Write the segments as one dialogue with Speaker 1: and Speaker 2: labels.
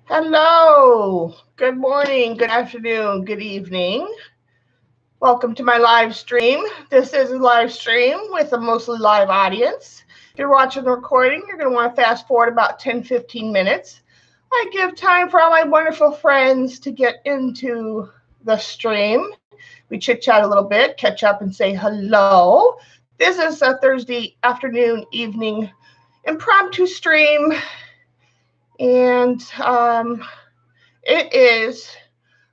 Speaker 1: Hello, good morning, good afternoon, good evening. Welcome to my live stream. This is a live stream with a mostly live audience. If you're watching the recording, you're going to want to fast forward about 10-15 minutes. I give time for all my wonderful friends to get into the stream. We chit-chat a little bit, catch up and say hello. This is a Thursday afternoon, evening impromptu stream. And it is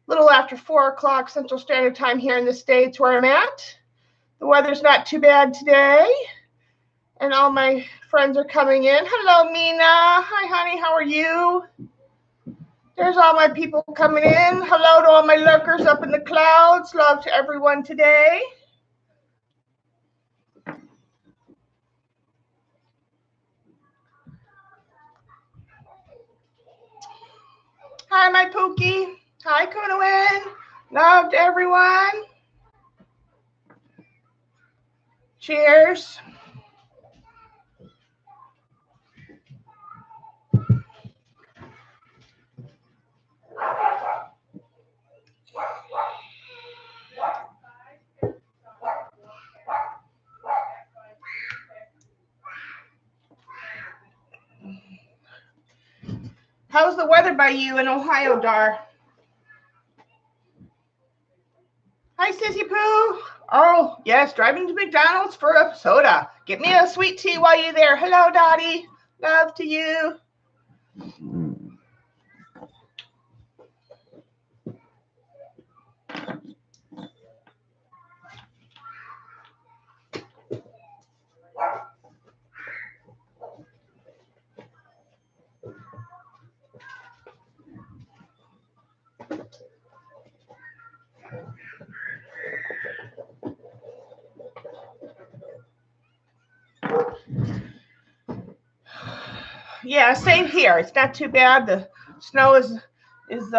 Speaker 1: a little after 4 o'clock Central Standard Time here in the States where I'm at. The weather's not too bad today. And all my friends are coming in. Hello, Mina. Hi, honey. How are you? There's all my people coming in. Hello to all my lurkers up in the clouds. Love to everyone today. Hi, my Pookie. Hi, Kunawin. Love to everyone. Cheers. How's the weather by you in Ohio, Dar? Hi, Sissy Pooh. Oh, yes, driving to McDonald's for a soda. Get me a sweet tea while you're there. Hello, Dottie. Love to you. Yeah, same here. It's not too bad. The snow is it's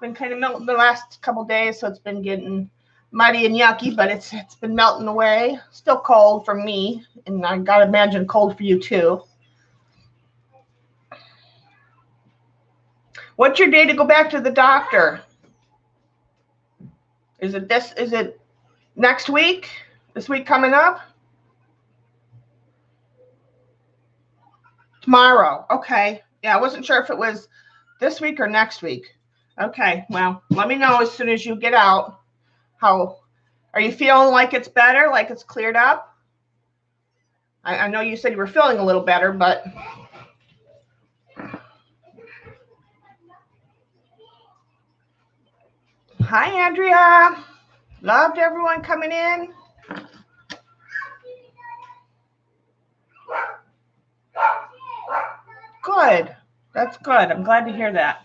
Speaker 1: been kind of melting the last couple days, so it's been getting muddy and yucky, but it's been melting away. Still cold for me, and I gotta imagine cold for you too. What's your day to go back to the doctor? Is it next week? This week coming up? Tomorrow. Okay. Yeah, I wasn't sure if it was this week or next week. Okay. Well, let me know as soon as you get out. How are you feeling? Like it's better? Like it's cleared up? I know you said you were feeling a little better, but hi, Andrea. Loved everyone coming in. Good. That's good. I'm glad to hear that.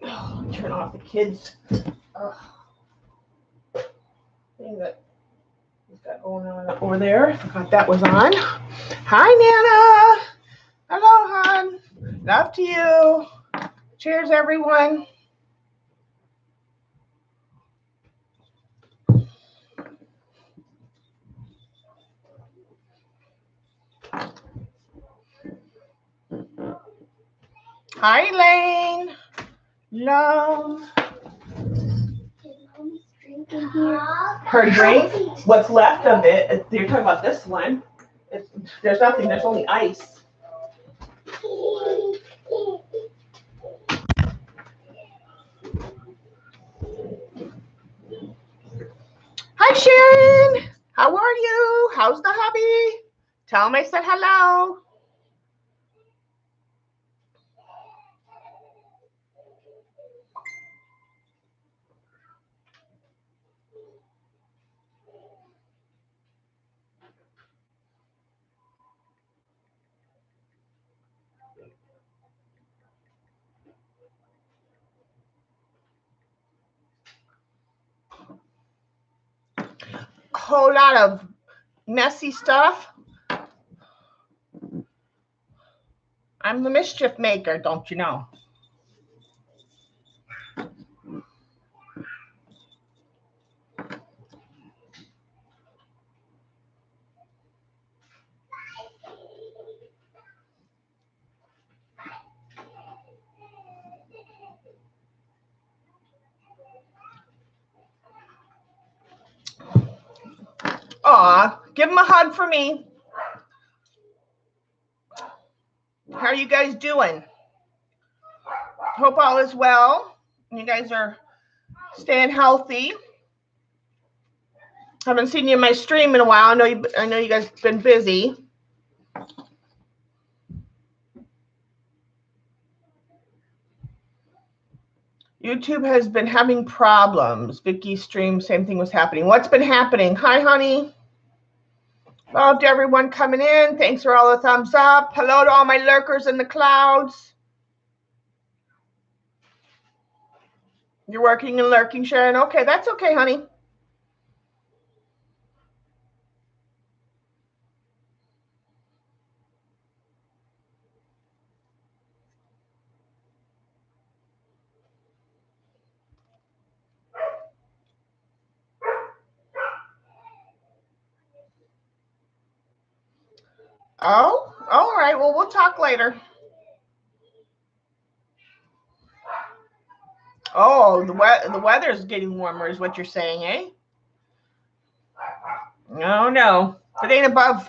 Speaker 1: Oh, turn off the kids. Thing that he's got going on over there. I forgot that was on. Hi, Nana. Hello, hon. Love to you. Cheers, everyone. Hi, Elaine. Love. Her drink, what's left of it, you're talking about this one. There's nothing, there's only ice. Hi, Sharon. How are you? How's the hubby? Tell him I said hello. Whole lot of messy stuff I'm the mischief maker, don't you know? Aw, give him a hug for me. How are you guys doing? Hope all is well. You guys are staying healthy. Haven't seen you in my stream in a while. I know you guys have been busy. YouTube has been having problems. Vicky's stream, same thing was happening. What's been happening? Hi, honey. Hello to everyone coming in. Thanks for all the thumbs up. Hello to all my lurkers in the clouds. You're working and lurking, Sharon. Okay, that's okay, honey. Oh, all right. Well, we'll talk later. Oh, the weather's getting warmer is what you're saying, eh? No, no. If it ain't above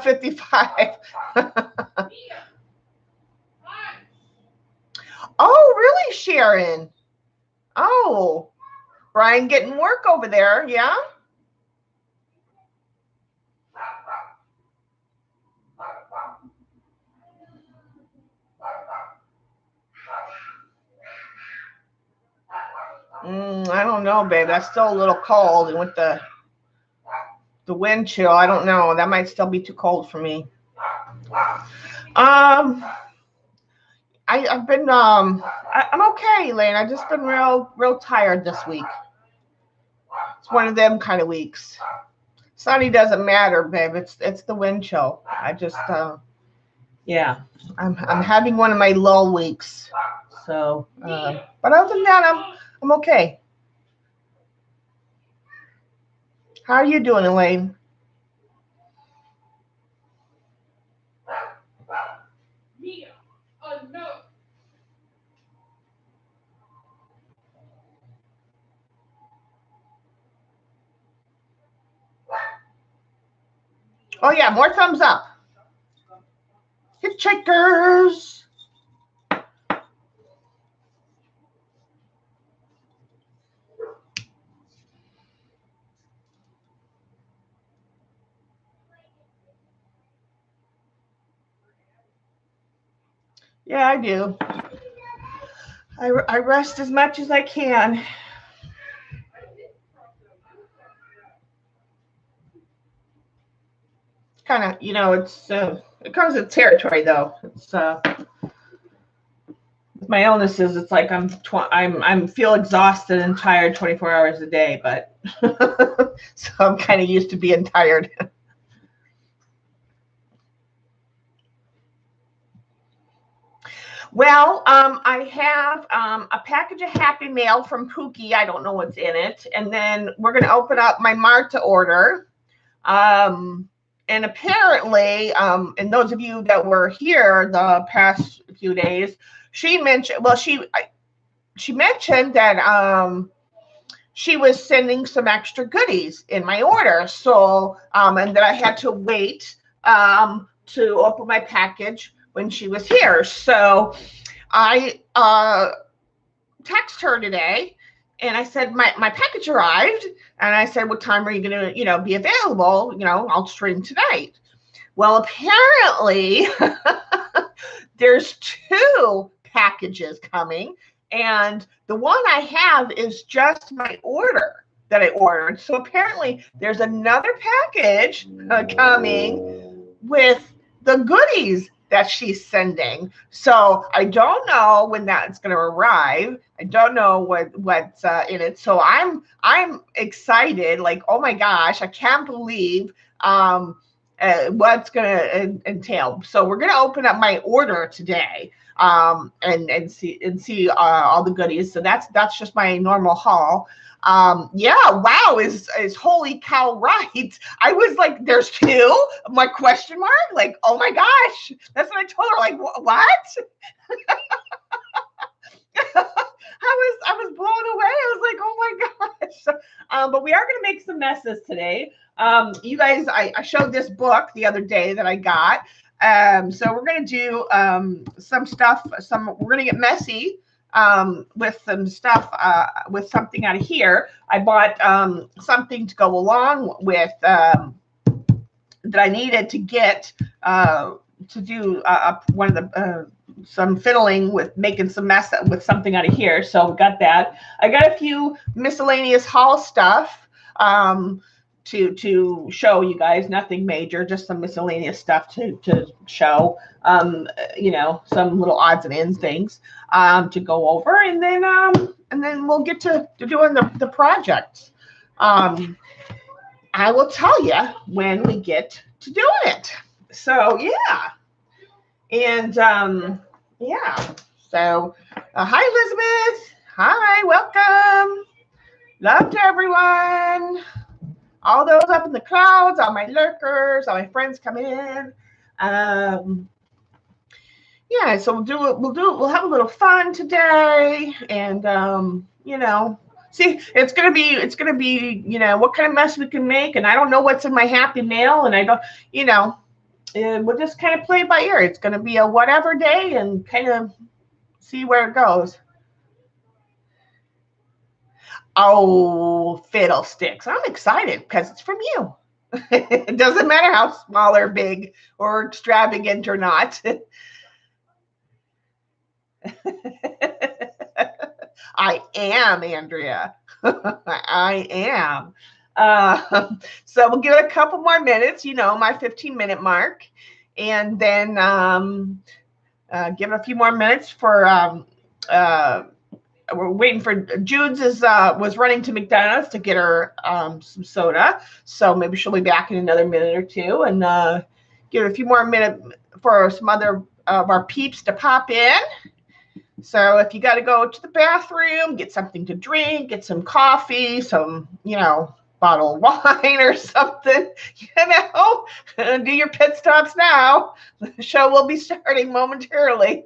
Speaker 1: 55. Oh, really, Sharon? Oh, Brian getting work over there, yeah? I don't know, babe. That's still a little cold, and with the wind chill, I don't know. That might still be too cold for me. I've been I'm okay, Elaine. I've just been real tired this week. It's one of them kind of weeks. Sunny doesn't matter, babe. It's the wind chill. I just yeah. I'm having one of my lull weeks. So but other than that, I'm okay. How are you doing, Elaine? Oh yeah, more thumbs up. Hitchhikers. Yeah, I do. I rest as much as I can. Kind of, it's it comes with territory though. It's with my illnesses, it's like I'm feel exhausted and tired 24 hours a day, but so I'm kind of used to being tired. Well, I have a package of Happy Mail from Pookie. I don't know what's in it. And then we're going to open up my Marta order. And apparently, and those of you that were here the past few days, she mentioned, well, she mentioned that she was sending some extra goodies in my order. So, and that I had to wait to open my package when she was here. So I texted her today and I said, my package arrived. And I said, what time are you going to, be available? I'll stream tonight. Well, apparently there's 2 packages coming. And the one I have is just my order that I ordered. So apparently there's another package coming with the goodies that she's sending. So I don't know when that's going to arrive. I don't know what's in it. So I'm excited. Like, oh my gosh, I can't believe what's going to entail. So we're going to open up my order today, and see all the goodies. So that's just my normal haul. Yeah, wow, is holy cow right. I was like, there's two? My question mark? Like, oh my gosh. That's what I told her. Like, what? I was blown away. I was like, oh my gosh. But we are going to make some messes today. You guys, I showed this book the other day that I got. So we're going to do some stuff. We're going to get messy with some stuff, with something out of here. I bought something to go along with that I needed to get to do one of the some fiddling with making some mess with something out of here. So we got that. I got a few miscellaneous haul stuff to show you guys. Nothing major, just some miscellaneous stuff to show. You know, some little odds and ends things to go over, and then we'll get to doing the projects. I will tell you when we get to doing it. So yeah. And yeah. So hi, Elizabeth. Hi, welcome. Love to everyone. All those up in the clouds, all my lurkers, all my friends coming in. Yeah, so we'll have a little fun today, and you know, see, it's gonna be, you know, what kind of mess we can make, and I don't know what's in my happy mail, and I don't, you know, and we'll just kind of play it by ear. It's gonna be a whatever day, and kind of see where it goes. Oh, fiddlesticks! I'm excited because it's from you. It doesn't matter how small or big or extravagant or not. I am, Andrea. I am. So we'll give it a couple more minutes, you know, my 15-minute mark, and then give it a few more minutes for. We're waiting for Jude's was running to McDonald's to get her some soda, so maybe she'll be back in another minute or two, and give it a few more minutes for some other of our peeps to pop in. So if you got to go to the bathroom, get something to drink, get some coffee, some, you know, bottle of wine or something, you know, do your pit stops now. The show will be starting momentarily.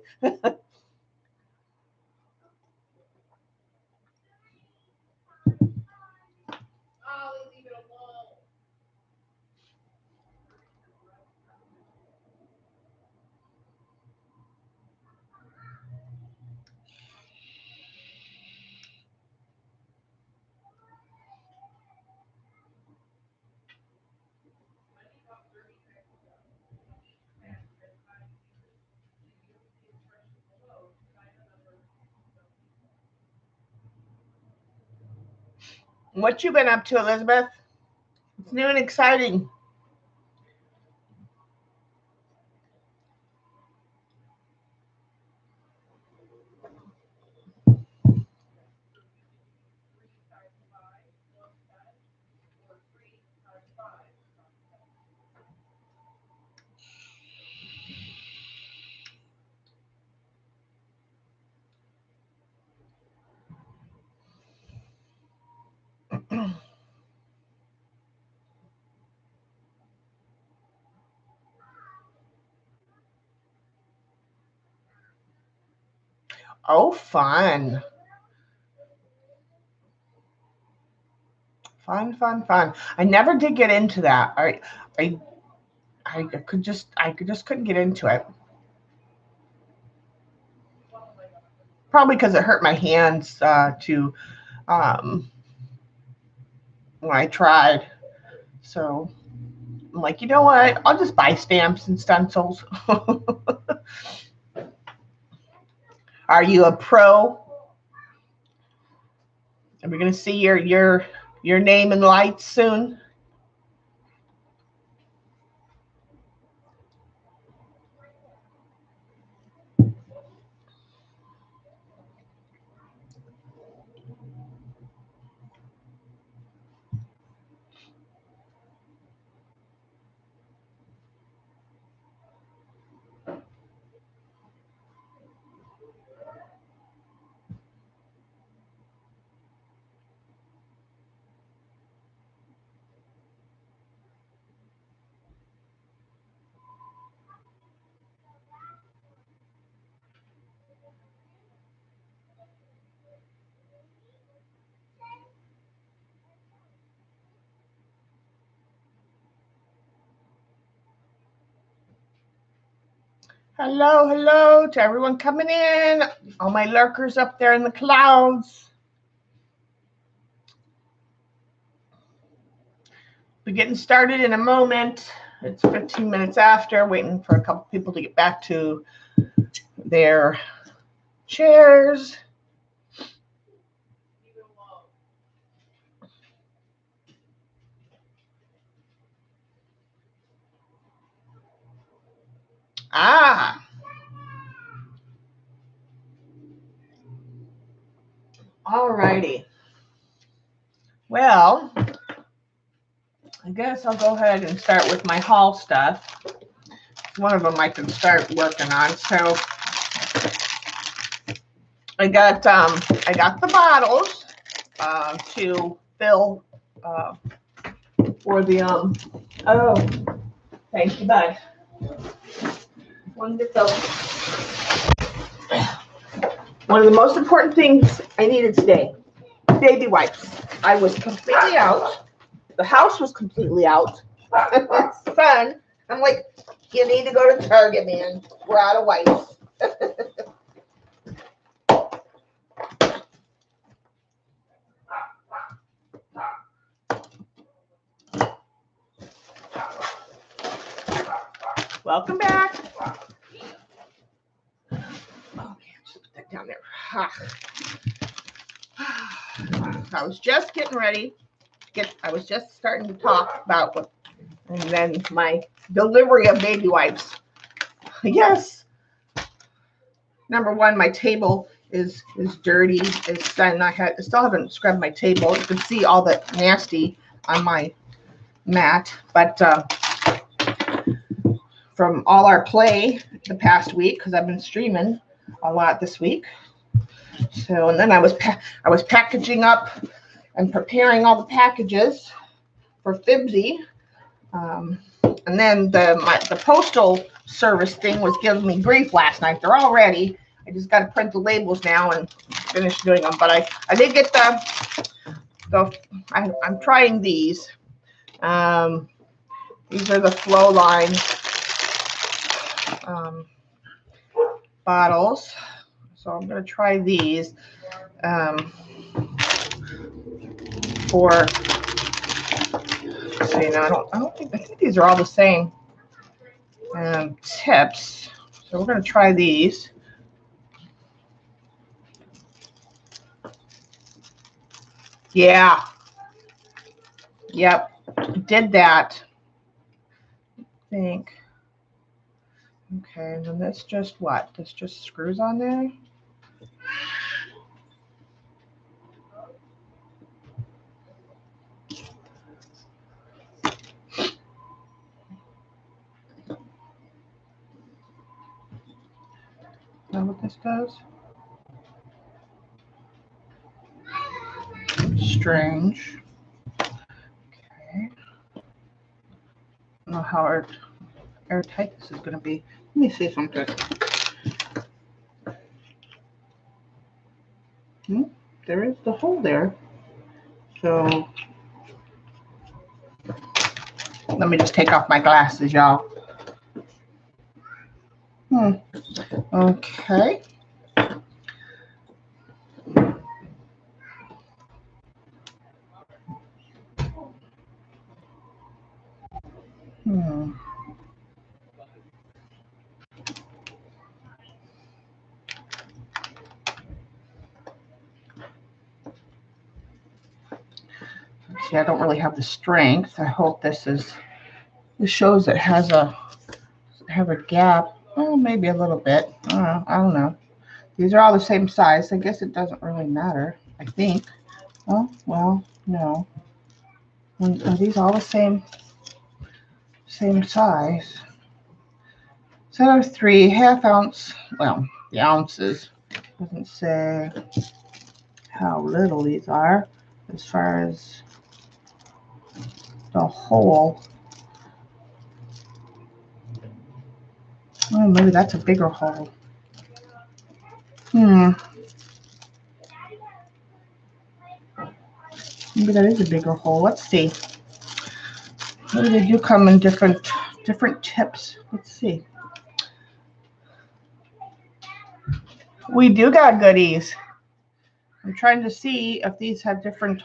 Speaker 1: What you been up to, Elizabeth? It's new and exciting. Oh, fun. Fun. I never did get into that. I just couldn't get into it. Probably because it hurt my hands to when I tried. So I'm like, you know what? I'll just buy stamps and stencils. Are you a pro? Are we gonna see your name in lights soon? Hello, hello to everyone coming in. All my lurkers up there in the clouds. We're getting started in a moment. It's 15 minutes after, waiting for a couple people to get back to their chairs. Ah. All righty. Well, I guess I'll go ahead and start with my haul stuff. One of them I can start working on. So I got the bottles to fill for the oh, thank you, bud. Wonderful. One of the most important things I needed today, baby wipes. I was completely out. The house was completely out. Son, I'm like, you need to go to Target, man. We're out of wipes. Welcome back. Okay, just put that down there. I was just getting ready. I was just starting to talk about what, and then my delivery of baby wipes. Yes. Number one, my table is dirty. I still haven't scrubbed my table. You can see all the nasty on my mat, but from all our play the past week, because I've been streaming a lot this week. So, and then I was packaging up and preparing all the packages for Fibsy. And then the postal service thing was giving me grief last night. They're all ready. I just got to print the labels now and finish doing them. But I did get I'm trying these. These are the Flow line bottles. So I'm going to try these for. So, I think these are all the same tips. So we're going to try these. Yeah. Yep. Did that. I think. Okay, and then that's just what? That's just screws on there? Is that what this does? Strange. Okay. I don't know how airtight this is going to be. Let me see something. There is the hole there. So let me just take off my glasses, y'all. Okay. See, I don't really have the strength. I hope this shows it has a gap. Oh, maybe a little bit. I don't know. These are all the same size. I guess it doesn't really matter, I think. Oh, well, no. Are these all the same size? Set of 3 1/2 ounce. Well, the ounces doesn't say how little these are as far as the hole. Oh, maybe that's a bigger hole. Maybe that is a bigger hole. Let's see. Maybe they do come in different tips. Let's see. We do got goodies. I'm trying to see if these have different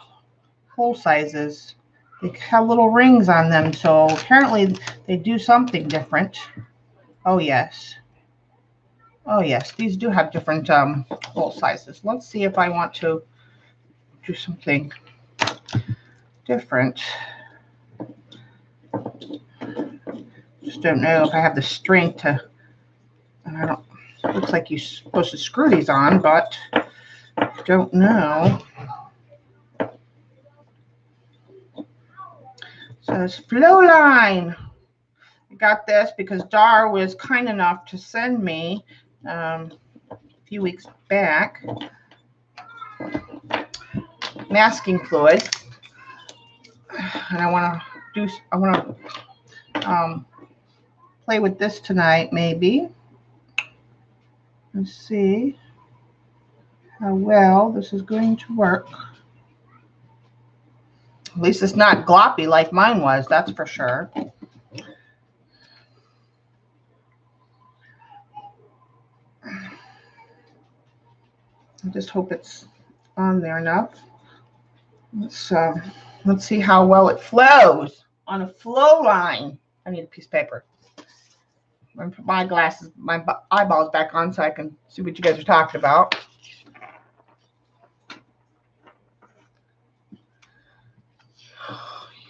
Speaker 1: hole sizes. They have little rings on them, so apparently they do something different. Oh yes. Oh yes, these do have different hole sizes. Let's see if I want to do something different. Just don't know if I have the strength to. I don't. Looks like you're supposed to screw these on, but don't know. Says flow line. I got this because Dar was kind enough to send me a few weeks back masking fluid, and I want to play with this tonight, maybe. Let's see how well this is going to work. At least it's not gloppy like mine was, that's for sure. I just hope it's on there enough. Let's see how well it flows on a flow line. I need a piece of paper. I'm gonna put my glasses, my eyeballs back on so I can see what you guys are talking about.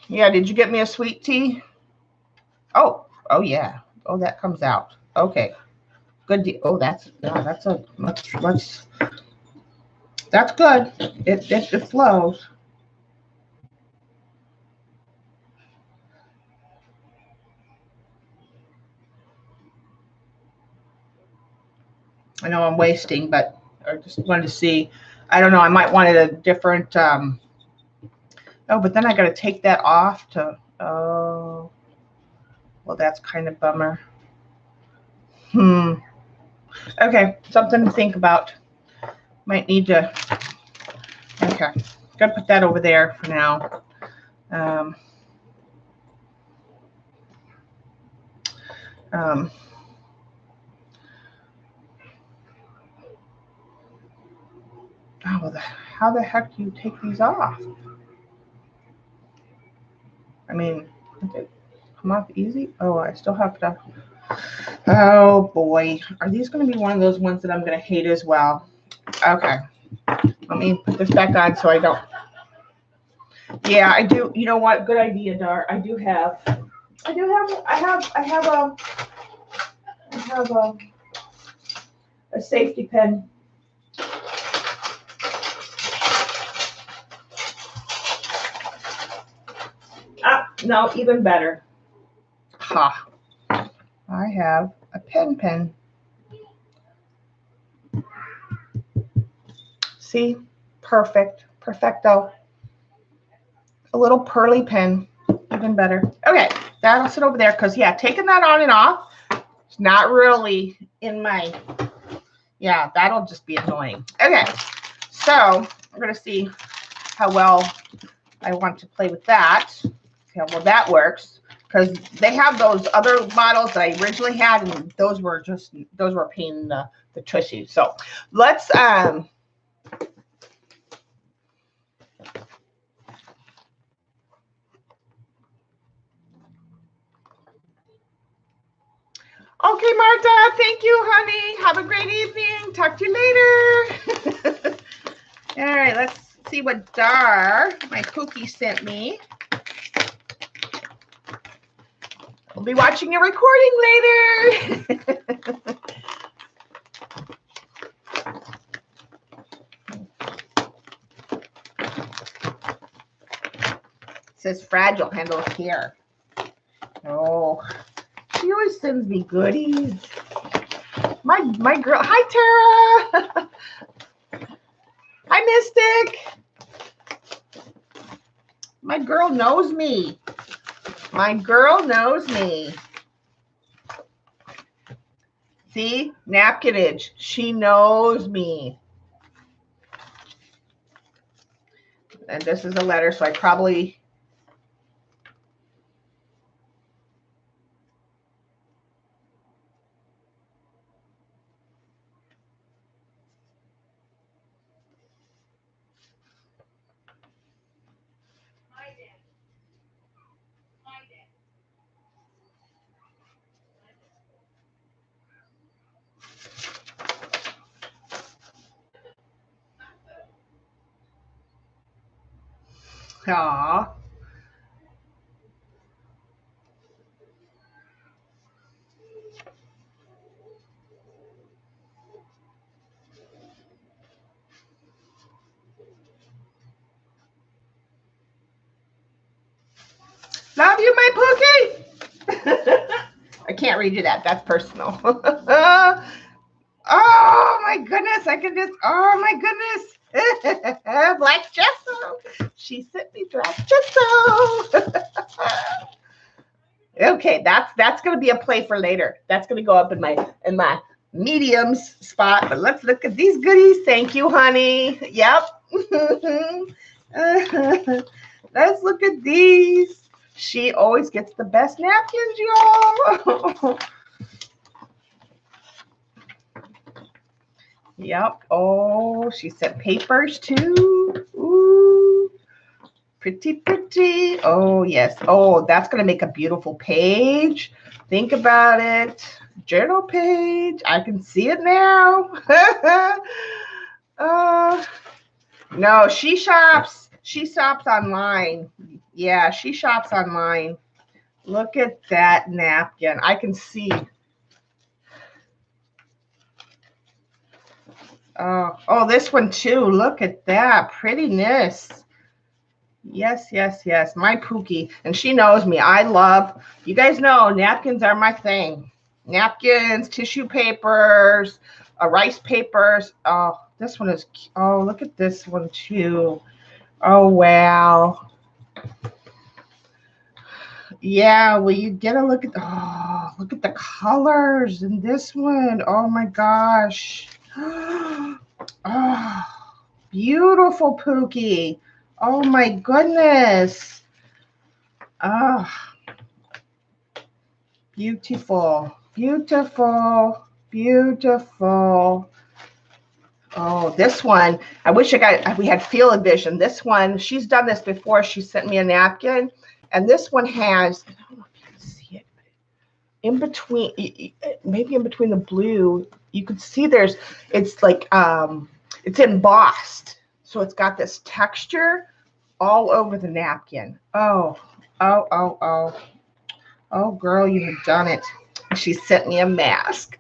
Speaker 1: Yeah, did you get me a sweet tea? Oh yeah. Oh, that comes out. Okay. Good deal. Oh, that's a that's good. It flows. I know I'm wasting, but I just wanted to see. I don't know. I might want it a different. Oh, but then I got to take that off to. Oh, well, that's kind of bummer. Okay, something to think about. Might need to. Okay, gotta put that over there for now. Oh, how the heck do you take these off? I mean, did it come off easy? Oh, I still have to. Oh boy, are these going to be one of those ones that I'm going to hate as well? Okay, let me put this back on so I don't. Yeah, I do. You know what? Good idea, Dar. I have a safety pin. Ah, no, even better. Ha! I have a pen. See? Perfecto. A little pearly pen, even better. Okay, that'll sit over there because, yeah, taking that on and off, it's not really in my, yeah, that'll just be annoying. Okay, so we're going to see how well I want to play with that. See how well that works. Because they have those other models that I originally had, and those were a pain in the tushy. So let's okay, Marta, thank you, honey. Have a great evening. Talk to you later. All right, let's see what Dar, my cookie, sent me. We'll be watching a recording later. It says fragile, handle here. Oh, she always sends me goodies. My girl, hi Tara. Hi Mystic. My girl knows me. My girl knows me. See, napkinage. She knows me. And this is a letter, so I probably. Aw. Love you, my Pookie. I can't read you that. That's personal. Oh my goodness. I could just, oh my goodness. Black gesso. She sent me black gesso. Okay, that's gonna be a play for later. That's gonna go up in my mediums spot. But let's look at these goodies. Thank you, honey. Yep. Let's look at these. She always gets the best napkins, y'all. Yep. Oh, she sent papers too. Ooh. Pretty, pretty. Oh, yes. Oh, that's going to make a beautiful page. Think about it. Journal page. I can see it now. No, she shops. She shops online. Yeah, she shops online. Look at that napkin. I can see. Oh, this one too. Look at that prettiness. Yes, yes, yes. My Pookie. And she knows me. I love, you guys know, napkins are my thing. Napkins, tissue papers, rice papers. Oh, this one is, oh, look at this one too. Oh, wow. Yeah, well, you get a look at, oh, look at the colors in this one. Oh, my gosh. Oh, beautiful, Pookie. Oh, my goodness. Oh, beautiful, beautiful, beautiful. Oh, this one, I wish we had field of vision. This one, she's done this before. She sent me a napkin, and this one has, I don't know if you can see it, in between, maybe in between the blue, you can see it's like, it's embossed. So it's got this texture all over the napkin. Oh, oh, oh, oh. Oh, girl, you have done it. She sent me a mask.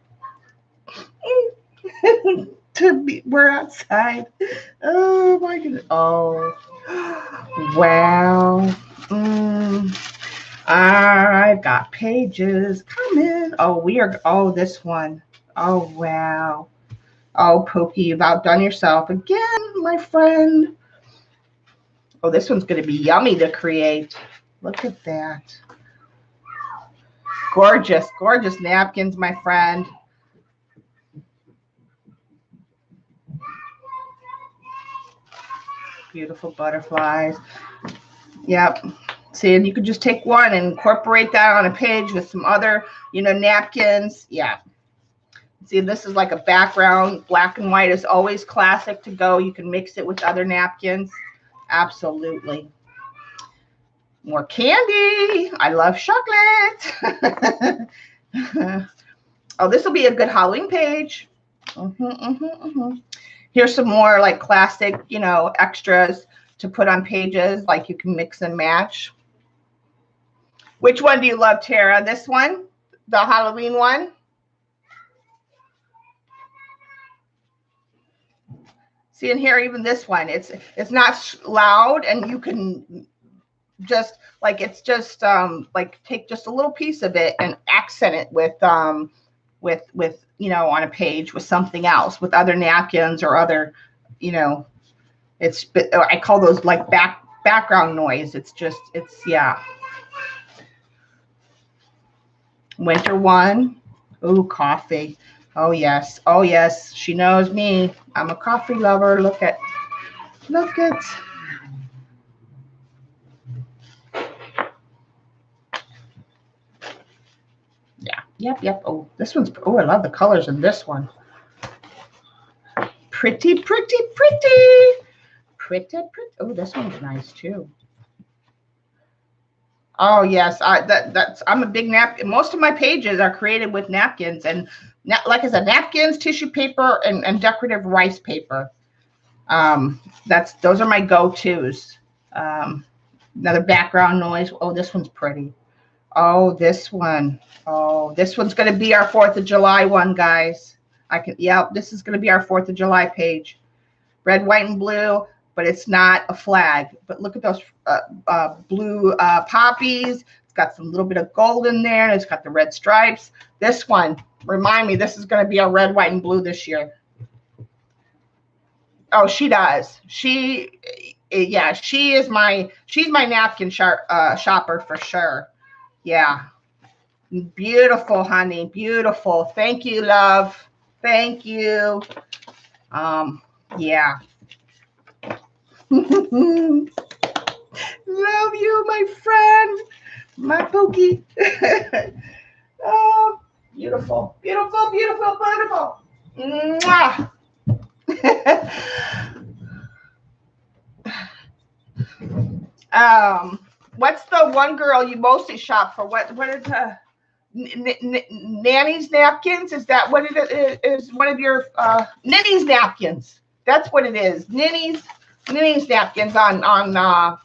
Speaker 1: We're outside. Oh, my goodness. Oh, wow. I've got pages coming. Oh, this one. Oh, wow. Oh, Pokey, you've outdone yourself again, my friend. Oh, this one's going to be yummy to create. Look at that. Gorgeous, gorgeous napkins, my friend. Beautiful butterflies. Yep. See, and you could just take one and incorporate that on a page with some other, napkins. Yeah. See, this is like a background. Black and white is always classic to go. You can mix it with other napkins. Absolutely. More candy. I love chocolate. Oh, this will be a good Halloween page. Here's some more like classic, extras to put on pages, like you can mix and match. Which one do you love, Tara? This one? The Halloween one? See in here, even this one, it's not loud, and you can just like, it's just like take just a little piece of it and accent it with on a page with something else, with other napkins or other, I call those like background noise. It's yeah. Winter one. Ooh, coffee. Oh yes. Oh yes. She knows me. I'm a coffee lover. Look at. Yeah. Yep. Oh, this one's, oh, I love the colors in this one. Pretty, pretty, pretty. Pretty, pretty. Oh, this one's nice too. Oh yes, I'm a big napkin. Most of my pages are created with napkins, and like I said, napkins, tissue paper, and decorative rice paper. Those are my go-tos. Another background noise. Oh, this one's pretty. Oh, this one. Oh, this one's going to be our 4th of July one, guys. Yep, this is going to be our 4th of July page. Red, white, and blue, but it's not a flag. But look at those blue poppies. It's got some little bit of gold in there. It's got the red stripes. This one, remind me, this is going to be our red, white, and blue this year. Oh, she does. Yeah, she's my napkin shopper for sure. Yeah. Beautiful, honey. Beautiful. Thank you, love. Thank you. Yeah. Love you, my friend. My Pookie. Oh, beautiful. Beautiful, beautiful, beautiful. Mwah. What's the one girl you mostly shop for? What is Nanny's napkins? Is that what it is? One of your Ninny's napkins? That's what it is. Ninny's napkins on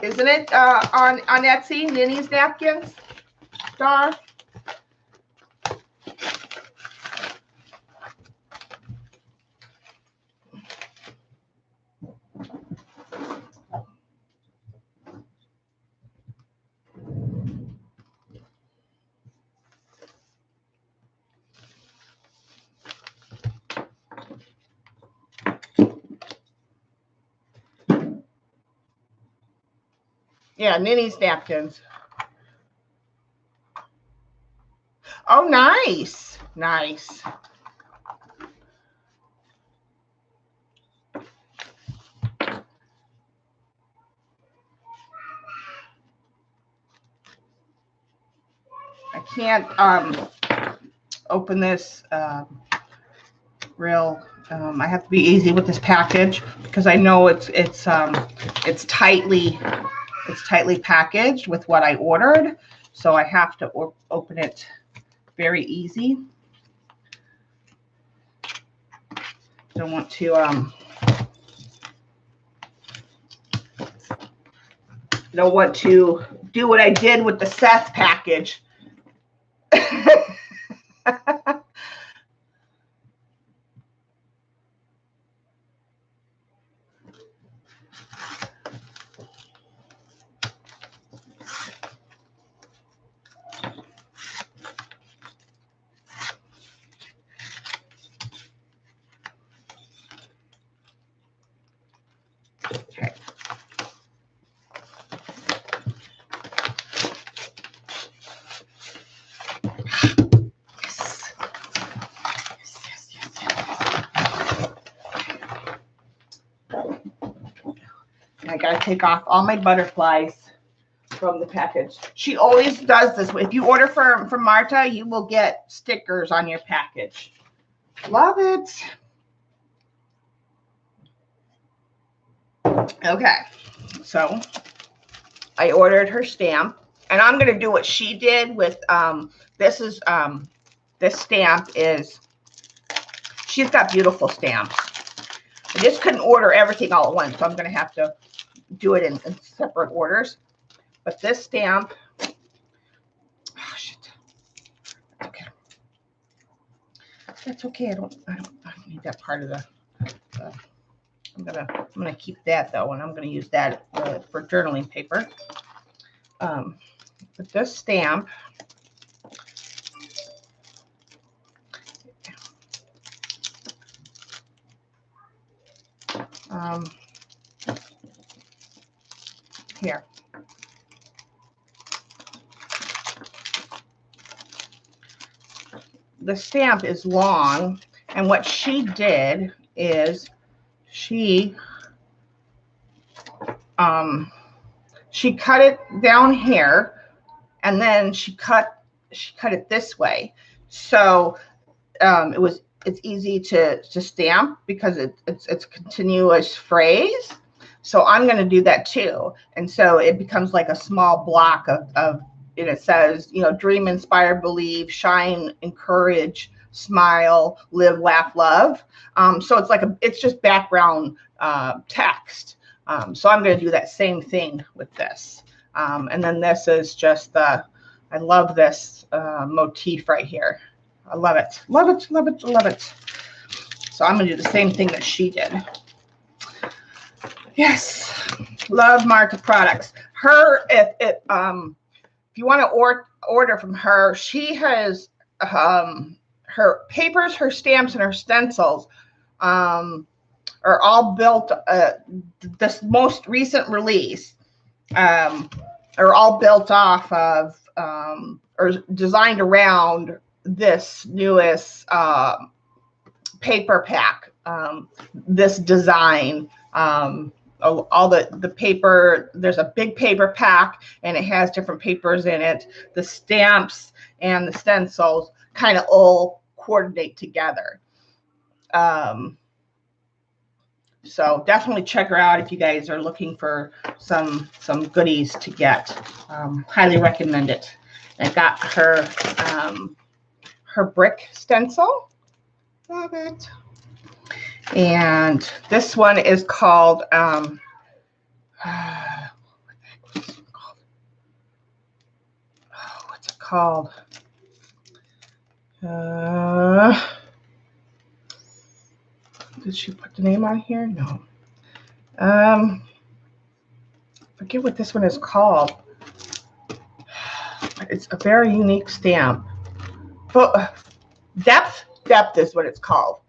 Speaker 1: isn't it on Etsy? Ninny's napkins, Star. Yeah, Ninny's napkins. Oh, nice. Nice. I can't open this real. I have to be easy with this package because I know it's tightly packaged with what I ordered, so I have to open it very easy. Don't want to do what I did with the Seth package. Okay. I gotta take off all my butterflies from the package. She always does this. If you order from Marta, you will get stickers on your package. Love it. Okay, so I ordered her stamp, and I'm gonna do what she did with this stamp is, she's got beautiful stamps. I just couldn't order everything all at once, so I'm gonna have to do it in separate orders. But this stamp, oh shit, okay, that's okay. I don't need that part of the I'm gonna keep that though, and I'm gonna use that for journaling paper. But this stamp, here. The stamp is long, and what she did is she cut it down here, and then she cut it this way, so it's easy to stamp because it's a continuous phrase. So I'm going to do that too, and so it becomes like a small block of and it says, you know, dream, inspire, believe, shine, encourage, smile, live, laugh, love. So it's like it's just background text. So I'm going to do that same thing with this. And then this is just I love this motif right here. I love it. Love it, love it, love it. So I'm going to do the same thing that she did. Yes, love Marta products. If you want to order from her, she has her papers, her stamps, and her stencils are all built. This most recent release are all built off of or designed around this newest paper pack. This design. All the paper, there's a big paper pack and it has different papers in it. The stamps and the stencils kind of all coordinate together. So definitely check her out if you guys are looking for some goodies to get. Highly recommend it. I got her her brick stencil. Love it. And this one is called, what the heck was it called? Oh, what's it called? Did she put the name on here? No. Forget what this one is called. It's a very unique stamp. But Depth is what it's called.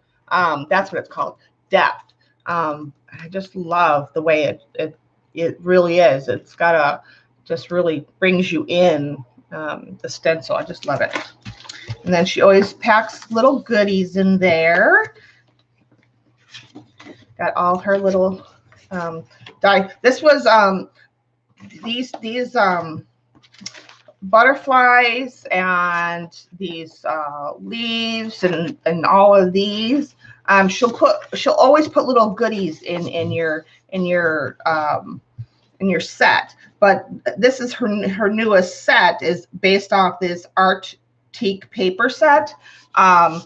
Speaker 1: That's what it's called, Depth. I just love the way it really is. It's got just really brings you in, the stencil. I just love it. And then she always packs little goodies in there. Got all her little die. This was these butterflies and these leaves and all of these. She'll always put little goodies in your set. But this is her newest set, is based off this Arctique paper set. And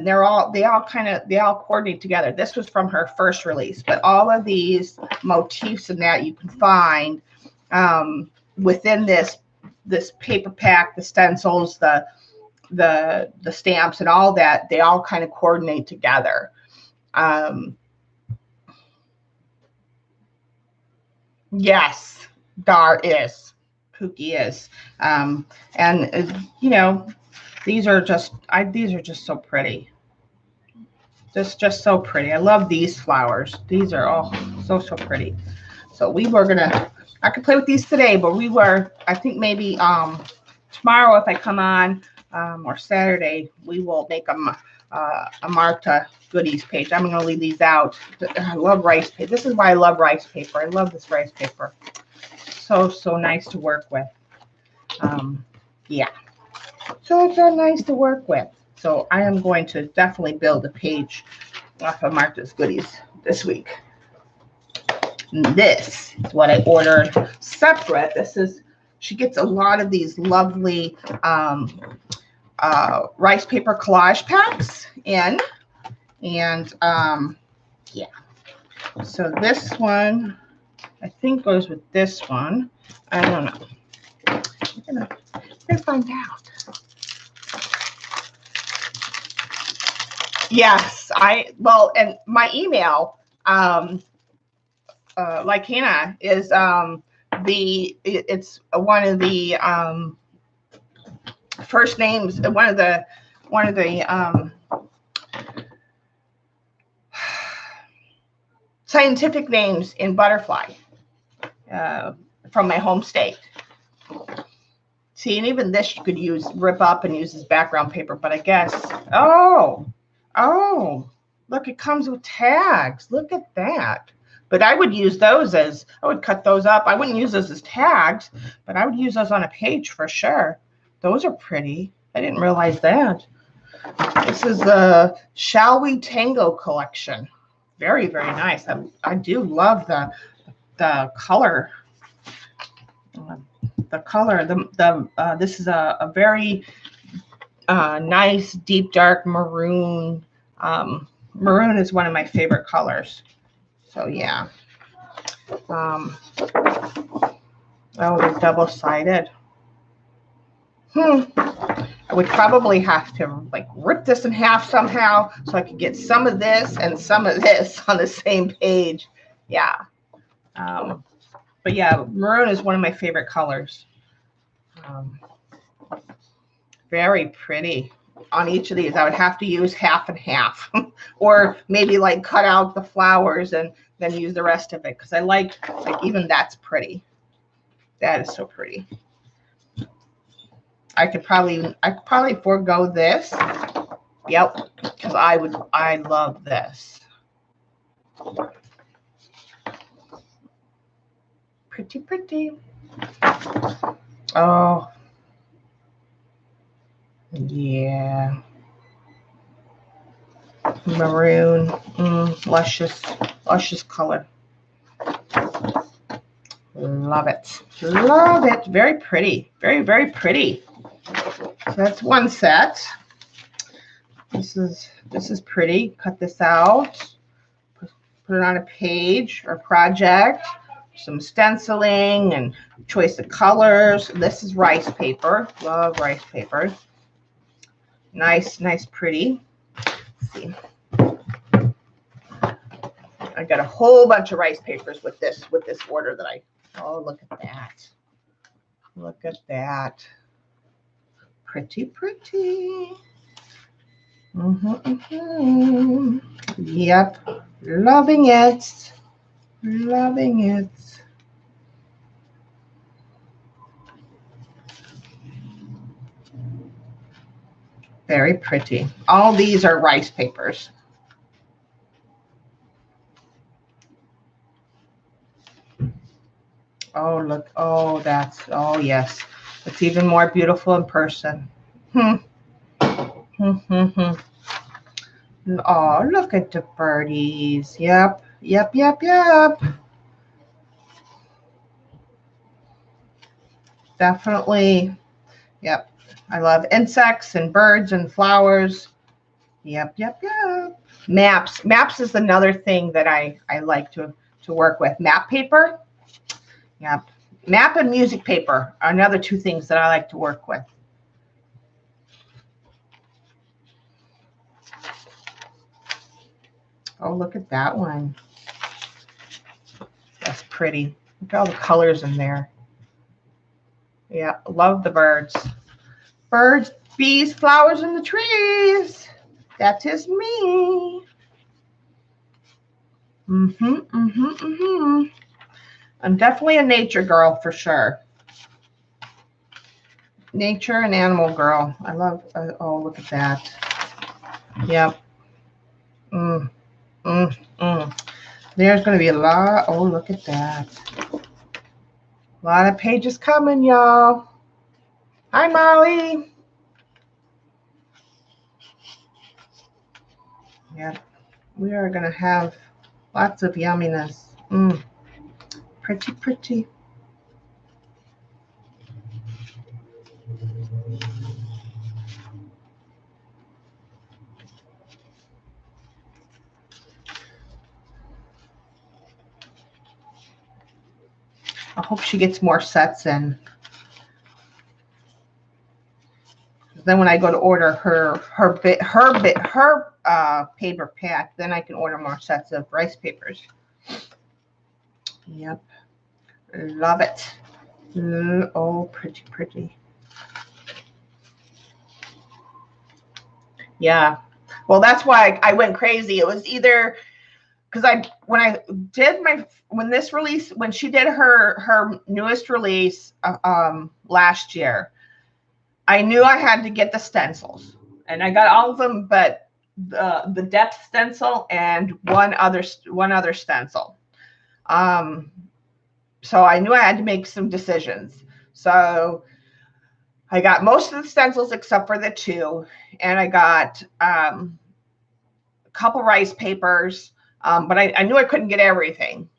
Speaker 1: they all coordinate together. This was from her first release, but all of these motifs and that you can find within this paper pack, the stencils, the stamps, and all that. They all kind of coordinate together. Yes, Dar is. Pookie is. And you know, these are just so pretty. Just so pretty. I love these flowers. These are so pretty. So I could play with these today, but I think maybe tomorrow if I come on, or Saturday, we will make them a Marta goodies page. I'm going to leave these out. I love rice paper. This is why I love rice paper. I love this rice paper. So nice to work with. Yeah. So nice to work with. So I am going to definitely build a page off of Marta's goodies this week. And this is what I ordered separate. She gets a lot of these lovely rice paper collage packs in. And yeah. So this one, I think, goes with this one. I don't know. I'm gonna find out. Yes, and my email, like Hannah, is it's one of the first names, one of the scientific names in butterfly, from my home state. See, and even this you could rip up and use as background paper, but I guess, oh, look, it comes with tags. Look at that. But I would use those I would cut those up. I wouldn't use those as tags, but I would use those on a page for sure. Those are pretty. I didn't realize that. This is the Shall We Tango collection. Very, very nice. I do love the color. The color. This is a very nice deep dark maroon. Maroon is one of my favorite colors. So yeah. Oh, they're double-sided. I would probably have to like rip this in half somehow so I could get some of this and some of this on the same page. Yeah. But yeah, maroon is one of my favorite colors. Very pretty. On each of these, I would have to use half and half, or maybe like cut out the flowers and then use the rest of it, because I like even that's pretty. That is so pretty. I could probably forego this. Yep, because I love this. Pretty, pretty. Oh, yeah. Maroon, luscious color. Love it. Love it. Very pretty. Very, very pretty. So that's one set. This is pretty. Cut this out. Put it on a page or project. Some stenciling and choice of colors. This is rice paper. Love rice paper. Nice, pretty. Let's see. I got a whole bunch of rice papers with this order that I. Oh, look at that. Look at that. Pretty, pretty. Yep. Loving it. Loving it. Very pretty. All these are rice papers. Oh, look. Oh, oh, yes. It's even more beautiful in person. Oh, look at the birdies. Yep. Definitely. Yep. I love insects and birds and flowers. Yep. Maps. Maps is another thing that I like to work with. Map paper. Yep. Map and music paper are another two things that I like to work with. Oh, look at that one. That's pretty. Look at all the colors in there. Yeah, love the birds. Birds, bees, flowers, and the trees. That is me. I'm definitely a nature girl for sure. Nature and animal girl. I love, oh, look at that. Yep. There's going to be a lot. Oh, look at that. A lot of pages coming, y'all. Hi, Molly. Yep. We are going to have lots of yumminess. Pretty, pretty. I hope she gets more sets in. Then when I go to order her paper pack, then I can order more sets of rice papers. Yep. Love it. Oh, pretty, pretty. Yeah. Well, that's why I went crazy. It was either because when she did her newest release last year, I knew I had to get the stencils, and I got all of them, but the depth stencil and one other stencil. So I knew I had to make some decisions. So I got most of the stencils except for the two, and I got a couple rice papers, but I knew I couldn't get everything.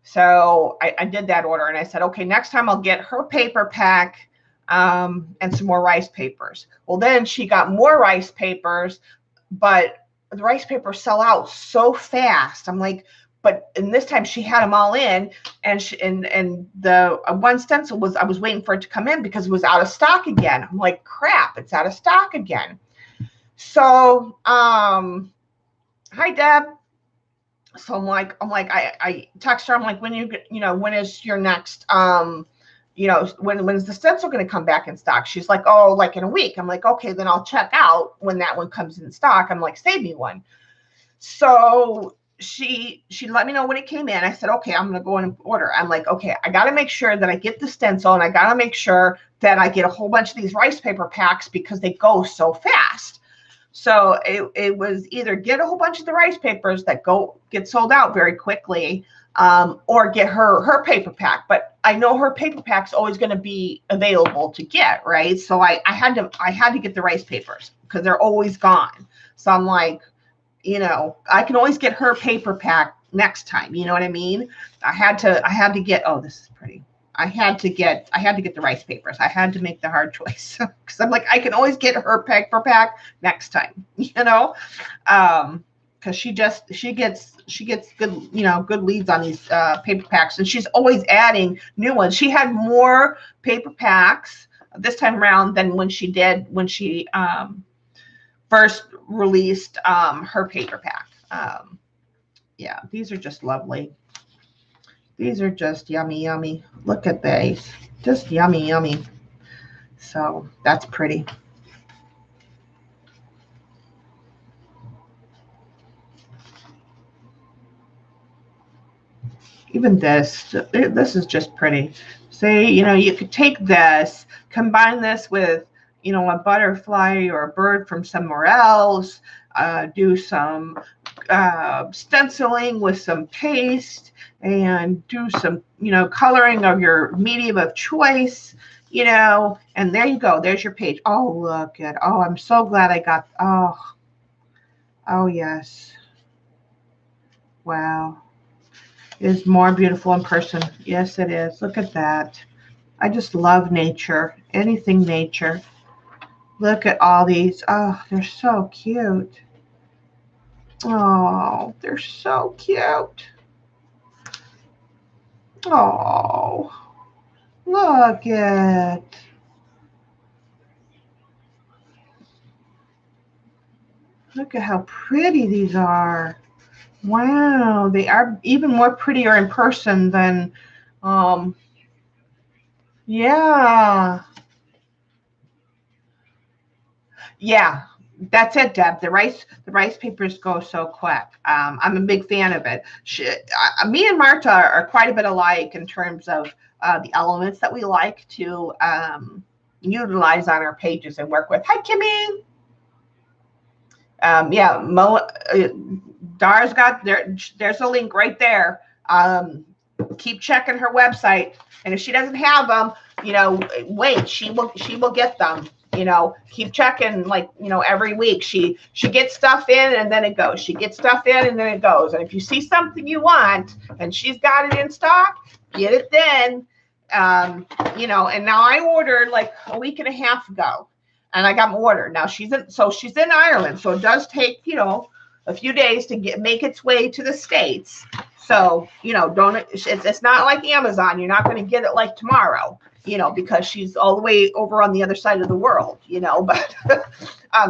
Speaker 1: So I did that order, and I said, okay, next time I'll get her paper pack and some more rice papers. Well, then she got more rice papers, but the rice papers sell out so fast. I'm like, and this time she had them all in, and the one stencil was, I was waiting for it to come in because it was out of stock again. I'm like, crap, it's out of stock again. So, hi Deb. So I'm like, I text her. I'm like, when when is your next, when's the stencil going to come back in stock? She's like, oh, like in a week. I'm like, okay, then I'll check out when that one comes in stock. I'm like, save me one. So she let me know when it came in. I said, okay, I'm going to go in and order. I'm like, okay, I got to make sure that I get the stencil, and I got to make sure that I get a whole bunch of these rice paper packs because they go so fast. So it was either get a whole bunch of the rice papers that get sold out very quickly, or get her paper pack. But I know her paper pack's always going to be available to get, right? So I had to get the rice papers because they're always gone. So I'm like, I can always get her paper pack next time. You know what I mean? I had to get, oh, this is pretty. I had to get the rice papers. I had to make the hard choice because I'm like, I can always get her paper pack next time, because she gets good, good leads on these paper packs, and she's always adding new ones. She had more paper packs this time around than when she first released her paper pack. Yeah, these are just lovely. These are just yummy, yummy. Look at these. Just yummy, yummy. So that's pretty. Even this is just pretty. Say, you could take this, combine this with, a butterfly or a bird from somewhere else, do some stenciling with some paste, and do some, coloring of your medium of choice, and there you go. There's your page. Oh, look at, oh, I'm so glad I got, oh, yes. Wow. It is more beautiful in person. Yes, it is. Look at that. I just love nature. Anything nature. Look at all these. Oh, they're so cute. Oh, they're so cute. Oh, look at. Look at how pretty these are. Wow, they are even more prettier in person than, yeah. Yeah, that's it, Deb. The rice papers go so quick. I'm a big fan of it. Me and Marta are quite a bit alike in terms of the elements that we like to utilize on our pages and work with. Hi, Kimmy. Yeah, Dar's got there's a link right there. Keep checking her website, and if she doesn't have them, wait, she will get them. Keep checking, like, every week she gets stuff in and then it goes. She gets stuff in and then it goes. And if you see something you want and she's got it in stock, get it then. And now I ordered like a week and a half ago, and I got my order. Now she's in Ireland, so it does take, a few days to make its way to the States. So, it's not like Amazon. You're not going to get it like tomorrow, because she's all the way over on the other side of the world, but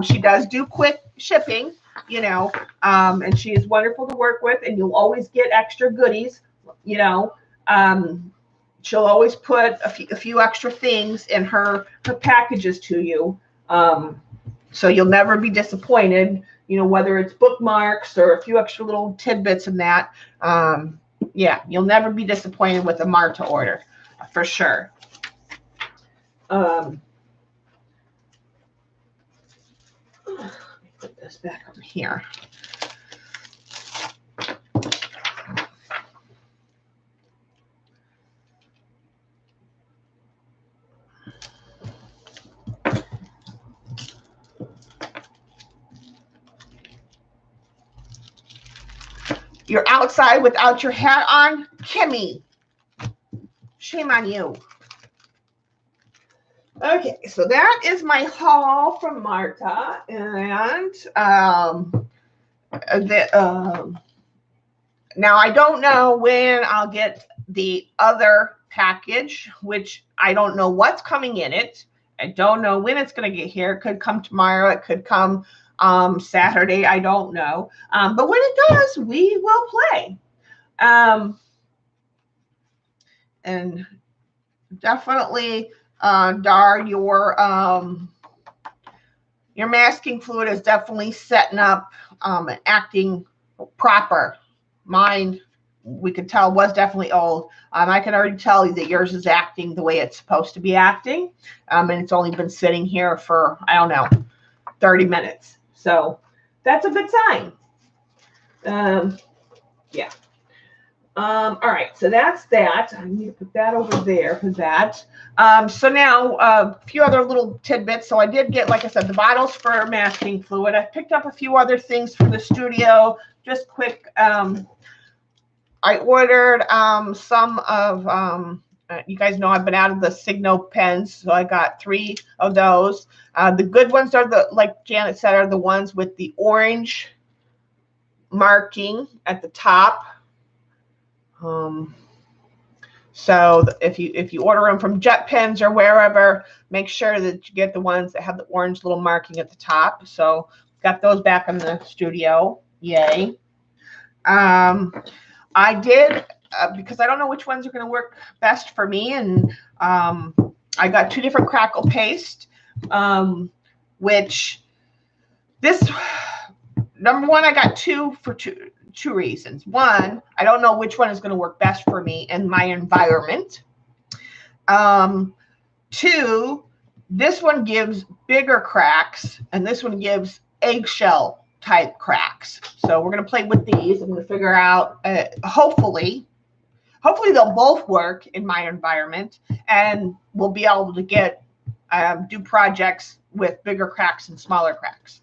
Speaker 1: she does do quick shipping, and she is wonderful to work with, and you'll always get extra goodies, she'll always put a few extra things in her packages to you. So you'll never be disappointed, whether it's bookmarks or a few extra little tidbits in that. Yeah, you'll never be disappointed with a Marta order, for sure. Let me put this back over here. You're outside without your hat on? Kimmy, shame on you. Okay, so that is my haul from Marta, and now I don't know when I'll get the other package, which I don't know what's coming in it. I don't know when it's going to get here. It could come tomorrow. It could come Saturday. I don't know. But when it does, we will play. And definitely, Dar, your masking fluid is definitely setting up and acting proper. Mine, we could tell, was definitely old. I can already tell you that yours is acting the way it's supposed to be acting. And it's only been sitting here for, I don't know, 30 minutes. So that's a good sign. Yeah. All right, so that's that. I need to put that over there for that. So now a few other little tidbits. So I did get, like I said, the bottles for masking fluid. I picked up a few other things for the studio. Just quick. I ordered some of, you guys know I've been out of the Signo pens, so I got 3 of those. The good ones are the, like Janet said, are the ones with the orange marking at the top. So if you order them from Jet Pens or wherever, make sure that you get the ones that have the orange little marking at the top. So got those back in the studio. Yay. I did, because I don't know which ones are going to work best for me, and I got 2 different crackle paste, which this, number one, I got 2 for two reasons. One, I don't know which one is going to work best for me and my environment. 2, this one gives bigger cracks, and this one gives eggshell type cracks. So we're going to play with these. I'm going to figure out, hopefully they'll both work in my environment, and we'll be able to get do projects with bigger cracks and smaller cracks.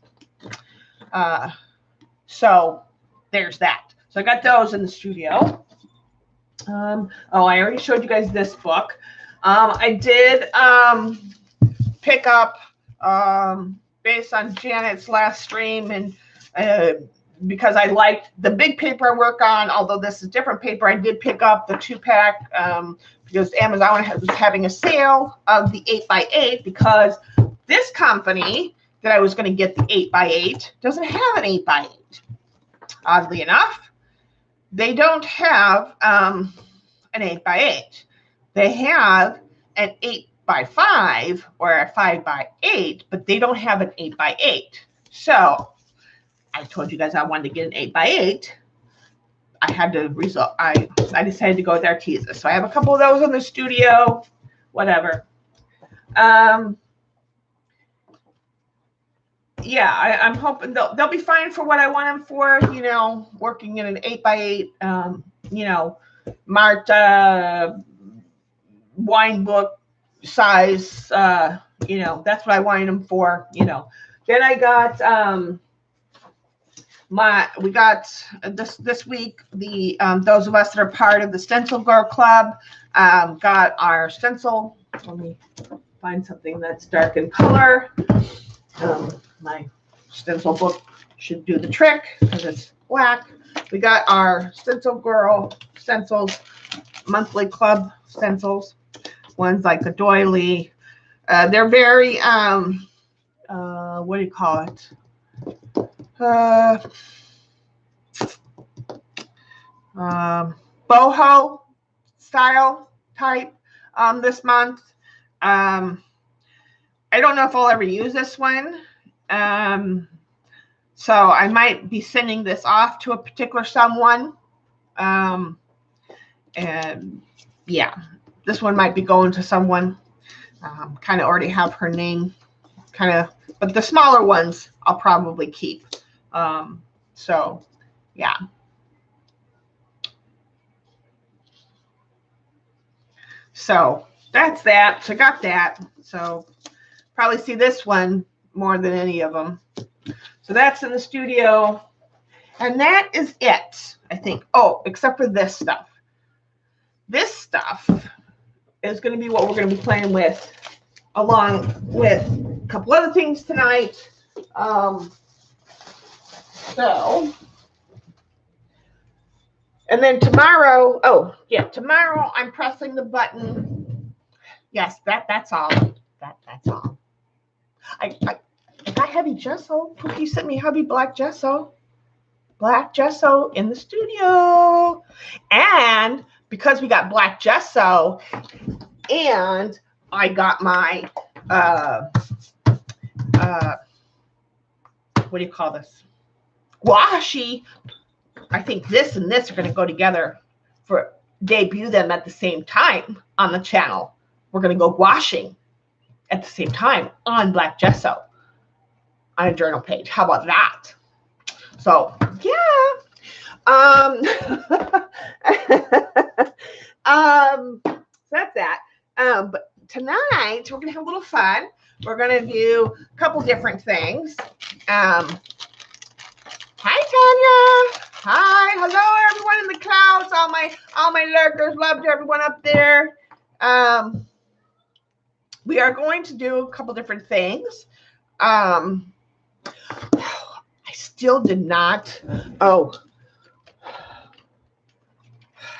Speaker 1: So there's that. So I got those in the studio. Oh, I already showed you guys this book. I did pick up, based on Janet's last stream, and because I liked the big paper I work on, although this is different paper, I did pick up the 2-pack because Amazon was having a sale of the 8x8, because this company that I was going to get the 8x8 doesn't have an 8x8. Oddly enough, they don't have an 8x8. They have an 8x5 or a 5x8, but they don't have an 8x8. So I told you guys I wanted to get an 8x8. I had to result. I decided to go with Artesia. So I have a couple of those in the studio. Whatever. Yeah, I'm hoping they'll be fine for what I want them for. You know, working in an 8x8. You know, Marta wine book size. You know, that's what I wanted them for. You know. Then I got we got this week, the those of us that are part of the Stencil Girl Club got our stencil. Let me find something that's dark in color. My stencil book should do the trick because it's black. We got our Stencil Girl stencils, monthly club stencils. Ones like the doily. They're very what do you call it? Boho style type this month. I don't know if I'll ever use this one. So I might be sending this off to a particular someone. And yeah, this one might be going to someone. Kind of already have her name. But the smaller ones I'll probably keep. So yeah. So that's that. So I got that. So probably see this one more than any of them. So that's in the studio. And that is it, I think. Oh, except for this stuff. This stuff is going to be what we're going to be playing with along with a couple other things tonight. So, and then tomorrow, oh yeah, tomorrow I'm pressing the button. Yes, that's all. That's all. I got heavy gesso. Pookie sent me heavy black gesso. Black gesso in the studio. And because we got black gesso and I got my what do you call this? Washi. I think this and this are going to go together for debut them at the same time on the channel. We're going to go washing at the same time on black gesso on a journal page. How about that? So yeah. That's that. But tonight we're gonna have a little fun. We're gonna do a couple different things. Hi Tanya. Hi, hello everyone in the clouds. All my lurkers. Love to everyone up there. We are going to do a couple different things. I still did not.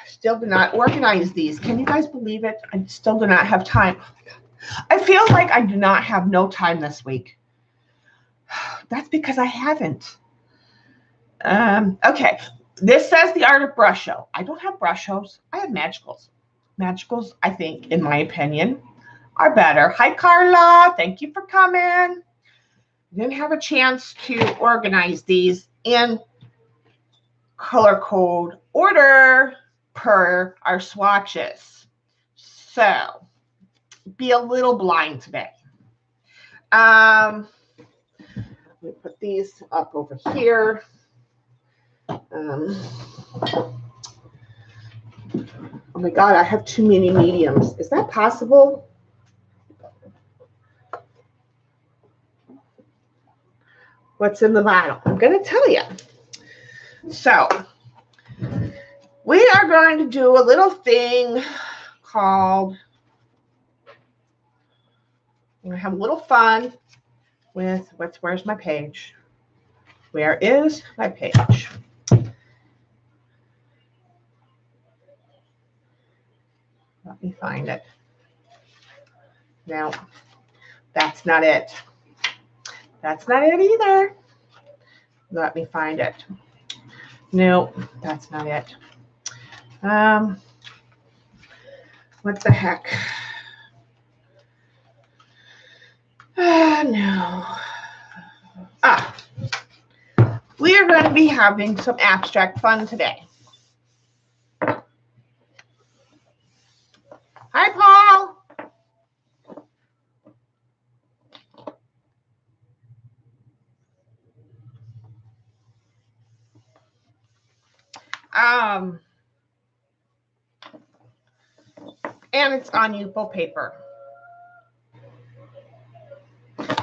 Speaker 1: Still do not organize these. Can you guys believe it? I still do not have time. I feel like I do not have no time this week. That's because I haven't. Okay. This says the art of brush show. I don't have brush shows. I have magicals. Magicals, I think, in my opinion, are better. Hi, Carla. Thank you for coming. Didn't have a chance to organize these in color code order per our swatches. So be a little blind today. Let me put these up over here. Oh my God, I have too many mediums. Is that possible? What's in the bottle? I'm going to tell you. So we are going to do a little thing called, we're going to have a little fun with, where's my page? Where is my page? Let me find it. No, that's not it. That's not it either. Let me find it. No, that's not it. What the heck? No. We are going to be having some abstract fun today. Hi, Paul. And it's on Yupo paper.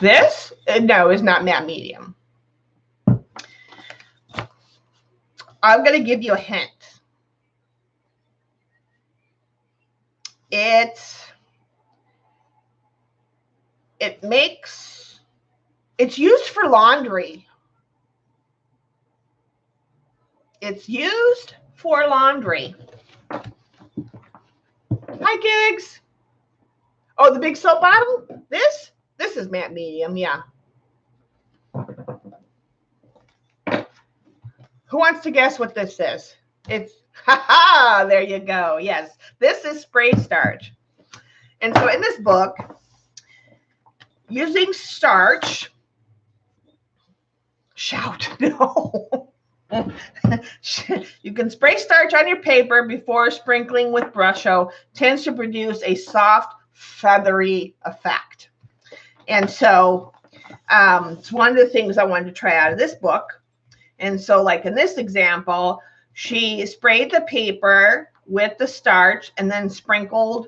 Speaker 1: This, no, is not matte medium. I'm going to give you a hint. It's used for laundry. It's used for laundry. Hi, Gigs. Oh, the big soap bottle? This is matte medium, yeah. Who wants to guess what this is? It's, haha, there you go. Yes, this is spray starch. And so in this book, using starch, shout, no. You can spray starch on your paper before sprinkling with brush-o. Tends to produce a soft, feathery effect. And so it's one of the things I wanted to try out of this book. And so like in this example, she sprayed the paper with the starch and then sprinkled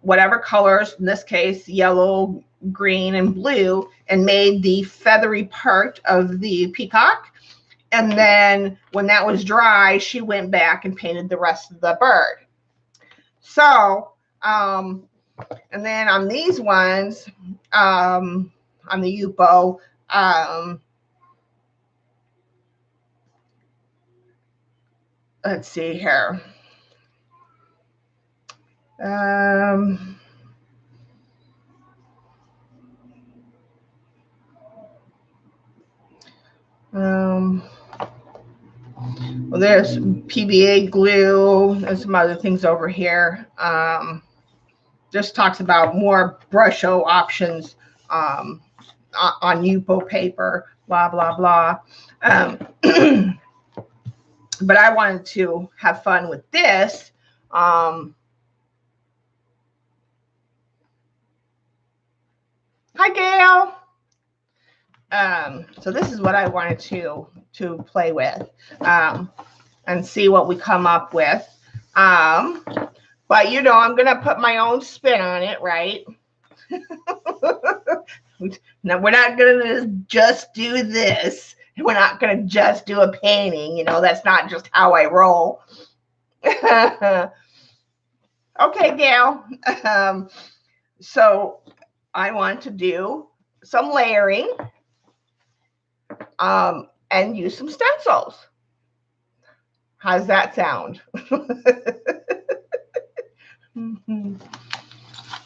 Speaker 1: whatever colors, in this case, yellow, green, and blue, and made the feathery part of the peacock. And then when that was dry, she went back and painted the rest of the bird. So And then on these ones, on the Yupo, let's see here. Well, there's PVA glue. There's some other things over here. Just talks about more Brusho options on Yupo paper, blah, blah, blah. But I wanted to have fun with this. Hi, Gail. So this is what I wanted to play with and see what we come up with. But, you know, I'm going to put my own spin on it, right? Now, we're not going to just do this. We're not going to just do a painting. You know, that's not just how I roll. Okay, Gail. So I want to do some layering and use some stencils. How's that sound?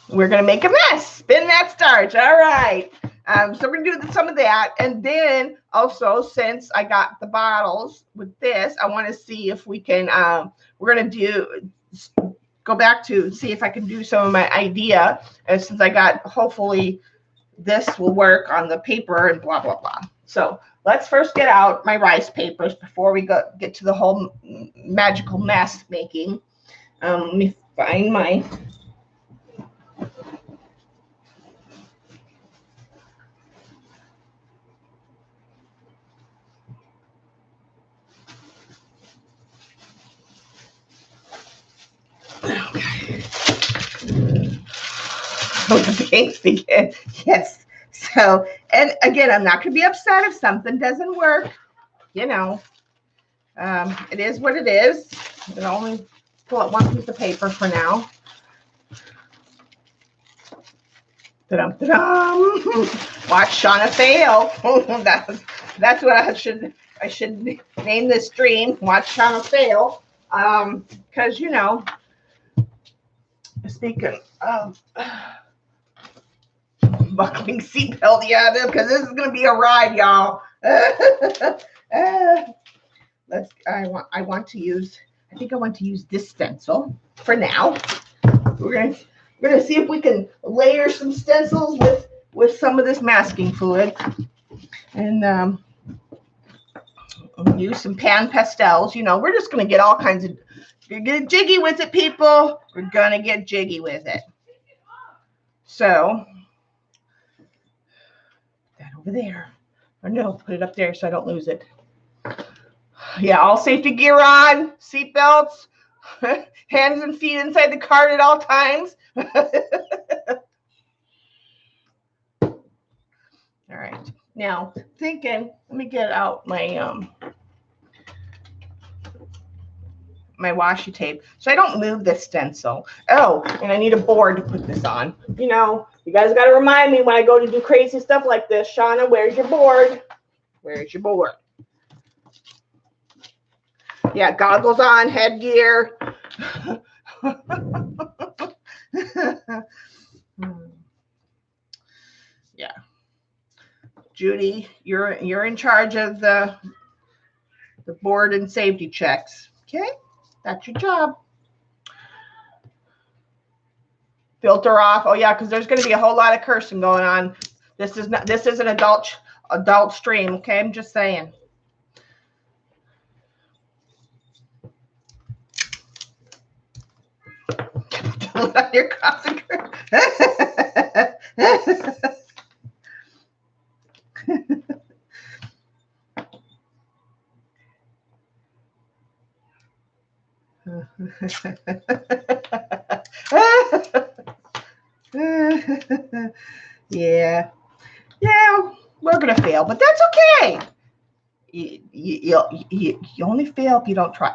Speaker 1: We're going to make a mess. Spin that starch. All right. So we're going to do some of that. And then also, since I got the bottles with this, I want to see if we can, we're going to go back to see if I can do some of my idea. And since I got, hopefully this will work on the paper and blah, blah, blah. So let's first get out my rice papers before we get to the whole magical mess making. Let me find my... Okay. Oh, the paints begin. Yes. So, and again, I'm not going to be upset if something doesn't work. You know, it is what it is. I'll only pull out one piece of paper for now. Da-dum, da-dum. Watch Shauna fail. That's what I should name this stream. Watch Shauna fail. Because, you know, speaking of buckling seatbelt, yeah, because this is gonna be a ride, y'all. I want to use this stencil for now. We're gonna see if we can layer some stencils with some of this masking fluid, and use some pan pastels. You know, we're just gonna get all kinds of. We're gonna get jiggy with it, people. We're gonna get jiggy with it. So that over there. Or no, put it up there so I don't lose it. Yeah, all safety gear on, seat belts, hands and feet inside the cart at all times. All right. Now, thinking, let me get out my my washi tape so I don't move this stencil. Oh, and I need a board to put this on. You know, you guys got to remind me when I go to do crazy stuff like this. Shauna, where's your board? Where's your board? Yeah, goggles on, headgear. Yeah. Judy, you're in charge of the board and safety checks. Okay? That's your job. Filter off. Oh yeah, because there's going to be a whole lot of cursing going on. This is an adult stream. Okay, I'm just saying. Your crossing. Yeah, we're gonna fail, but that's okay. You only fail if you don't try.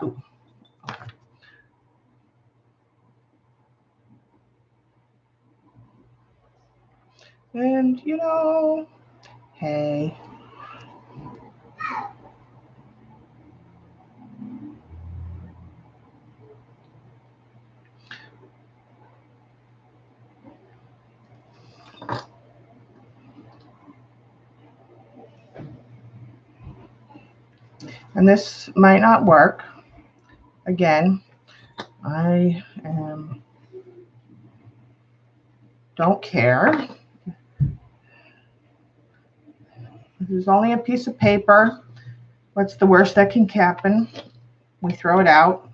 Speaker 1: And, you know, hey. And this might not work. Again, I don't care. This is only a piece of paper. What's the worst that can happen? We throw it out.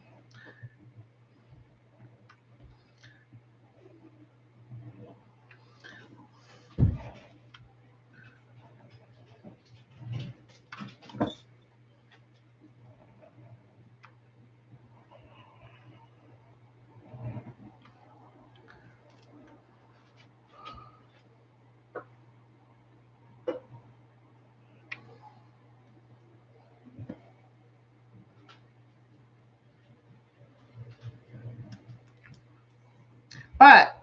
Speaker 1: But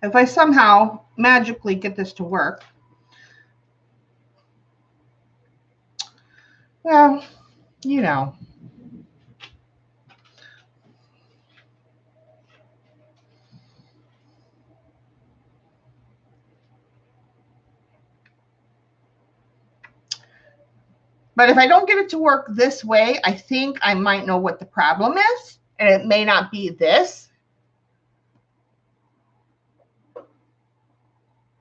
Speaker 1: if I somehow magically get this to work, well, you know. But if I don't get it to work this way, I think I might know what the problem is. And it may not be this.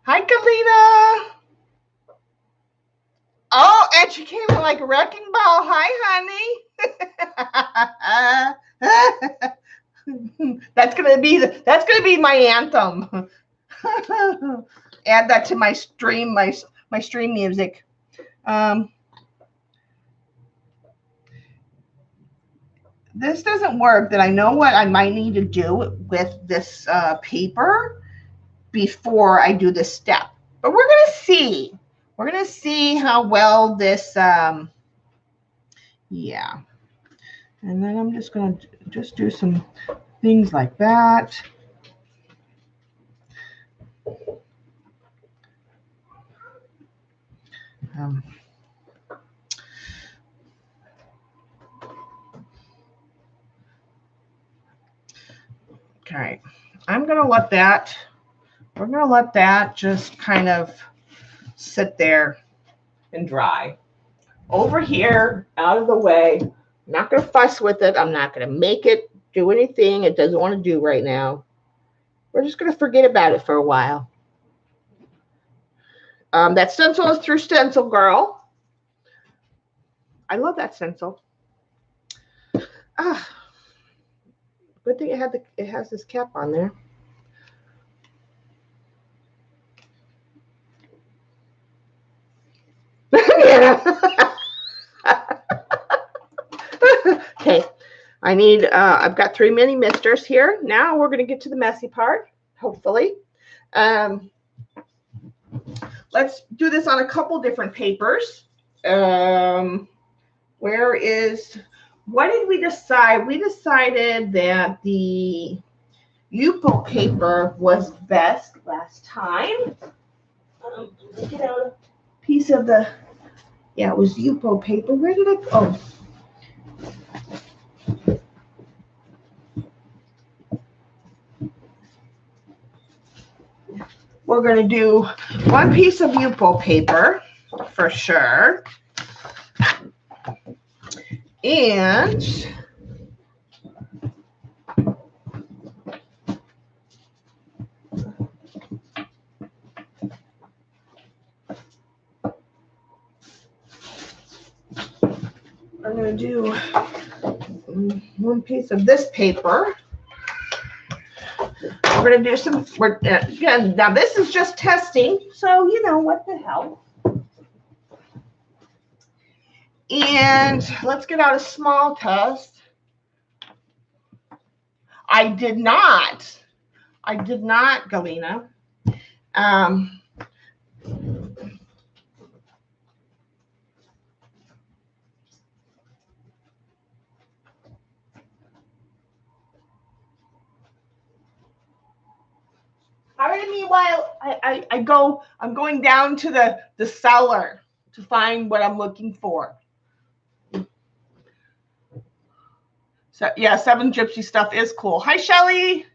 Speaker 1: Hi, Kalina. Oh, and she came in like a wrecking ball. Hi, honey. That's gonna be my anthem. Add that to my stream, my stream music. This doesn't work. Then I know what I might need to do with this paper before I do this step. But we're gonna see. We're gonna see how well this. Yeah. And then I'm just gonna do some things like that. Okay, I'm gonna let that. We're gonna let that just kind of sit there and dry. Over here, out of the way. I'm not gonna fuss with it. I'm not gonna make it do anything it doesn't want to do right now. We're just gonna forget about it for a while. That stencil is through Stencil Girl. I love that stencil. Good thing it has this cap on there. Okay, I need. I've got 3 mini misters here. Now we're going to get to the messy part. Hopefully, let's do this on a couple different papers. What did we decide? We decided that the Yupo paper was best last time. Get out a piece of the, it was Yupo paper. Where did it go? We're going to do 1 piece of Yupo paper for sure. And I'm going to do 1 piece of this paper. We're going to do some, again, now this is just testing, so you know, what the hell. And let's get out a small test. I did not, Galena. All right, meanwhile, I'm going down to the cellar to find what I'm looking for. So yeah, 7 Gypsy stuff is cool. Hi, Shelly.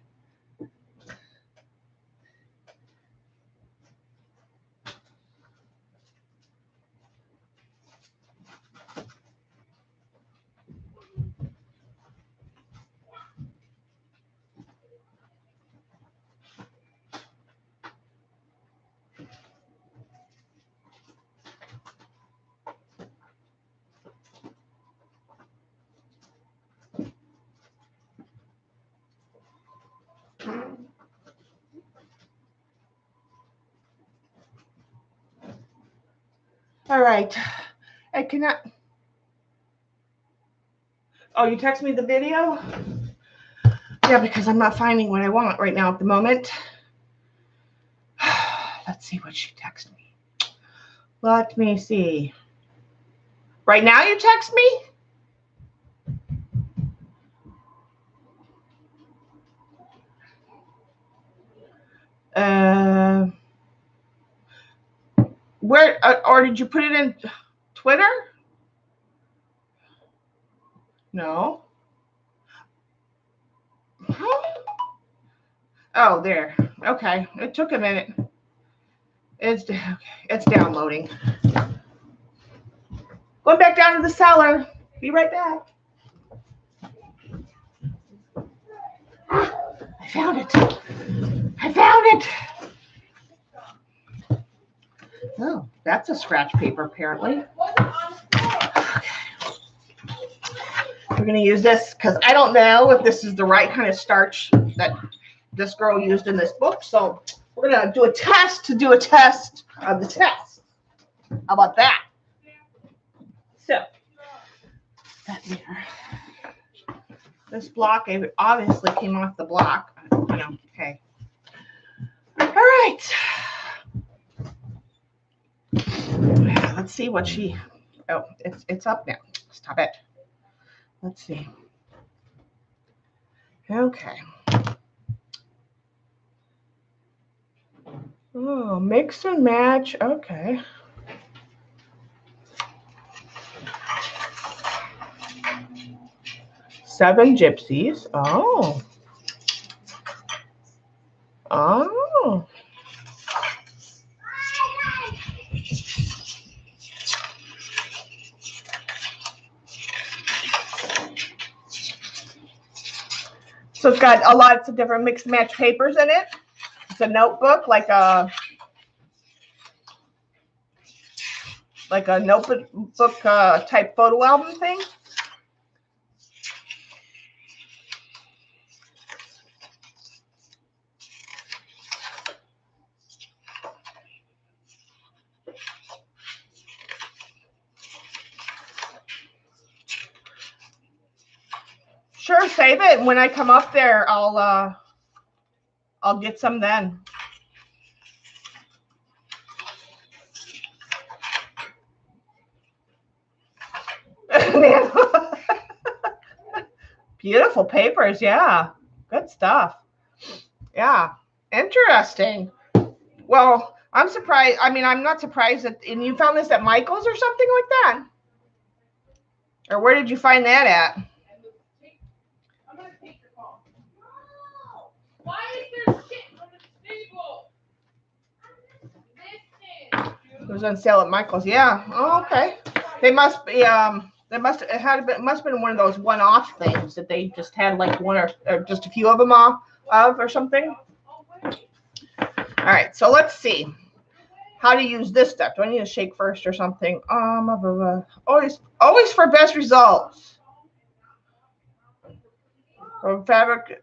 Speaker 1: All right. I cannot. Oh, you text me the video? Yeah, because I'm not finding what I want right now at the moment. Let's see what she texted me. Let me see. Right now you text me? Where, or did you put it in Twitter? No. Oh, there. Okay. It took a minute. It's downloading. Going back down to the cellar. Be right back. I found it. I found it. Oh, that's a scratch paper, apparently. Okay. We're going to use this because I don't know if this is the right kind of starch that this girl used in this book. So we're going to do a test to do a test of the test. How about that? So, that there. This block obviously came off the block. You know, okay. All right. Let's see what she. Oh, it's up now. Stop it. Let's see. Okay. Oh, mix and match. Okay. Seven gypsies. Oh. Oh. So it's got a lot of different mixed match papers in it. It's a notebook, like a notebook type photo album thing. Sure, save it. When I come up there, I'll get some then. Beautiful papers, yeah. Good stuff. Yeah. Interesting. Well, I'm surprised. I mean, I'm not surprised that, and you found this at Michael's or something like that? Or where did you find that at? I'm gonna take your phone. No! Why is there shit on the table? It was on sale at Michael's. Yeah. Oh, okay. They must be. It must have been one of those one-off things that they just had like one or just a few of them of or something. All right. So let's see how to use this stuff. Do I need to shake first or something? Always for best results. From fabric.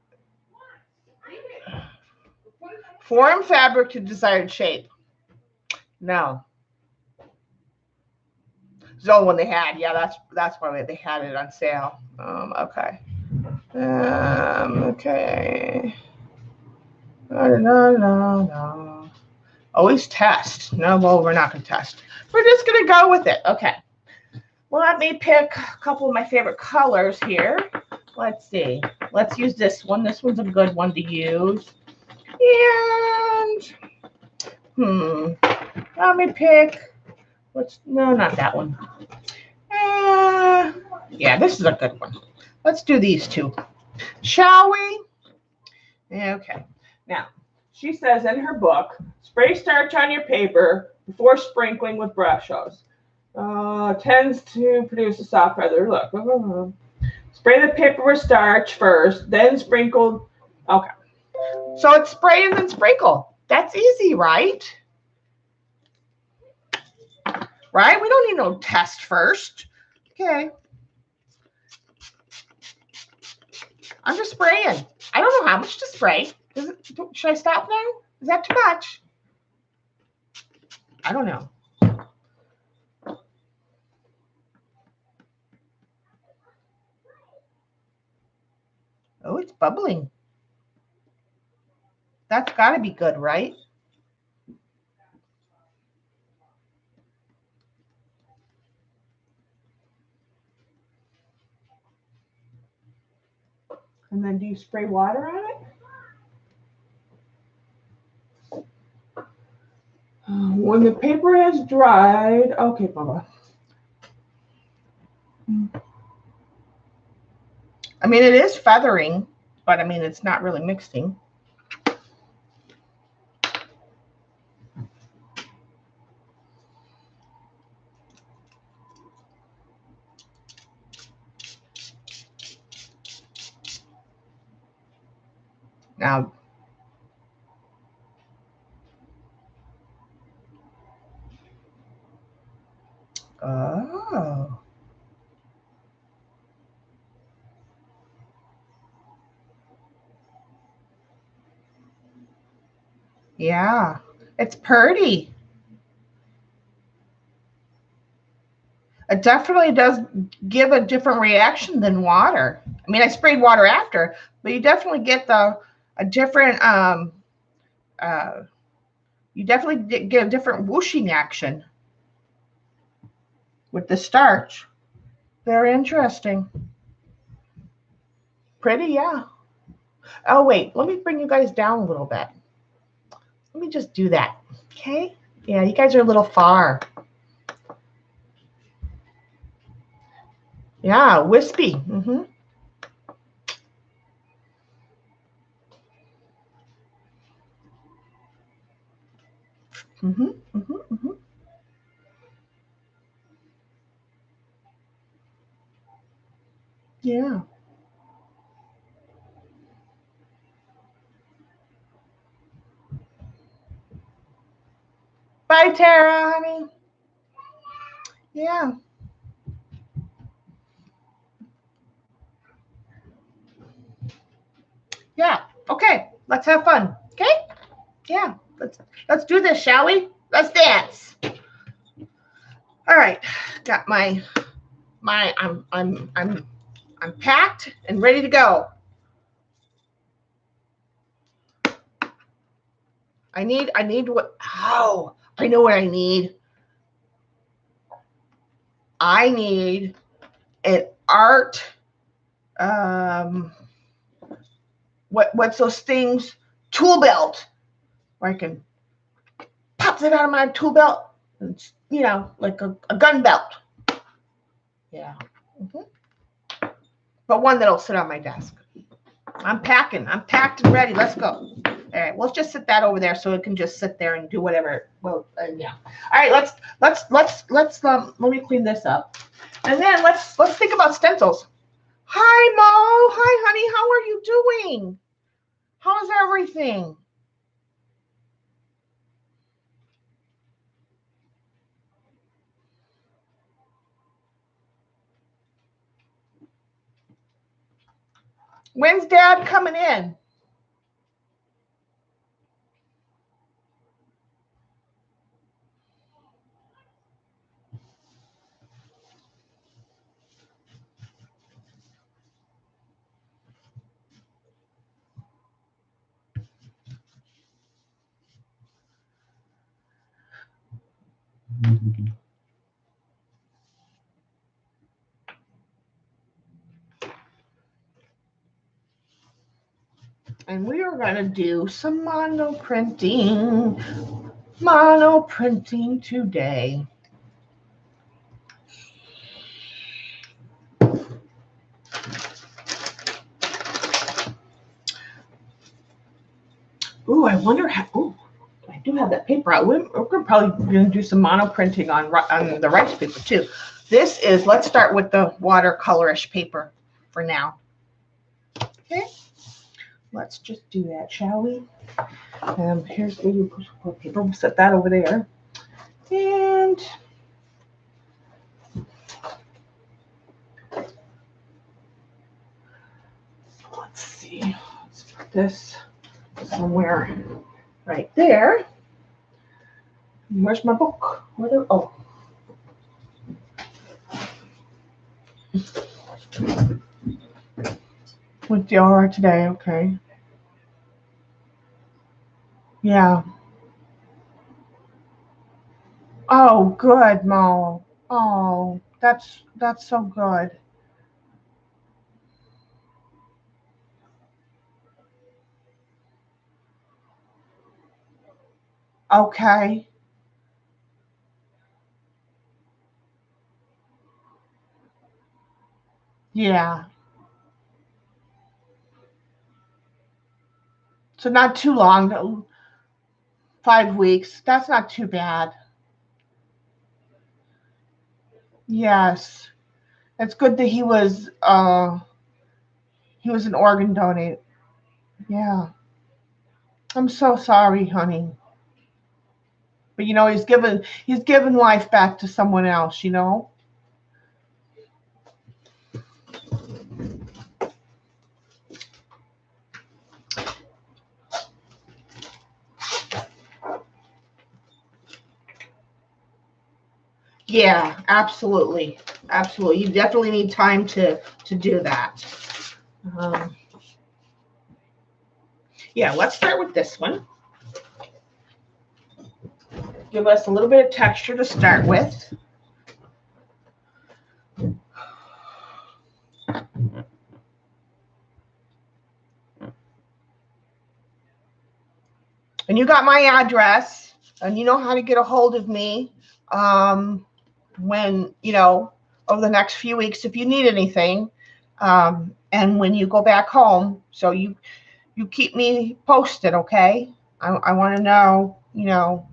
Speaker 1: Form fabric to desired shape. No. It's the only one they had. Yeah, that's why they had it on sale. Okay. Okay. No. Always test. No, well, we're not going to test. We're just going to go with it. Okay. Well, let me pick a couple of my favorite colors here. Let's see. Let's use this one. This one's a good one to use. Yeah. Let me pick. No, not that one. Yeah, this is a good one. Let's do these two. Shall we? Okay. Now, she says in her book, spray starch on your paper before sprinkling with brush hose. Tends to produce a soft feather look. Spray the paper with starch first, then sprinkle. Okay. So it's spray and then sprinkle. That's easy, right? Right? We don't need no test first. Okay. I'm just spraying. I don't know how much to spray. Should I stop now? Is that too much? I don't know. Oh, it's bubbling. That's got to be good, right? And then do you spray water on it? When the paper has dried, okay, Bubba. I mean, it is feathering, but I mean, it's not really mixing. Now, oh. Yeah, it's pretty. It definitely does give a different reaction than water. I mean, I sprayed water after, but you definitely get a different you definitely get a different whooshing action with the starch. Very interesting. Pretty, yeah. Oh, wait, let me bring you guys down a little bit. Let me just do that, okay? Yeah, you guys are a little far. Yeah, wispy. Mm-hmm. Mm-hmm. Mm-hmm. Mm-hmm. Yeah. Bye, Tara, honey. Yeah. Yeah. Okay. Let's have fun. Okay? Yeah. Let's do this, shall we? Let's dance. All right. Got I'm packed and ready to go. I need what I know what I need. I need an art what's those things? Tool belt where I can pop it out of my tool belt. It's, like a gun belt. Yeah. Mm-hmm. But one that'll sit on my desk. I'm packing. I'm packed and ready. Let's go. All right. Let's just sit that over there so it can just sit there and do whatever. Well, yeah. All right. Let me clean this up, and then let's think about stencils. Hi, Mo. Hi, honey. How are you doing? How's everything? When's Dad coming in? and we are going to do some monoprinting. Monoprinting today. Ooh, I wonder how. Ooh, I do have that paper out. We're probably going to do some monoprinting on the rice paper too. This is, let's start with the watercolorish paper for now. Okay, let's just do that, shall we? Here's the paper. We'll set that over there. And let's see. Let's put this somewhere right there. Where's my book? Oh. With the R today, okay. Yeah. Oh, good, Mo. Oh, that's so good. Okay. Yeah. So not too long. 5 weeks. That's not too bad. Yes. It's good that he was an organ donor. Yeah. I'm so sorry, honey. But you know, he's given life back to someone else, you know? Yeah, absolutely. Absolutely. You definitely need time to do that. Yeah, let's start with this one. Give us a little bit of texture to start with. And you got my address, and you know how to get a hold of me when, you know, over the next few weeks if you need anything. And when you go back home, so you keep me posted, okay? I want to know, you know.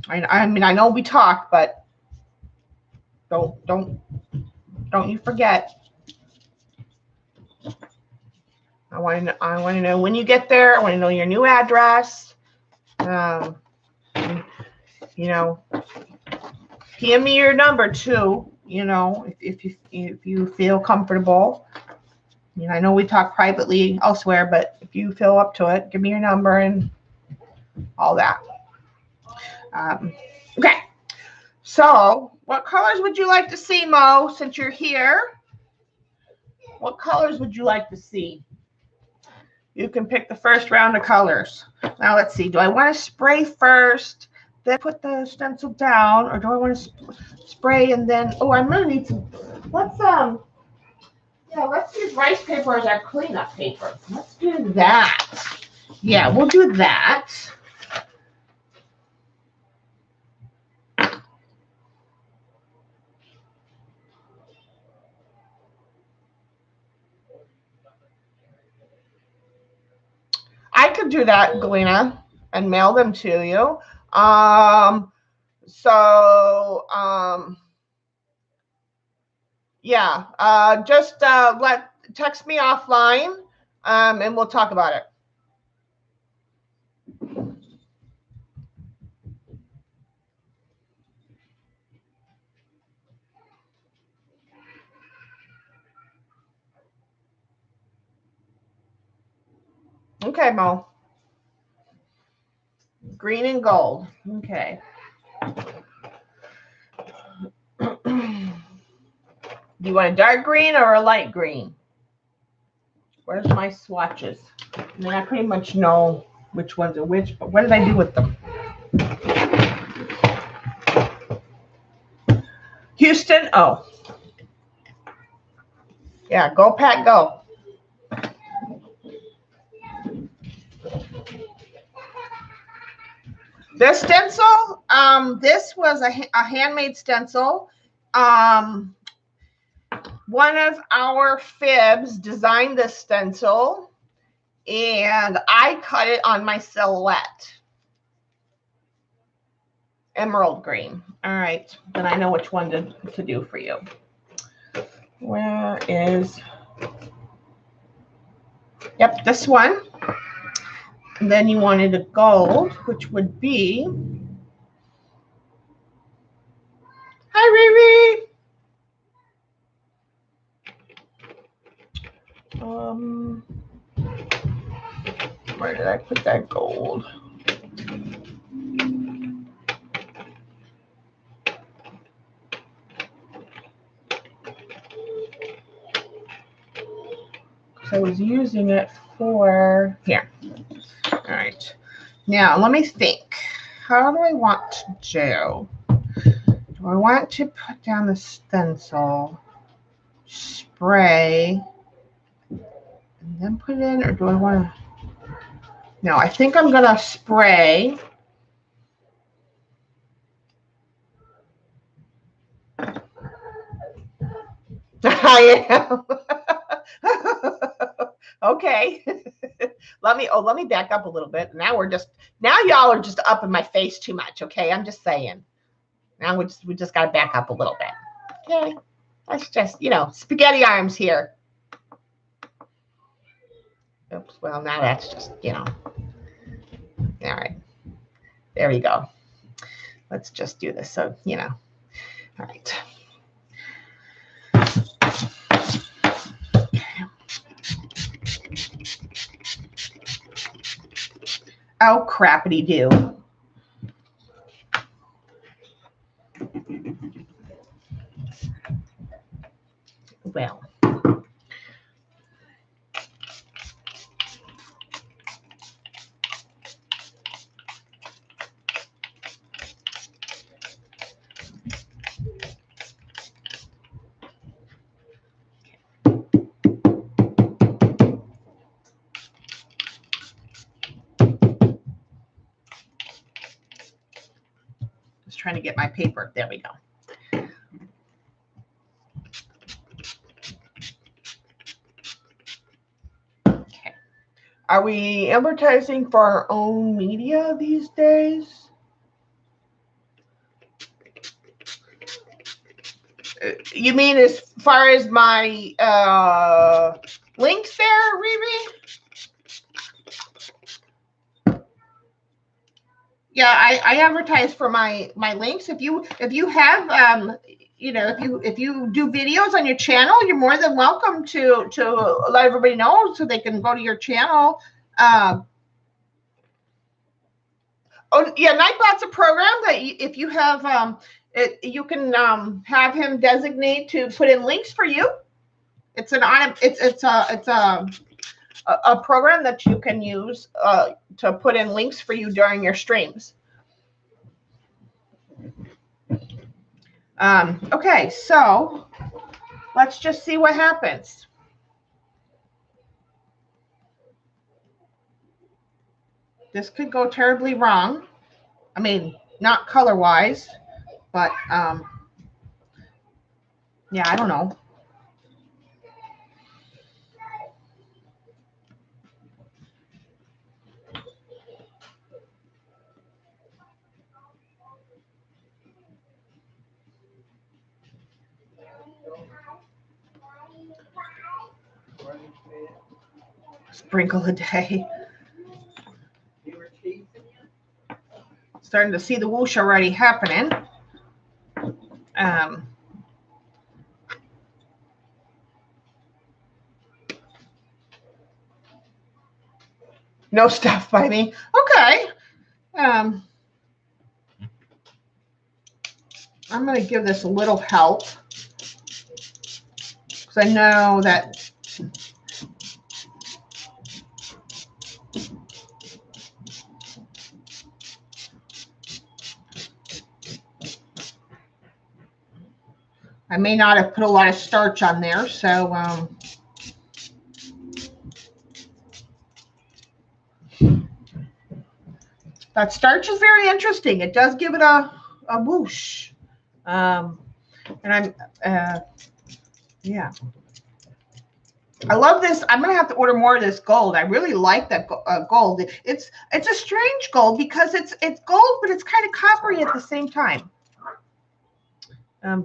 Speaker 1: I mean, I know we talk, but don't you forget. I want to know when you get there. I want to know your new address. You know, PM me your number too. You know, if you feel comfortable. You know, I know we talk privately elsewhere, but if you feel up to it, give me your number and all that. Okay. So, what colors would you like to see, Mo? Since you're here, what colors would you like to see? You can pick the first round of colors. Now let's see. Do I want to spray first, then put the stencil down, or do I want to spray and then? Oh, I'm gonna need some. Let's use rice paper as our cleanup paper. Let's do that. Yeah, we'll do that. I could do that, Galena, and mail them to you. Yeah, just text me offline, and we'll talk about it. Okay, Mo. Green and gold. Okay. Do you want a dark green or a light green? Where's my swatches? I mean, I pretty much know which ones are which, but what did I do with them? Houston, oh. Yeah, go Pat, go. This stencil, this was a handmade stencil. One of our fibs designed this stencil, and I cut it on my silhouette. Emerald green. All right, then I know which one to do for you. Where is... Yep, this one. And then you wanted a gold, which would be... Hi, Riri. Where did I put that gold? I was using it for here. All right. Now let me think. How do I want to do? Do I want to put down the stencil, spray, and then put it in, or do I want to? No, I think I'm gonna spray. I am. Okay. let me back up a little bit. Now y'all are just up in my face too much. Okay, I'm just saying. Now we just gotta back up a little bit. Okay, that's just, spaghetti arms here. Oops. Well, now that's just, All right. There we go. Let's just do this. So, All right. Oh, crappity do. Well. Just trying to get my paper. There we go. Okay. Are we advertising for our own media these days? You mean as far as my links there, Riri? Yeah, I advertise for my links. If you have if you do videos on your channel, you're more than welcome to let everybody know so they can go to your channel. Oh yeah, Nightbot's a program that if you have you can have him designate to put in links for you. It's a program that you can use to put in links for you during your streams. Okay, so let's just see what happens. This could go terribly wrong. I mean, not color-wise, but yeah, I don't know. Sprinkle a day. Starting to see the whoosh already happening. No stuff by me. Okay. I'm going to give this a little help because I know that I may not have put a lot of starch on there, so That starch is very interesting. It does give it a whoosh. And I'm, yeah. I love this. I'm going to have to order more of this gold. I really like that gold. It's a strange gold because it's gold, but it's kind of coppery at the same time.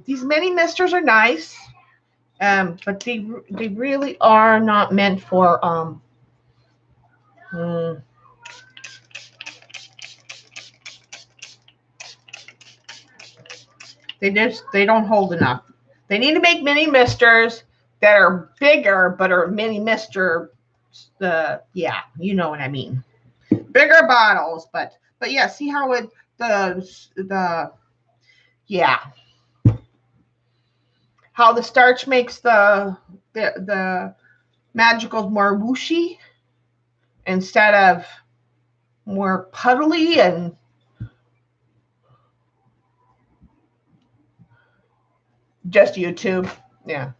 Speaker 1: These mini misters are nice, but they really are not meant for they don't hold enough. They need to make mini misters that are bigger but are mini mister. Yeah, you know what I mean. Bigger bottles, but yeah. See how it yeah. How the starch makes the magicals more whooshy instead of more puddly and just YouTube. Yeah.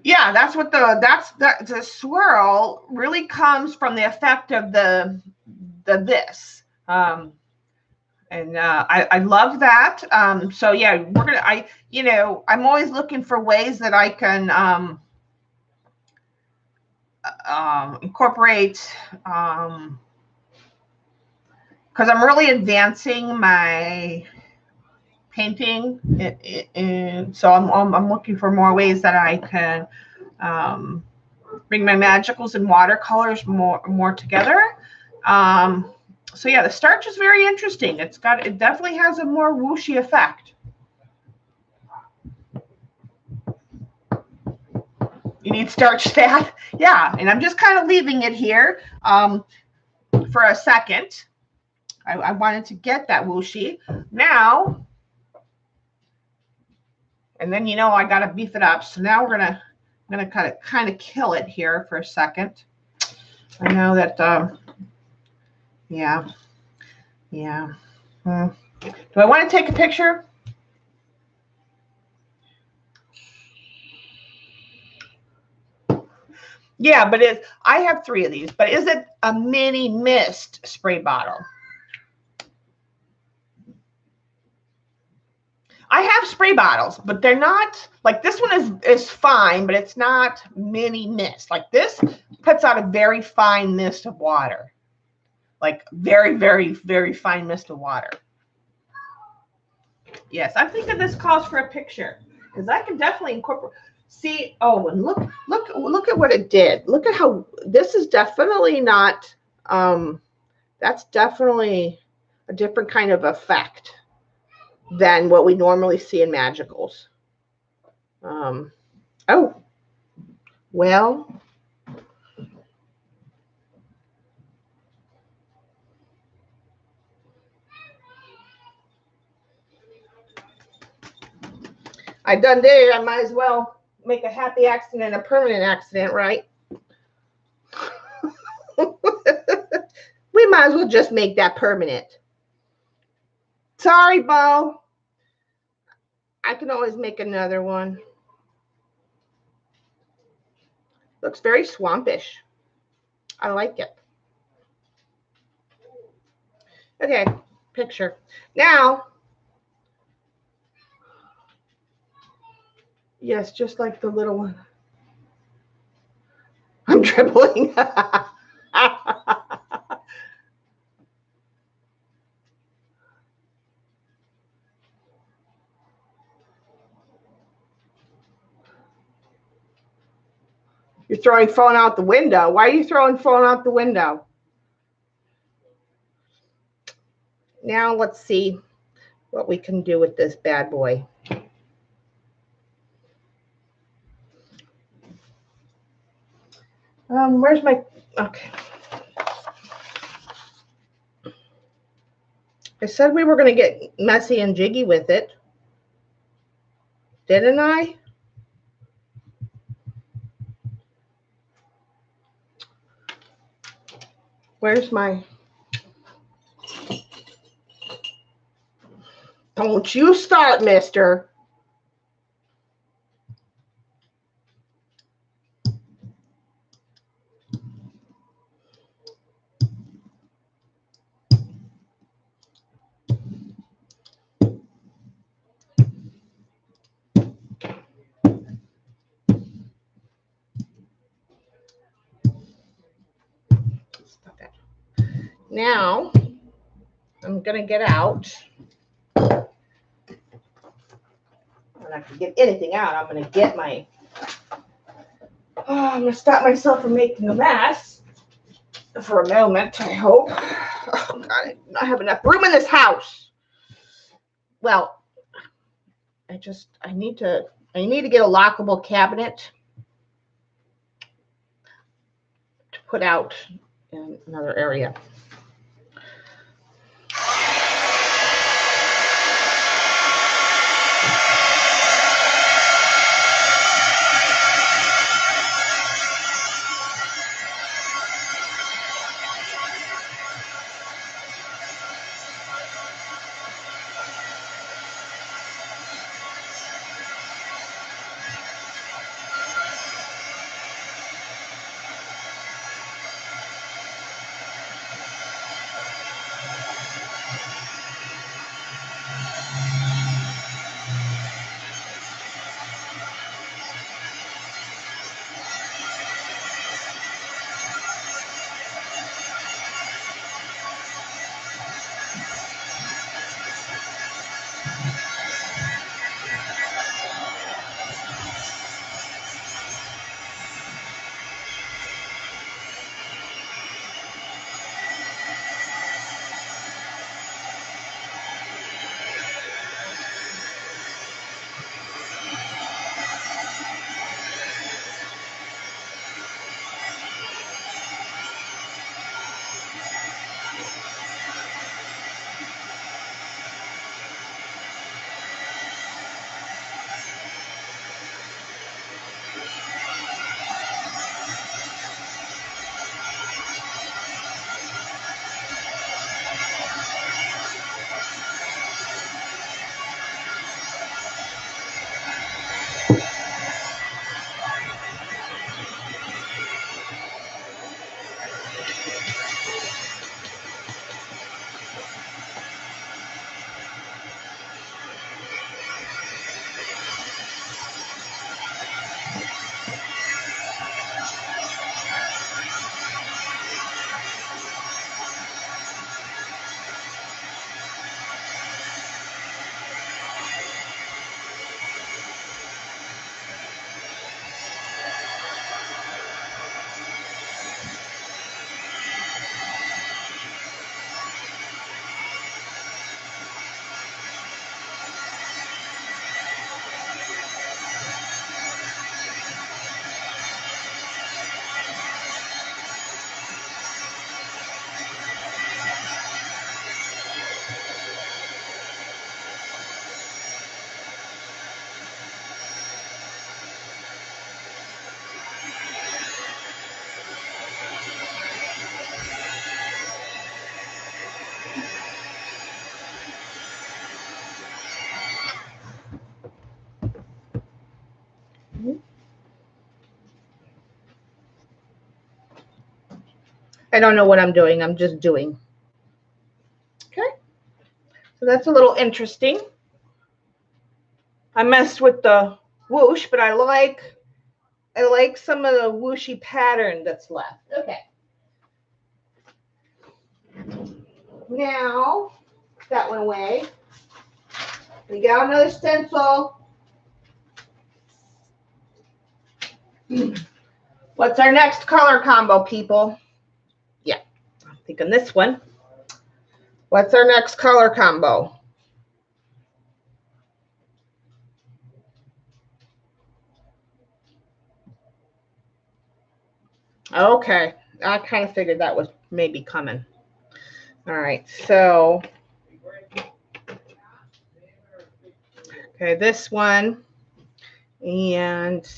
Speaker 1: Yeah, that's what the swirl really comes from the effect of the this. And I love that. So yeah, I'm always looking for ways that I can incorporate, because I'm really advancing my painting, and so I'm looking for more ways that I can bring my magicals and watercolors more together. So yeah, the starch is very interesting. It definitely has a more whooshy effect. You need starch stat? Yeah, and I'm just kind of leaving it here for a second. I wanted to get that whooshy. Now, and then I gotta beef it up. So now I'm gonna kind of kill it here for a second. I know that yeah. Do I want to take a picture? Yeah, but I have 3 of these, but is it a mini mist spray bottle? I have spray bottles, but they're not like this one is fine, but it's not mini mist. Like this puts out a very fine mist of water. Like very, very, very fine mist of water. Yes, I'm thinking this calls for a picture because I can definitely incorporate. See, oh, and look at what it did. Look at how this is definitely not. That's definitely a different kind of effect than what we normally see in magicals. Oh, well. I done did it. I might as well make a happy accident a permanent accident, right? We might as well just make that permanent. Sorry, Bo. I can always make another one. Looks very swampish. I like it. Okay, picture. Now, yes, just like the little one. I'm dribbling. You're throwing phone out the window. Why are you throwing phone out the window? Now let's see what we can do with this bad boy. Where's my, okay. I said we were going to get messy and jiggy with it. Didn't I? Where's my... Don't you start, mister. Now, I'm going to get out. I'm not going to get anything out. I'm going to get my... I'm going to stop myself from making a mess for a moment, I hope. Oh, God, I do not have enough room in this house. Well, I need to get a lockable cabinet to put out in another area. I don't know what I'm doing. I'm just doing. Okay. So that's a little interesting. I messed with the whoosh, but I like some of the whooshy pattern that's left. Okay. Now, that went away. We got another stencil. What's our next color combo, people? Yeah, I'm thinking this one. What's our next color combo? Okay, I kind of figured that was maybe coming. All right, so okay, this one, and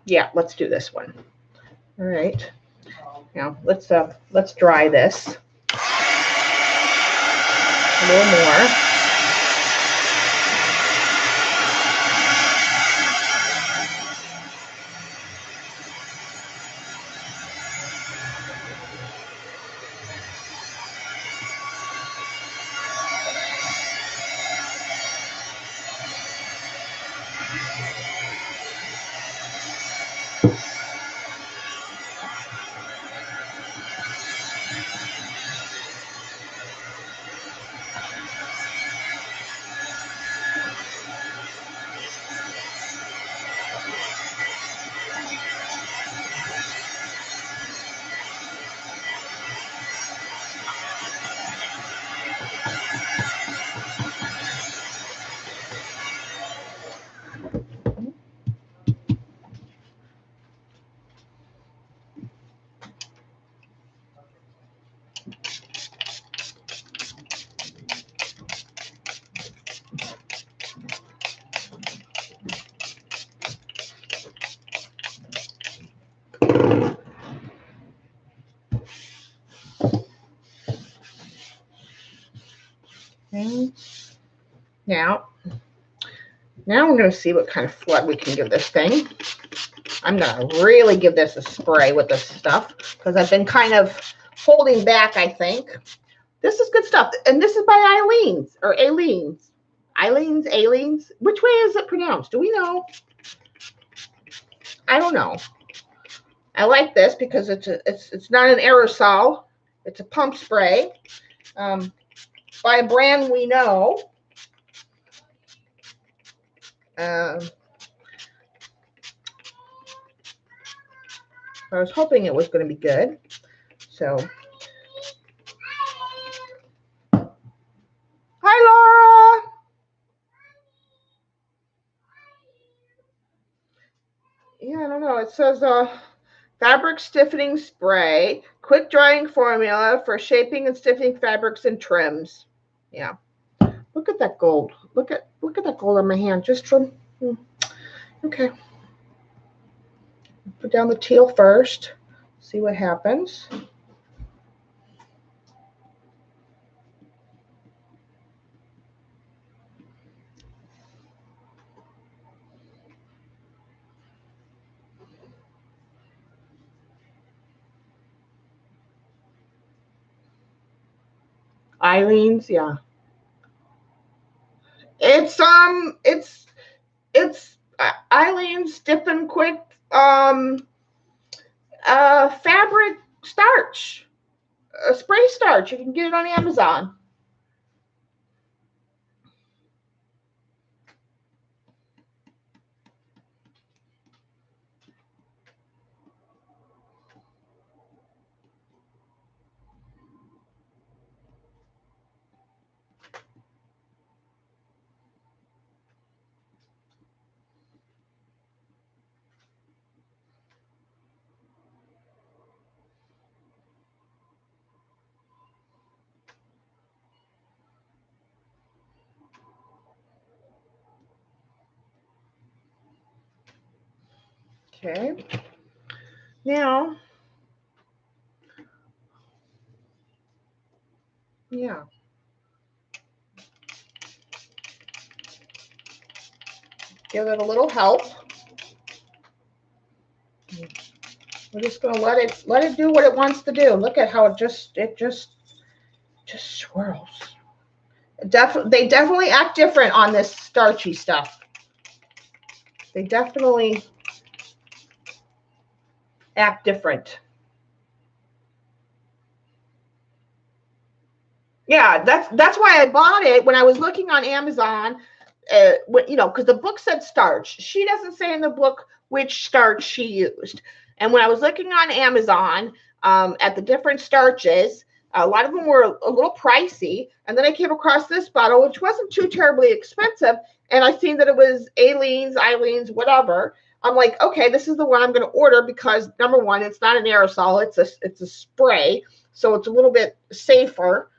Speaker 1: Yeah, let's do this one. All right. Now let's dry this a little more. Okay. Now we're going to see what kind of flood we can give this thing. I'm going to really give this a spray with this stuff because I've been kind of holding back, I think. This is good stuff. And this is by Eileen's or Aileen's. Aileen's. Which way is it pronounced? Do we know? I don't know. I like this because it's not an aerosol. It's a pump spray by a brand we know. I was hoping it was going to be good. So, hi, Laura. Yeah, I don't know. It says fabric stiffening spray, quick drying formula for shaping and stiffening fabrics and trims. Yeah. Look at that gold. Look at that gold on my hand. Just from okay. Put down the teal first. See what happens. Eileen's, yeah. It's Eileen's Dip and Quick fabric starch, spray starch. You can get it on Amazon. Okay. Now, yeah. Give it a little help. We're just going to let it do what it wants to do. Look at how it just swirls. They definitely act different on this starchy stuff. They definitely act different. Yeah, that's why I bought it when I was looking on Amazon. You know, because the book said starch. She doesn't say in the book which starch she used. And when I was looking on Amazon at the different starches, a lot of them were a little pricey. And then I came across this bottle, which wasn't too terribly expensive. And I seen that it was Eileen's, whatever. I'm like, okay, this is the one I'm going to order because number one, it's not an aerosol, it's a spray, so it's a little bit safer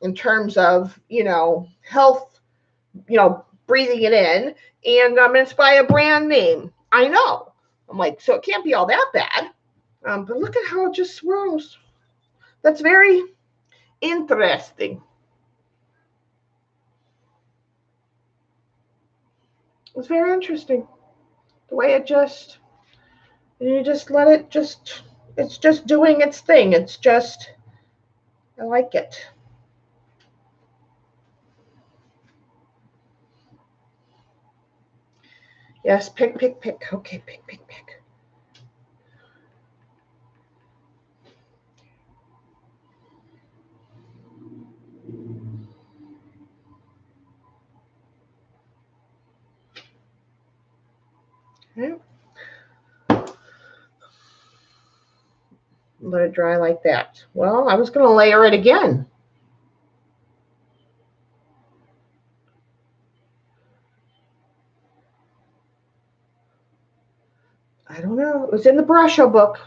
Speaker 1: in terms of, you know, health, you know, breathing it in, and it's by a brand name. I know. I'm like, so it can't be all that bad. But look at how it just swirls. That's very interesting. It's very interesting. The way it just, you just let it just, it's just doing its thing. It's just, I like it. Yes, pick, pick, pick. Okay, pick, pick, pick. Okay. Let it dry like that. Well, I was going to layer it again. I don't know. It was in the Brusho book.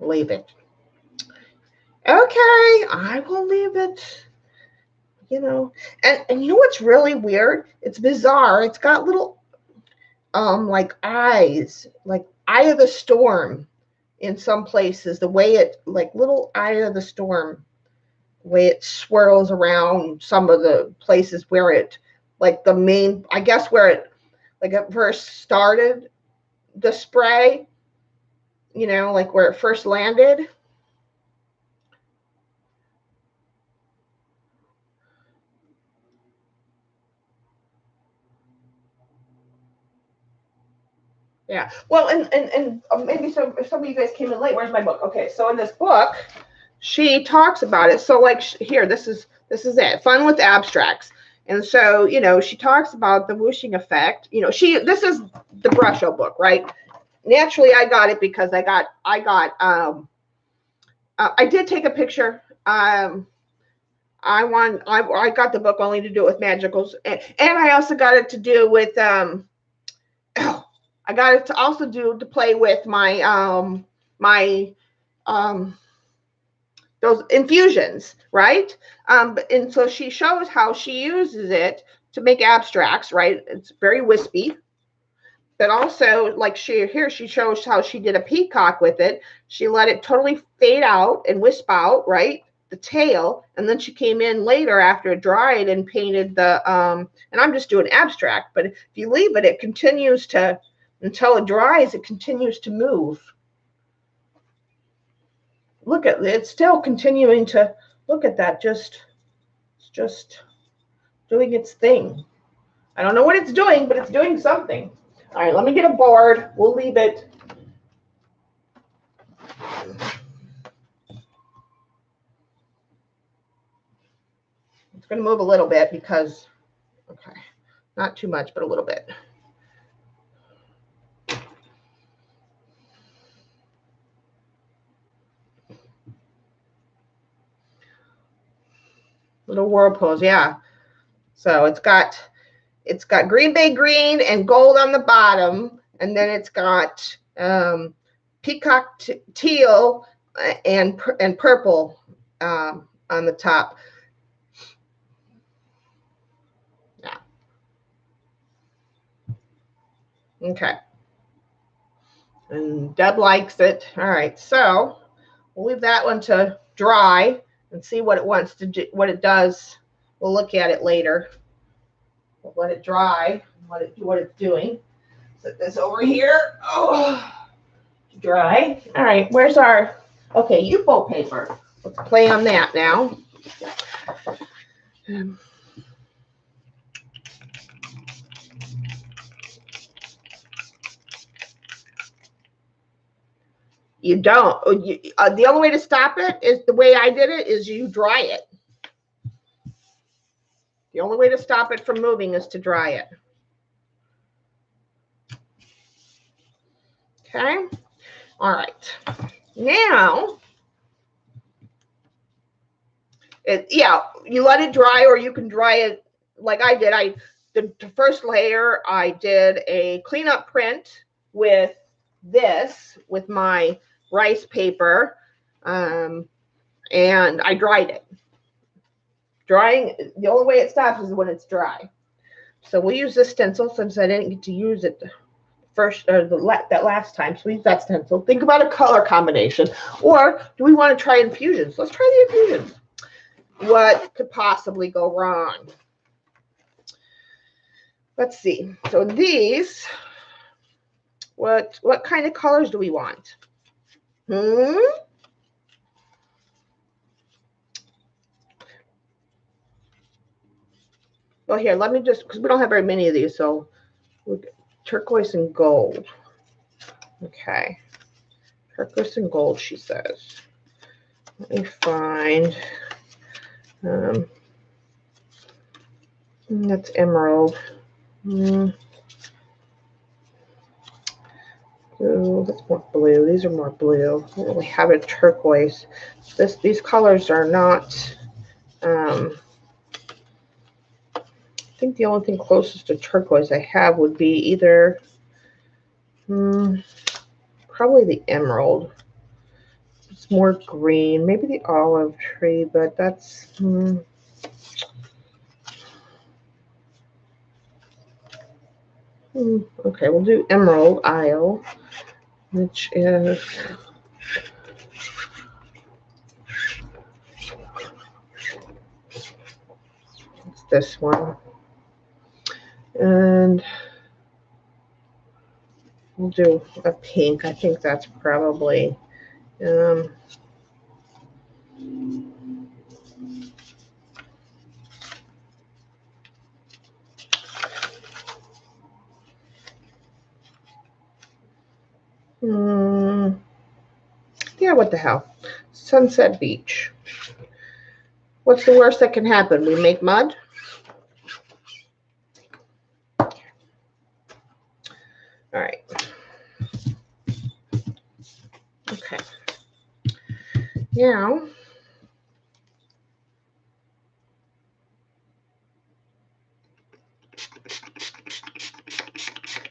Speaker 1: Leave it. Okay, I will leave it. You know, and you know what's really weird? It's bizarre. It's got little like eyes, like eye of the storm in some places. The way it, like little eye of the storm, the way it swirls around some of the places where it, like the main, I guess where it, like it first started the spray, you know, like where it first landed. Yeah. Well, and maybe some, if some of you guys came in late, where's my book? Okay, so in this book, she talks about it. So like here, this is it. Fun with abstracts. And so, you know, she talks about the whooshing effect. You know, this is the Brusho book, right? Naturally, I got it because I did take a picture. I got the book only to do it with magicals, and I also got it to do with I got it to also do to play with my those infusions, right? And so she shows how she uses it to make abstracts, right? It's very wispy. But also, like she shows how she did a peacock with it. She let it totally fade out and wisp out, right? The tail, and then she came in later after it dried and painted the and I'm just doing abstract, but if you leave it, it continues to, until it dries, it continues to move. Look at it, it's still continuing to, look at that, it's just doing its thing. I don't know what it's doing, but it's doing something. All right, let me get a board. We'll leave it. It's going to move a little bit because, okay, not too much, but a little bit. Little whirlpools, yeah. So it's got Green Bay green and gold on the bottom, and then it's got peacock teal and purple on the top. Yeah. Okay. And Deb likes it. All right, so we'll leave that one to dry and see what it wants to do, what it does. We'll look at it later. We'll let it dry, what it's doing. Set this over here. Oh, dry. All right, where's our, okay, U-boat paper. Let's play on that now. You don't. The only way to stop it is the way I did it, is you dry it. The only way to stop it from moving is to dry it. Okay. All right. Now, yeah, you let it dry, or you can dry it like I did. The first layer, I did a cleanup print with my rice paper, and I dried it. Drying, the only way it stops is when it's dry. So we'll use this stencil since I didn't get to use it first or that last time. So we use that stencil. Think about a color combination. Or do we want to try infusions? Let's try the infusions. What could possibly go wrong? Let's see. So these, what kind of colors do we want? Well, here, let me just, because we don't have very many of these, so turquoise and gold. Okay. Turquoise and gold, she says. Let me find, that's emerald. Ooh, that's more blue. These are more blue. I don't really have a turquoise. These colors are not, I think the only thing closest to turquoise I have would be either, probably the emerald. It's more green. Maybe the olive tree, but that's, okay, we'll do Emerald Isle, which is it's this one. And we'll do a pink. I think that's probably yeah, what the hell? Sunset Beach. What's the worst that can happen? We make mud? All right. Okay. Now,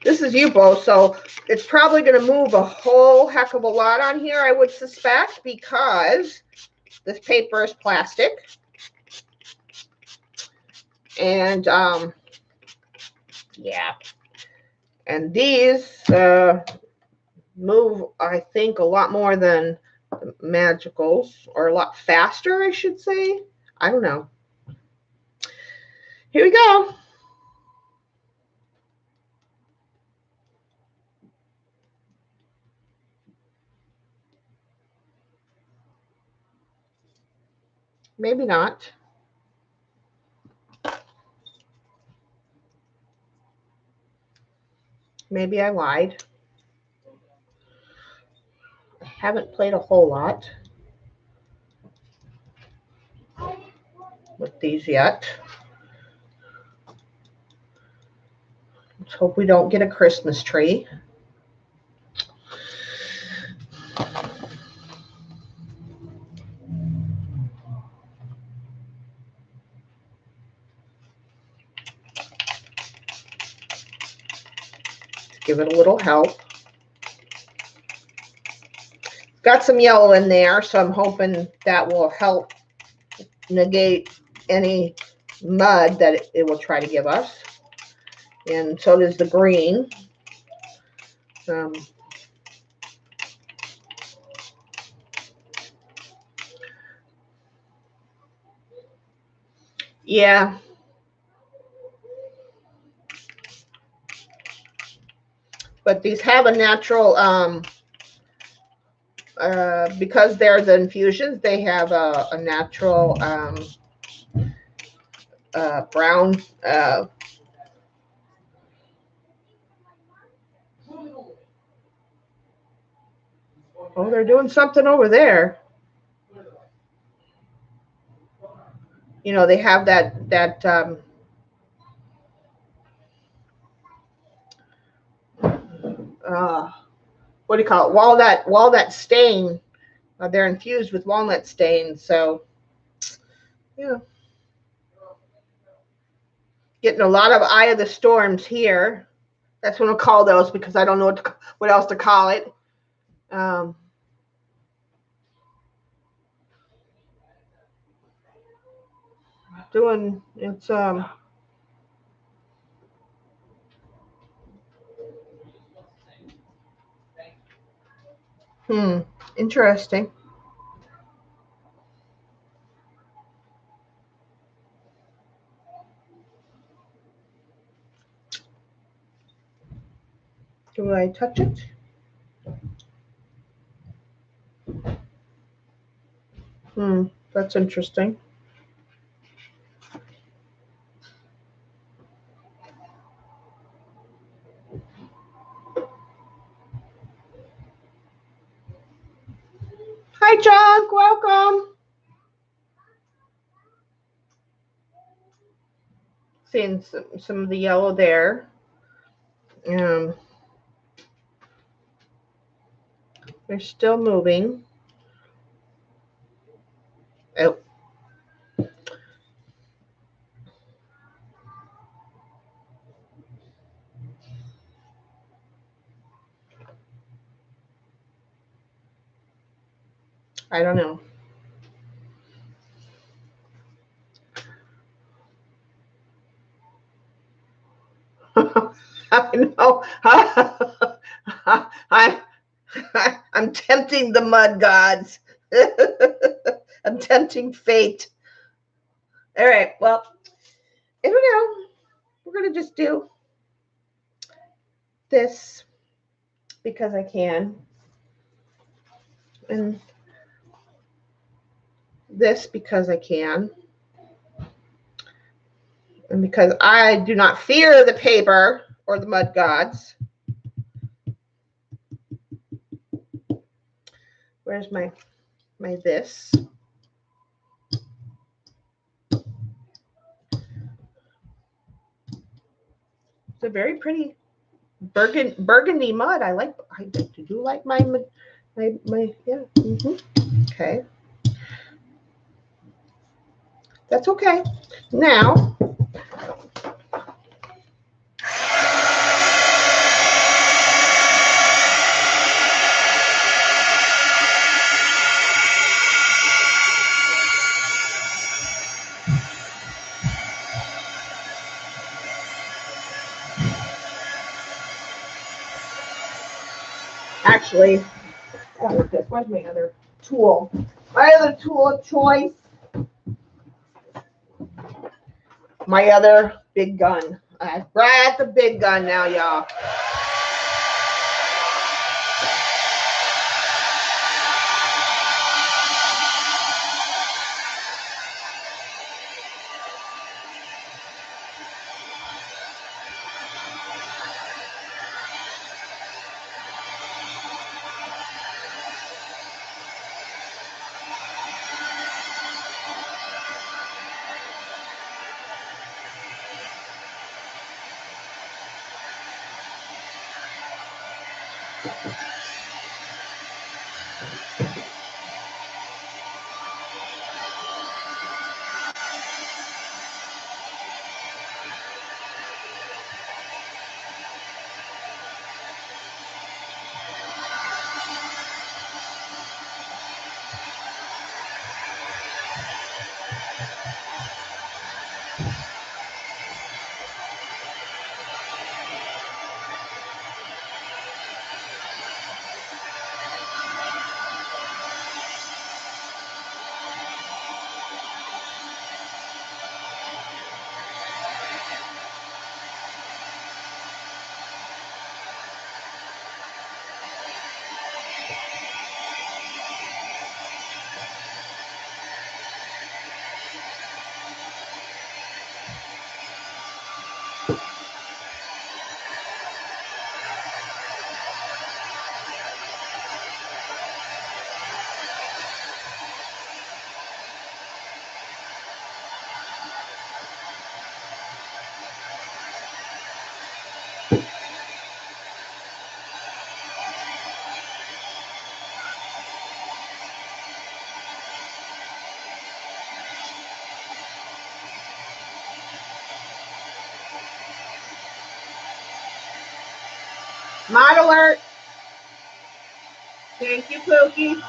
Speaker 1: this is U-boat, so it's probably going to move a whole heck of a lot on here, I would suspect, because this paper is plastic. And, yeah. And these move, I think, a lot more than magicals, or a lot faster, I should say. I don't know. Here we go. Maybe not. Maybe I lied. I haven't played a whole lot with these yet. Let's hope we don't get a Christmas tree. Give it a little help. Got some yellow in there, so I'm hoping that will help negate any mud that it will try to give us. And so does the green. Yeah. But these have a natural, because they're the infusions, they have a natural brown. Oh, they're doing something over there. You know, they have that what do you call it? Walnut stain. They're infused with walnut stain. So, yeah. Getting a lot of eye of the storms here. That's what I'll call those, because I don't know what else to call it. doing, it's, interesting. Do I touch it? That's interesting. Hi, Chuck. Welcome. Seeing some of the yellow there. They're still moving. Oh. I don't know. I know. I'm tempting the mud gods. I'm tempting fate. All right. Well, I don't know. We're going to just do this because I can. And this because I can. And because I do not fear the paper or the mud gods. Where's my this? It's a very pretty burgundy mud. I do like my yeah. Okay. That's okay. Now, actually, where's my other tool? My other tool of choice. My other big gun. I brought the big gun now, y'all. Mod alert. Thank you, Pookie.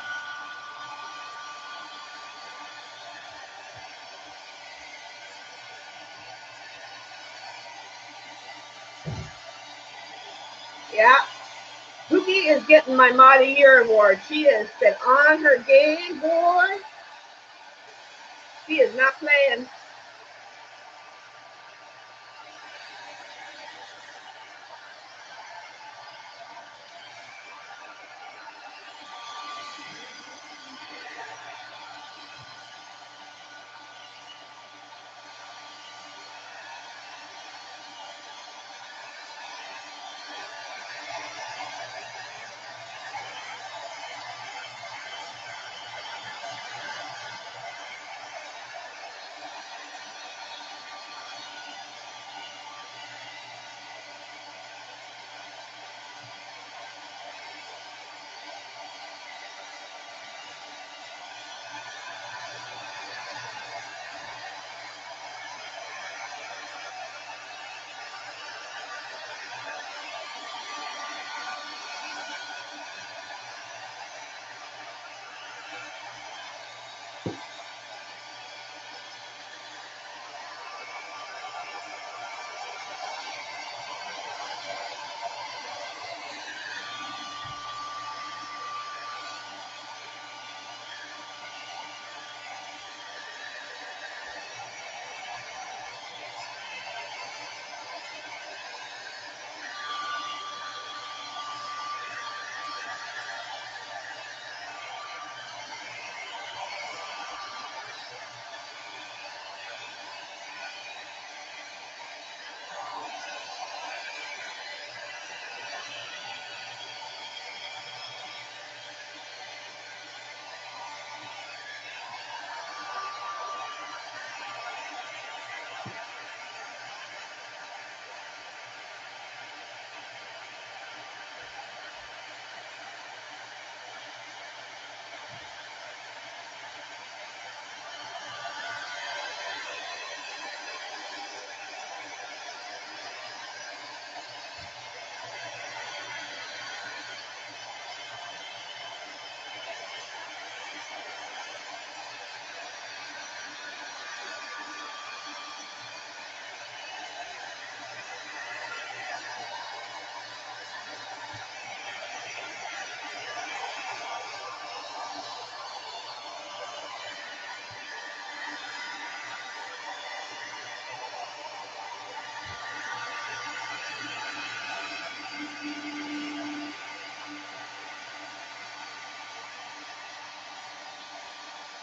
Speaker 1: Yeah. Pookie is getting my Mod of the Year award. She has been on her game, boy. She is not playing.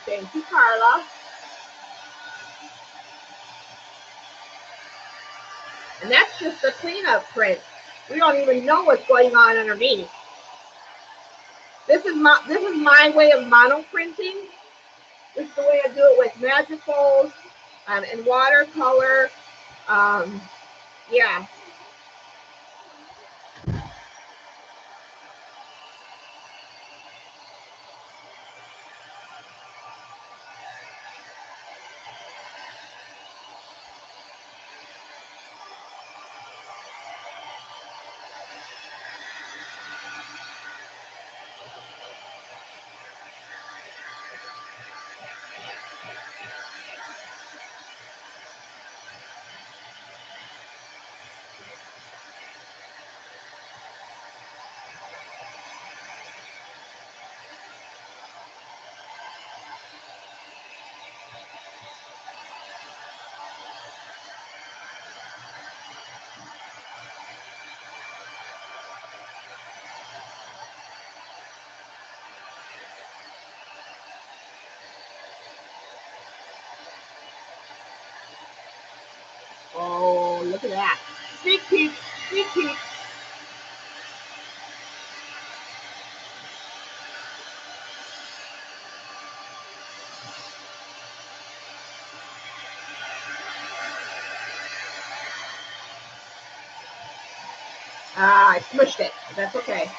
Speaker 1: Thank you, Carla. And that's just the cleanup print. We don't even know what's going on underneath. This is my way of monoprinting. This is the way I do it with magicals and watercolor. Yeah. Oh, look at that. Sneak peek, sneak peek. I smushed it. That's okay.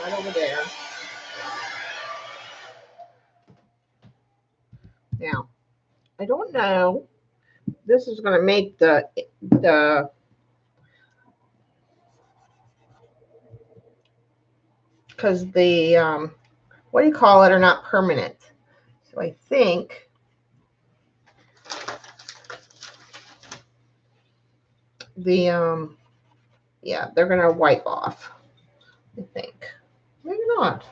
Speaker 1: right over there. Now, I don't know. This is going to make the because the what do you call it, are not permanent. So I think the yeah, they're going to wipe off. I think. Maybe not.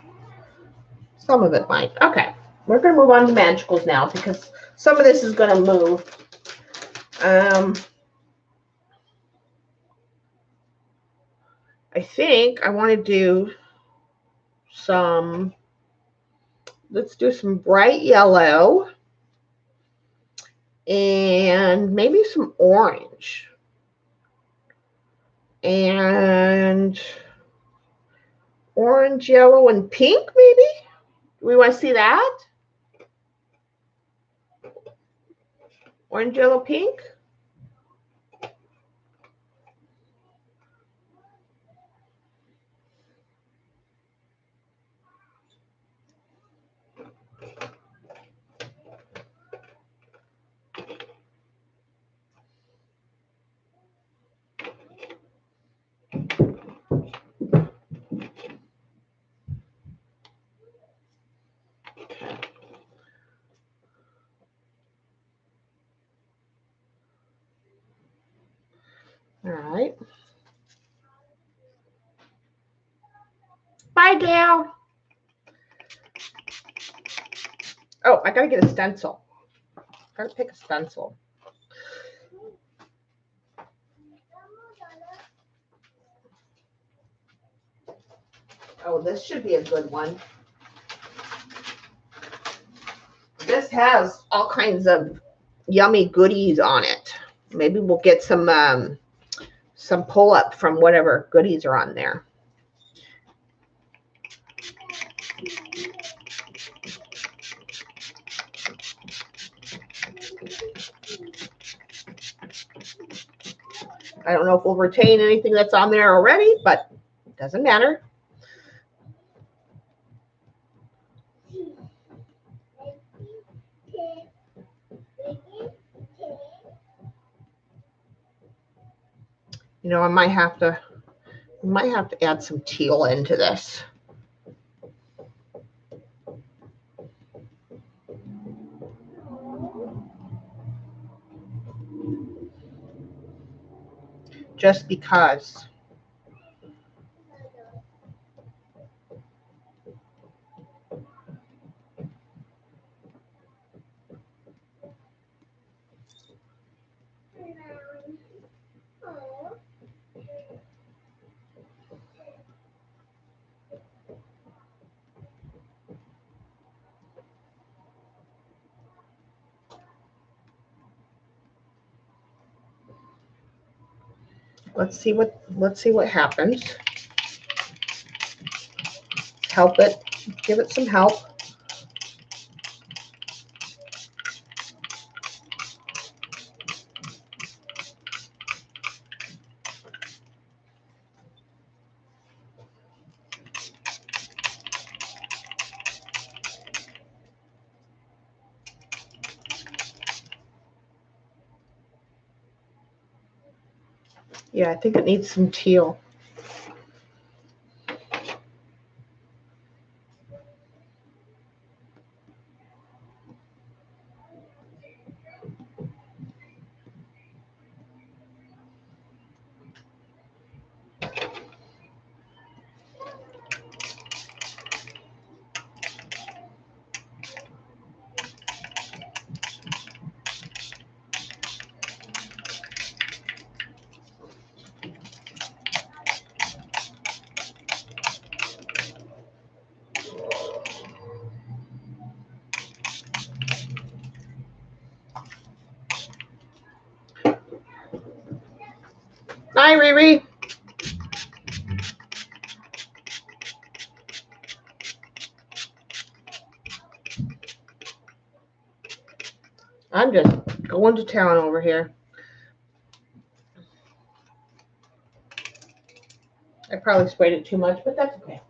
Speaker 1: Some of it might. Okay. We're going to move on to magicals now because some of this is going to move. I think I want to do some, let's do some bright yellow and maybe some orange. And orange, yellow, and pink, maybe? Do we want to see that? Orange, yellow, pink? All right. Bye, Gal. Oh, I got to get a stencil. Got to pick a stencil. Oh, this should be a good one. This has all kinds of yummy goodies on it. Maybe we'll get some pull-up from whatever goodies are on there. I don't know if we'll retain anything that's on there already, but it doesn't matter. You know, I might have to add some teal into this. Just because. Let's see what happens. Help it. Give it some help. Yeah, I think it needs some teal. Hi, Riri. I'm just going to town over here. I probably sprayed it too much, but that's okay.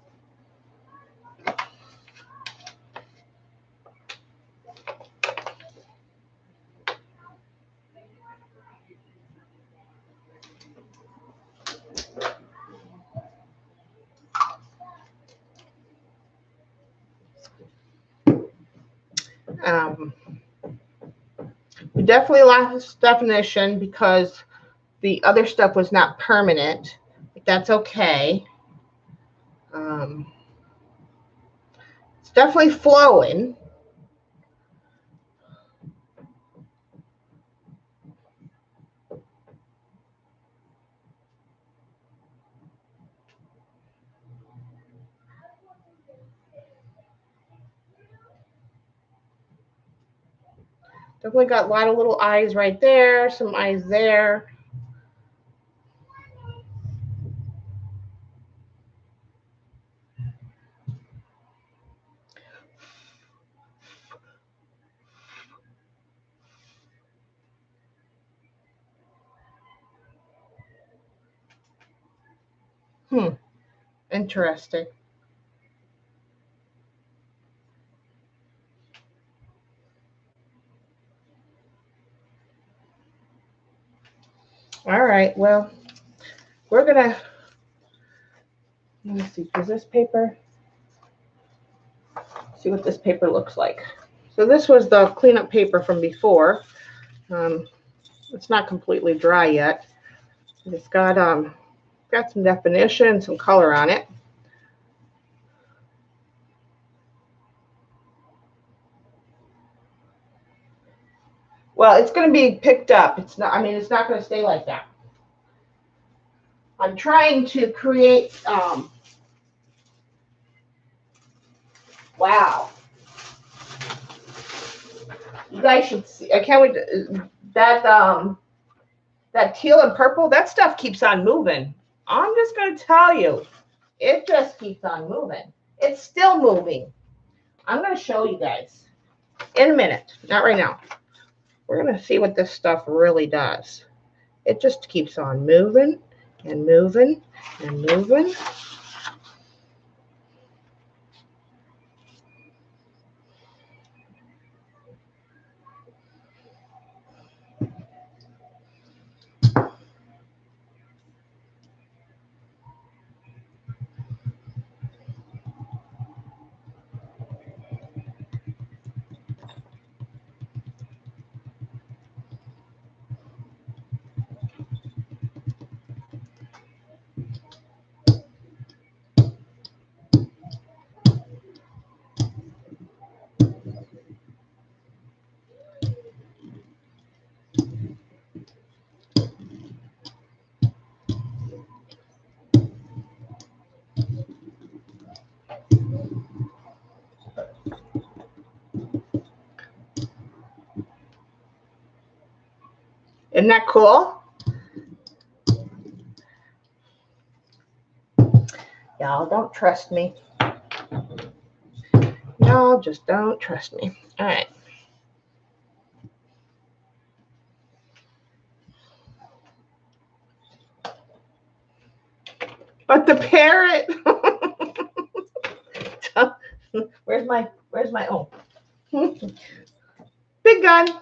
Speaker 1: We definitely lost definition because the other stuff was not permanent, but that's okay. It's definitely flowing. Definitely got a lot of little eyes right there, some eyes there. Interesting. All right, well, we're gonna, let me see, is this paper? See what this paper looks like. So this was the cleanup paper from before. It's not completely dry yet. It's got some definition, some color on it. Well, it's going to be picked up. It's not, I mean, it's not going to stay like that. I'm trying to create, wow. You guys should see, I can't wait to, that teal and purple, that stuff keeps on moving. I'm just going to tell you, it just keeps on moving. It's still moving. I'm going to show you guys in a minute, not right now. We're going to see what this stuff really does. It just keeps on moving and moving and moving. Isn't that cool? Y'all don't trust me. Y'all just don't trust me. All right. But the parrot. where's my oh. Big gun.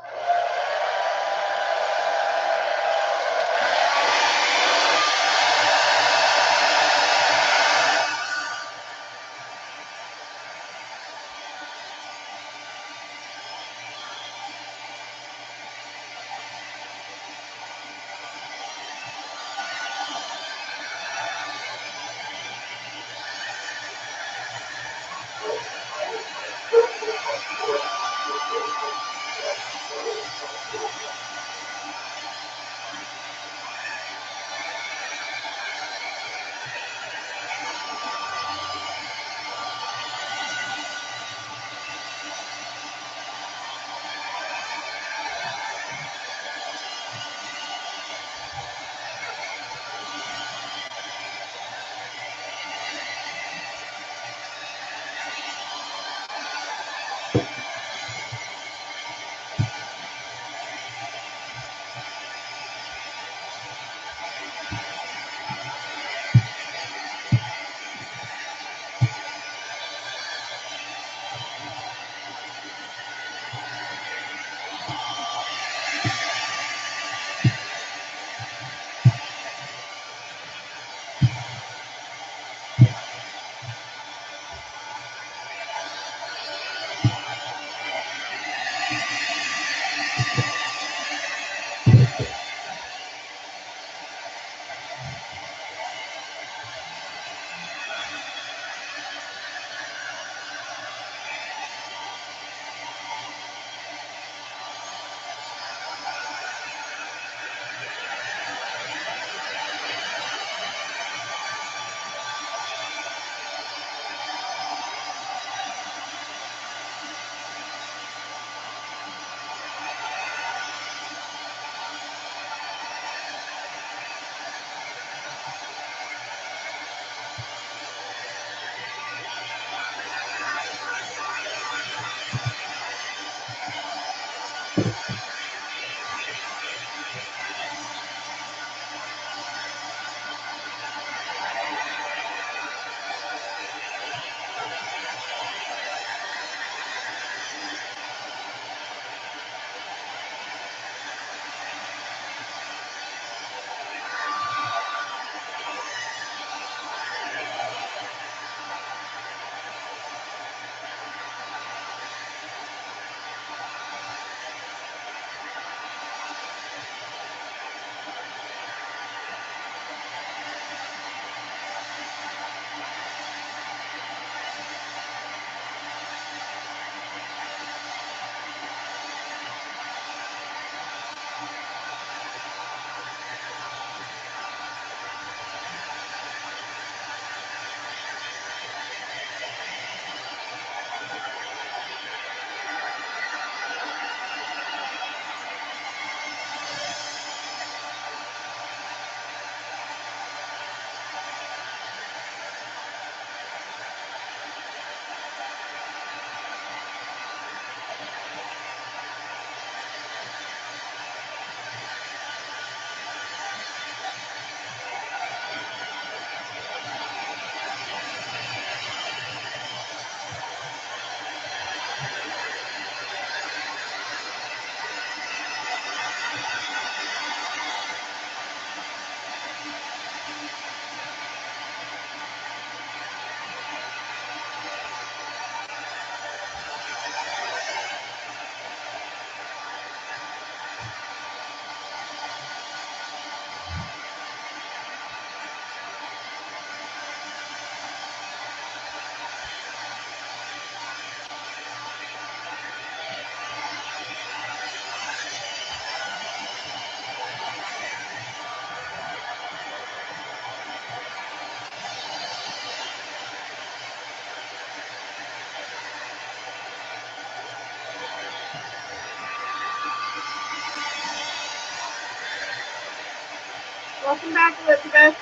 Speaker 1: Welcome back, Elizabeth.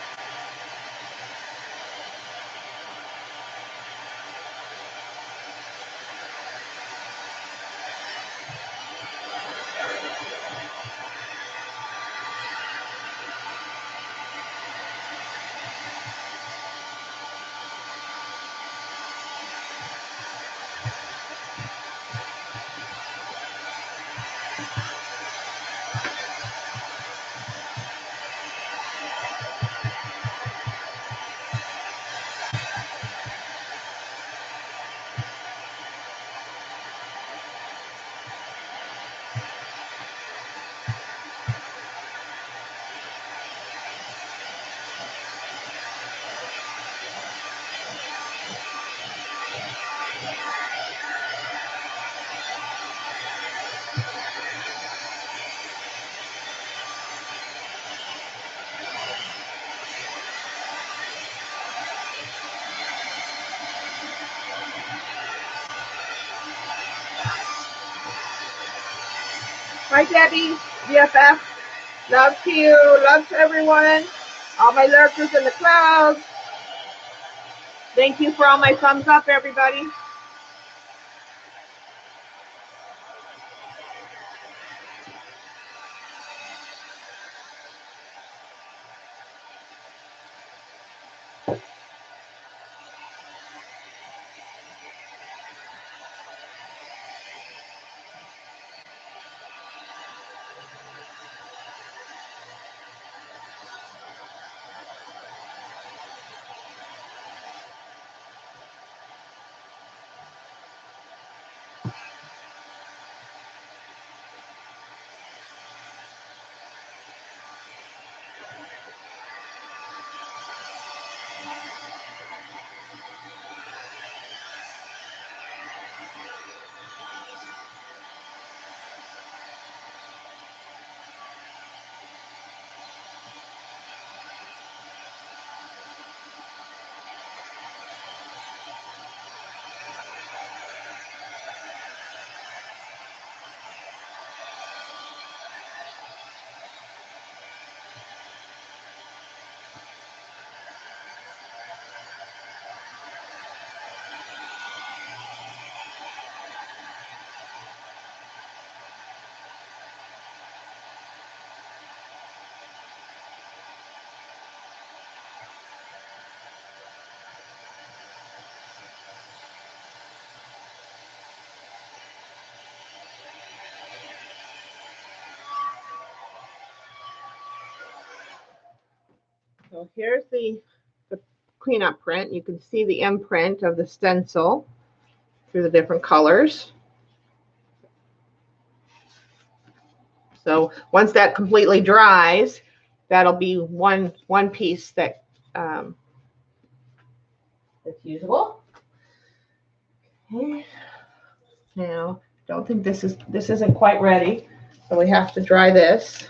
Speaker 1: Hi, Debbie, BFF. Love to you. Love to everyone. All my lurkers in the clouds. Thank you for all my thumbs up, everybody. So here's the cleanup print. You can see the imprint of the stencil through the different colors. So once that completely dries, that'll be one piece that that's usable. Okay. Now, don't think this isn't quite ready, so we have to dry this.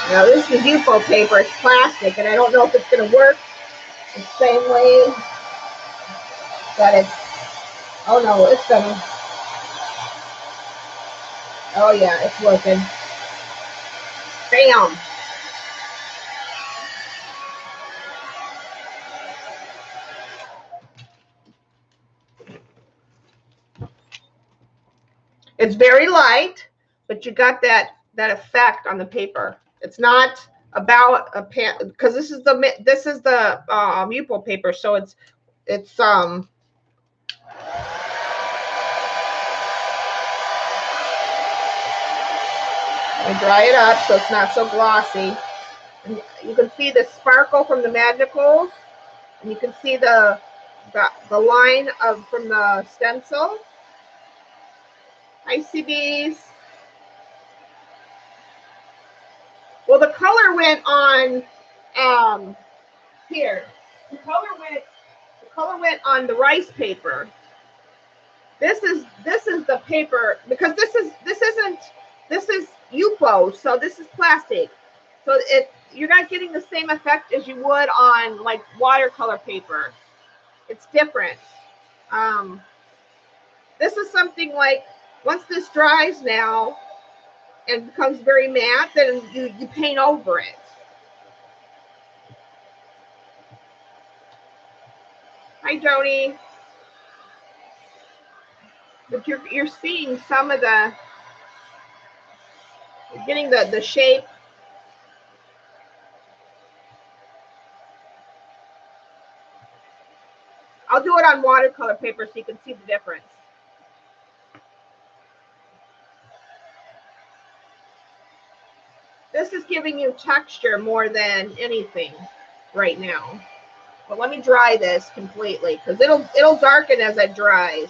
Speaker 1: Now this is UFO paper, it's plastic, and I don't know if it's going to work the same way that it's, oh no, it's going to, oh yeah, it's working. Bam! It's very light, but you got that effect on the paper. It's not about a pan, because this is the UFO paper, so it's I dry it up so it's not so glossy. And you can see the sparkle from the magicals, and you can see the line from the stencil. ICBs. Well, the color went on here. The color went on the rice paper. This is the paper, because this is UPO, so this is plastic. So you're not getting the same effect as you would on like watercolor paper. It's different. This is something like, once this dries now and becomes very matte, then you paint over it. Hi, Joni. But you're seeing some of you're getting the shape. I'll do it on watercolor paper so you can see the difference. This is giving you texture more than anything right now. But let me dry this completely, because it'll darken as it dries.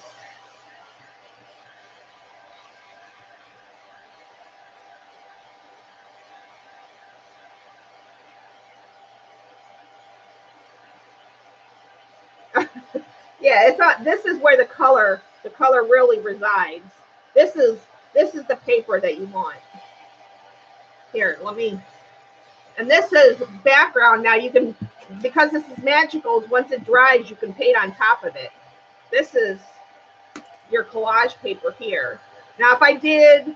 Speaker 1: Yeah, it's not. This is where the color really resides. This is the paper that you want. Here, let me. And this is background. Now you can, because this is magicals, once it dries, you can paint on top of it. This is your collage paper here. Now, if I did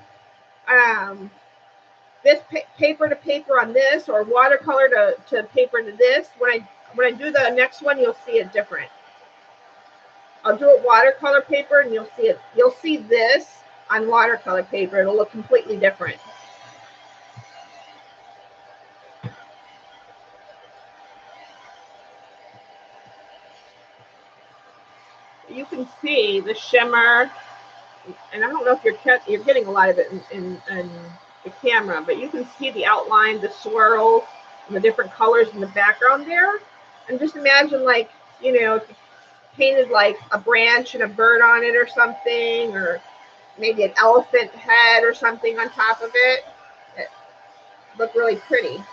Speaker 1: this paper to paper on this, or watercolor to paper to this, when I do the next one, you'll see it different. I'll do it watercolor paper, and you'll see it. You'll see this on watercolor paper. It'll look completely different. You can see the shimmer, and I don't know if you're getting a lot of it in the camera, but you can see the outline, the swirls, and the different colors in the background there. And just imagine, like, you know, if you painted like a branch and a bird on it or something, or maybe an elephant head or something on top of it. It looked really pretty.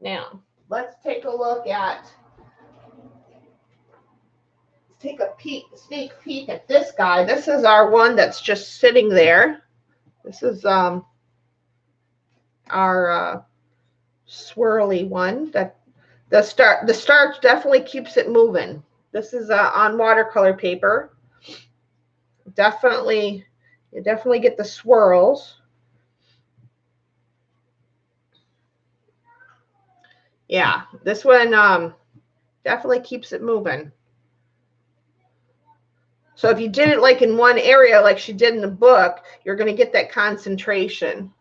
Speaker 1: Now, let's take a look at, take a sneak peek at this guy. This is our one that's just sitting there. This is our swirly one. That the starch definitely keeps it moving. This is on watercolor paper. You definitely get the swirls. Yeah, this one definitely keeps it moving. So if you did it like in one area, like she did in the book, you're going to get that concentration.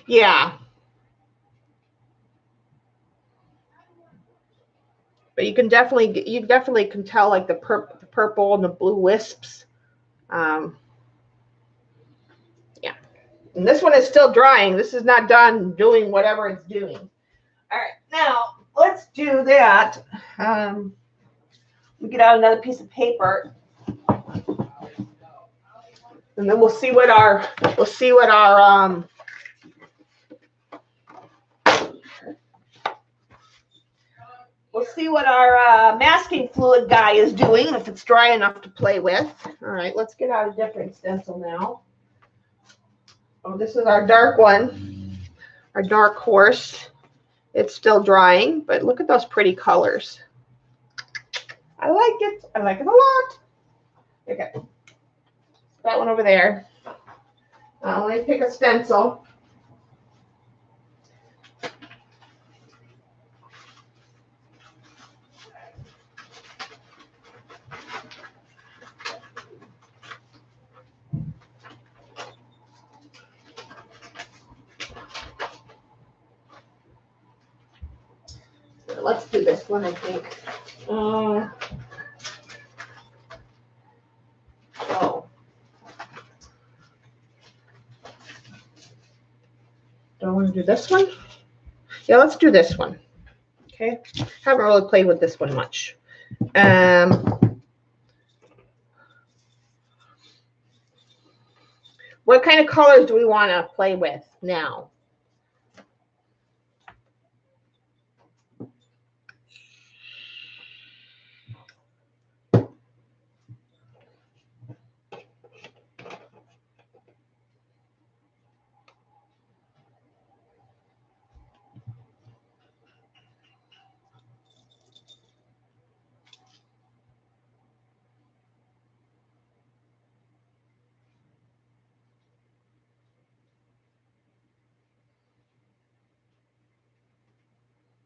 Speaker 1: Yeah. But you definitely can tell, like the purple and the blue wisps. Yeah. And this one is still drying. This is not done doing whatever it's doing. All right, now let's do that. We get out another piece of paper, and then we'll see what our masking fluid guy is doing, if it's dry enough to play with. All right, let's get out a different stencil now. Oh, this is our dark one, our dark horse. It's still drying, but look at those pretty colors. I like it. I like it a lot. Okay. That one over there. Let me pick a stencil. let's do this one, I think. Oh. Do I want to do this one? Yeah, let's do this one. Okay. Haven't really played with this one much. What kind of colors do we want to play with now?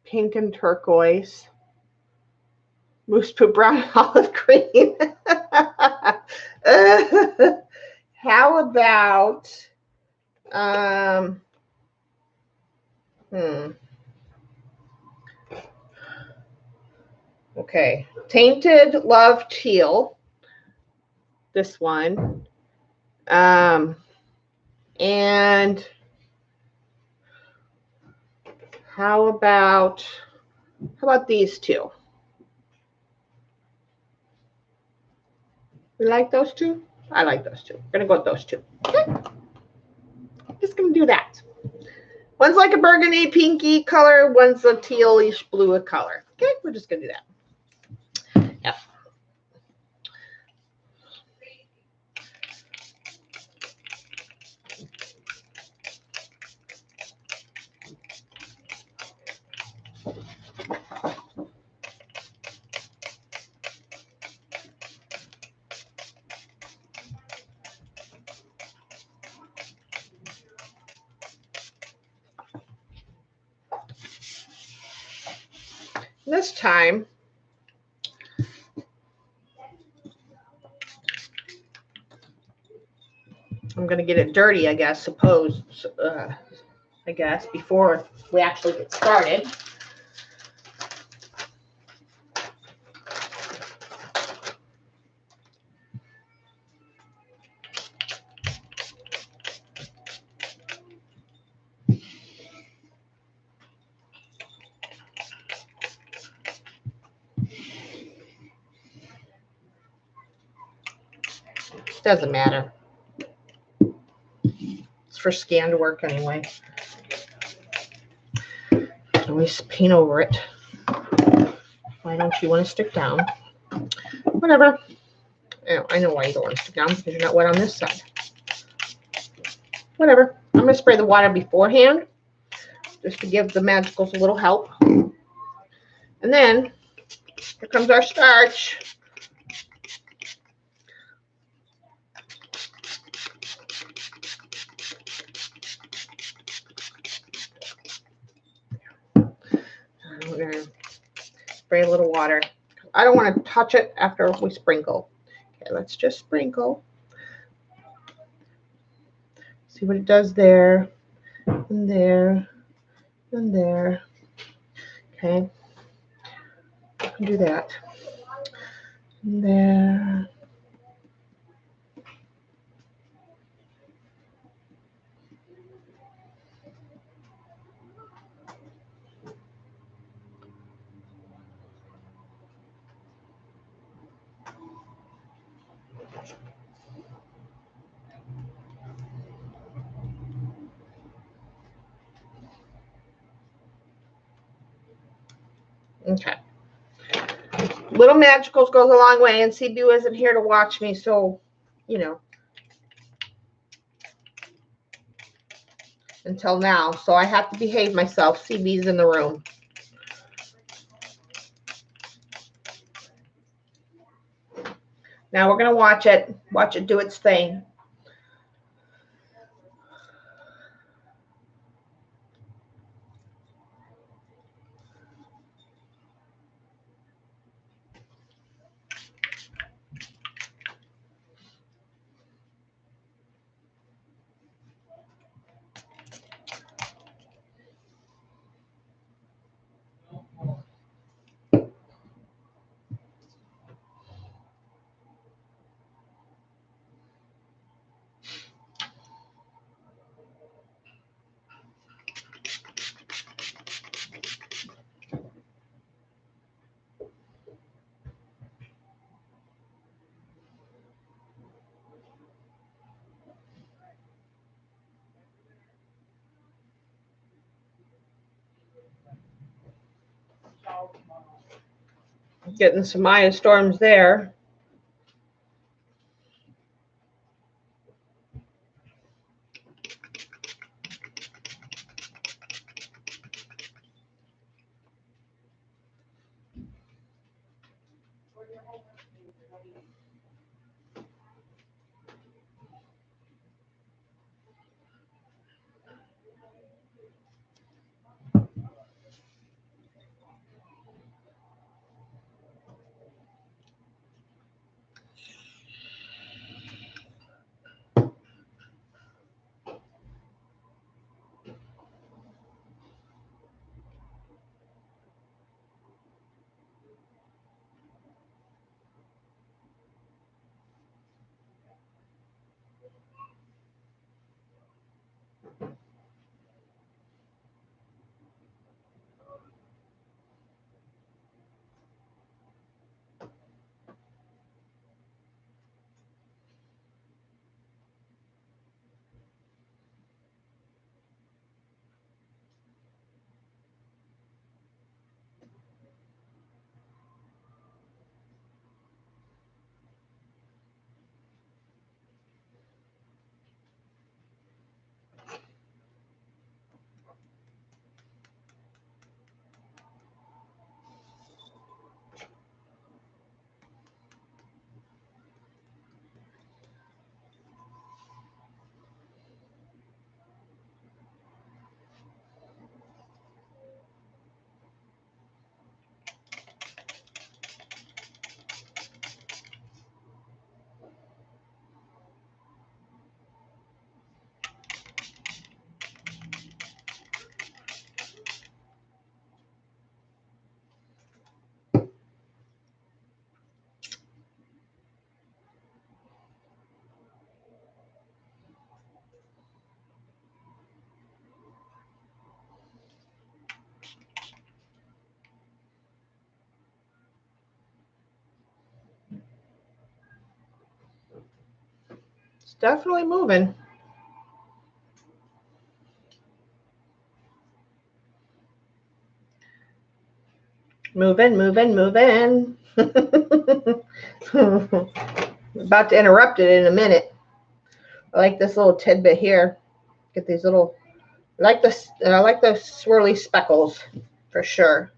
Speaker 1: Pink and turquoise. Moose poop brown, olive green. How about okay, tainted love teal. This one. And how about these two? We like those two? I like those two. We're gonna go with those two. Okay. Just gonna do that. One's like a burgundy, pinky color. One's a tealish blue color. Okay, we're just gonna do that. Yep. This time, I'm going to get it dirty, I guess, before we actually get started. Doesn't matter. It's for scanned work anyway. Always paint over it. Why don't you want to stick down? Whatever. I know why you don't want to stick down, because you're not wet on this side. Whatever. I'm going to spray the water beforehand, just to give the magicals a little help. And then, here comes our starch. We're going to spray a little water. I don't want to touch it after we sprinkle. Okay, let's just sprinkle. See what it does there, and there, and there. Okay, I can do that. And there. Okay. Little magicals goes a long way, and CB isn't here to watch me, so, you know, until now. So I have to behave myself. CB's in the room. Now we're going to watch it do its thing. Getting some Maya storms there. It's definitely moving. Moving. About to interrupt it in a minute. I like this little tidbit here. Get these little, I like the swirly speckles for sure.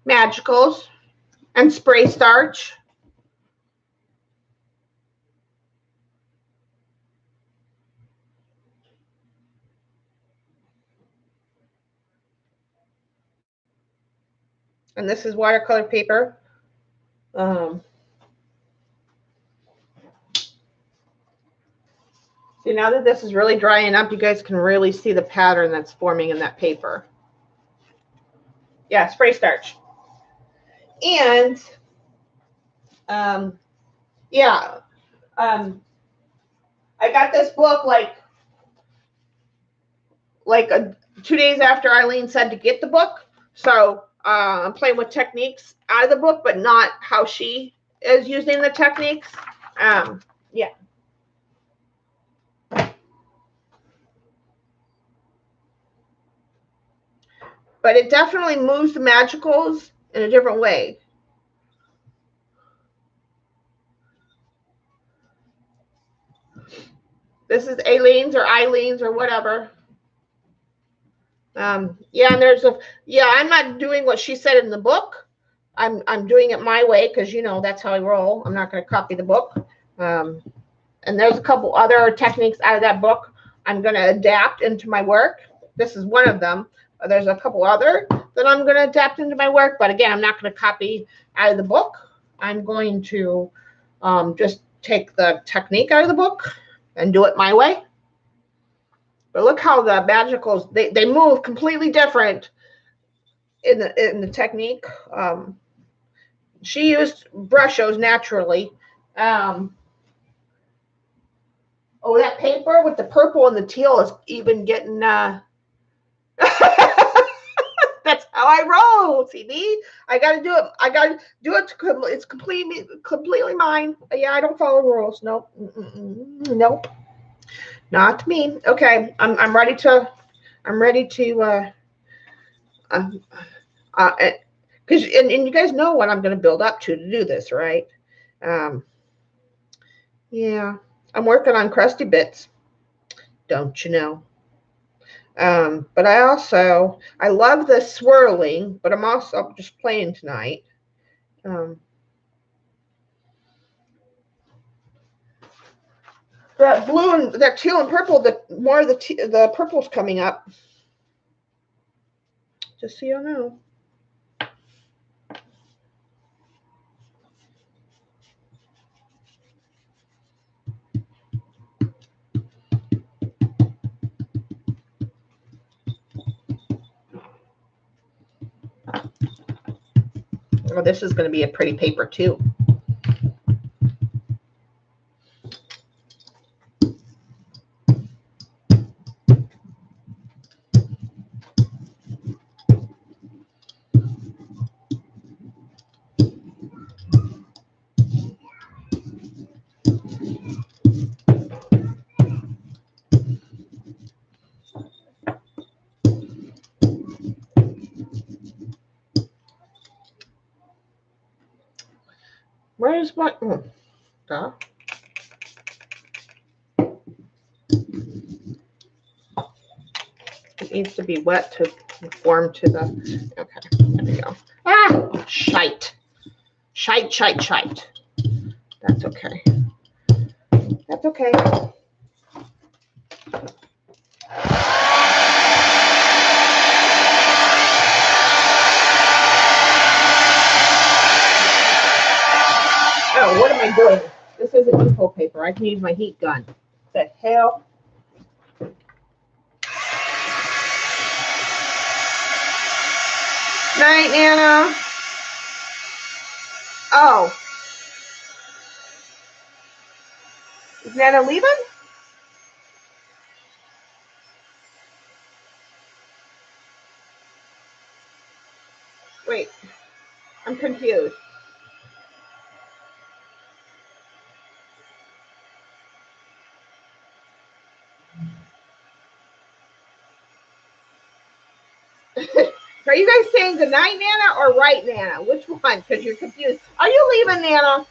Speaker 1: Magicals and spray starch. And this is watercolor paper. See, now that this is really drying up, you guys can really see the pattern that's forming in that paper. Yeah, spray starch. And yeah, I got this book like 2 days after Eileen said to get the book. So I'm playing with techniques out of the book, but not how she is using the techniques. Yeah. But it definitely moves the magicals in a different way. This is Aileen's or Eileen's or whatever. Yeah, and I'm not doing what she said in the book. I'm doing it my way because, you know, that's how I roll. I'm not going to copy the book. And there's a couple other techniques out of that book I'm going to adapt into my work. This is one of them. There's a couple other that I'm going to adapt into my work. But again, I'm not going to copy out of the book. I'm going to just take the technique out of the book and do it my way. But look how the magicals, they move completely different in the technique. She used brushos naturally. Oh, that paper with the purple and the teal is even getting that's how I roll, CB. I gotta do it. I gotta do it. It's completely mine. Yeah, I don't follow rules. Nope. Nope. Not me. Okay, I'm ready to. I'm ready to. Because and you guys know what I'm going to build up to do this, right? Yeah, I'm working on crusty bits. Don't you know? But I love the swirling, but I'm also just playing tonight. That blue and that teal and purple, the more the purple's coming up. Just so you know. Oh, this is going to be a pretty paper too. Where's my... duh. It needs to be wet to conform to the... Okay, there we go. Ah! Shite. Shite. That's okay. That's okay. Oh, what am I doing? This isn't info paper. I can use my heat gun. The hell? Night, Nana. Oh. Is Nana leaving? Wait. I'm confused. Are you guys saying good night, Nana, or right, Nana? Which one? Because you're confused. Are you leaving, Nana?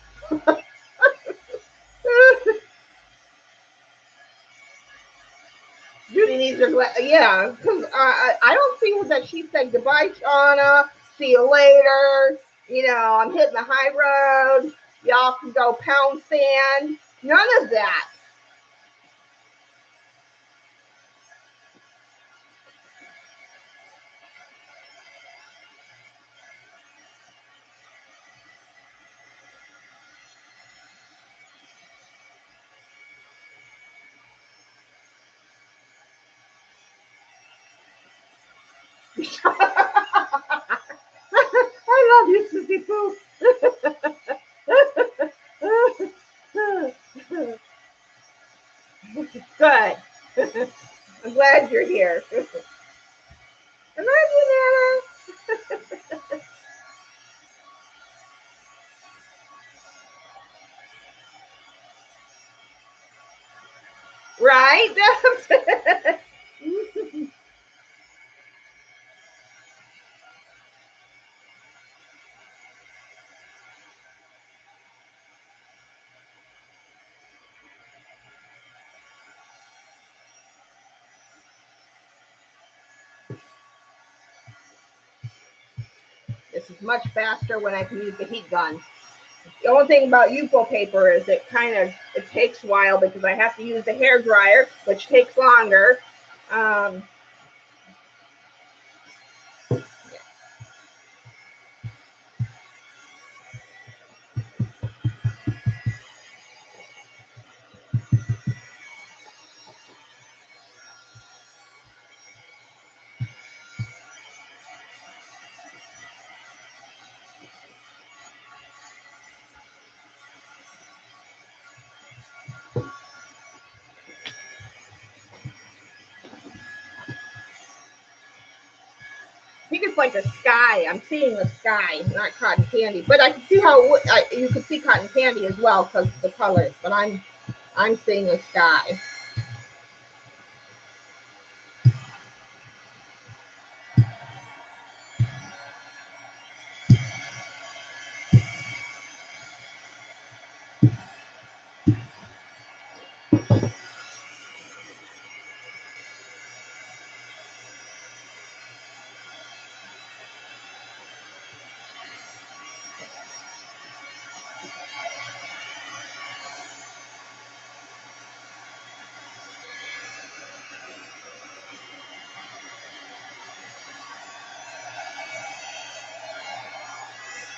Speaker 1: Judy needs her glass. Yeah, because I don't see that she said goodbye, Shauna. See you later. You know, I'm hitting the high road. Y'all can go pound sand. None of that. I love you, Sissy Pooh. Good. I'm glad you're here. I love you, Nana. Right? This is much faster when I can use the heat gun. The only thing about UFO paper is it takes a while because I have to use the hair dryer, which takes longer. think it's like a sky. I'm seeing the sky, not cotton candy. But I can see how you could see cotton candy as well because of the colors. But I'm seeing the sky.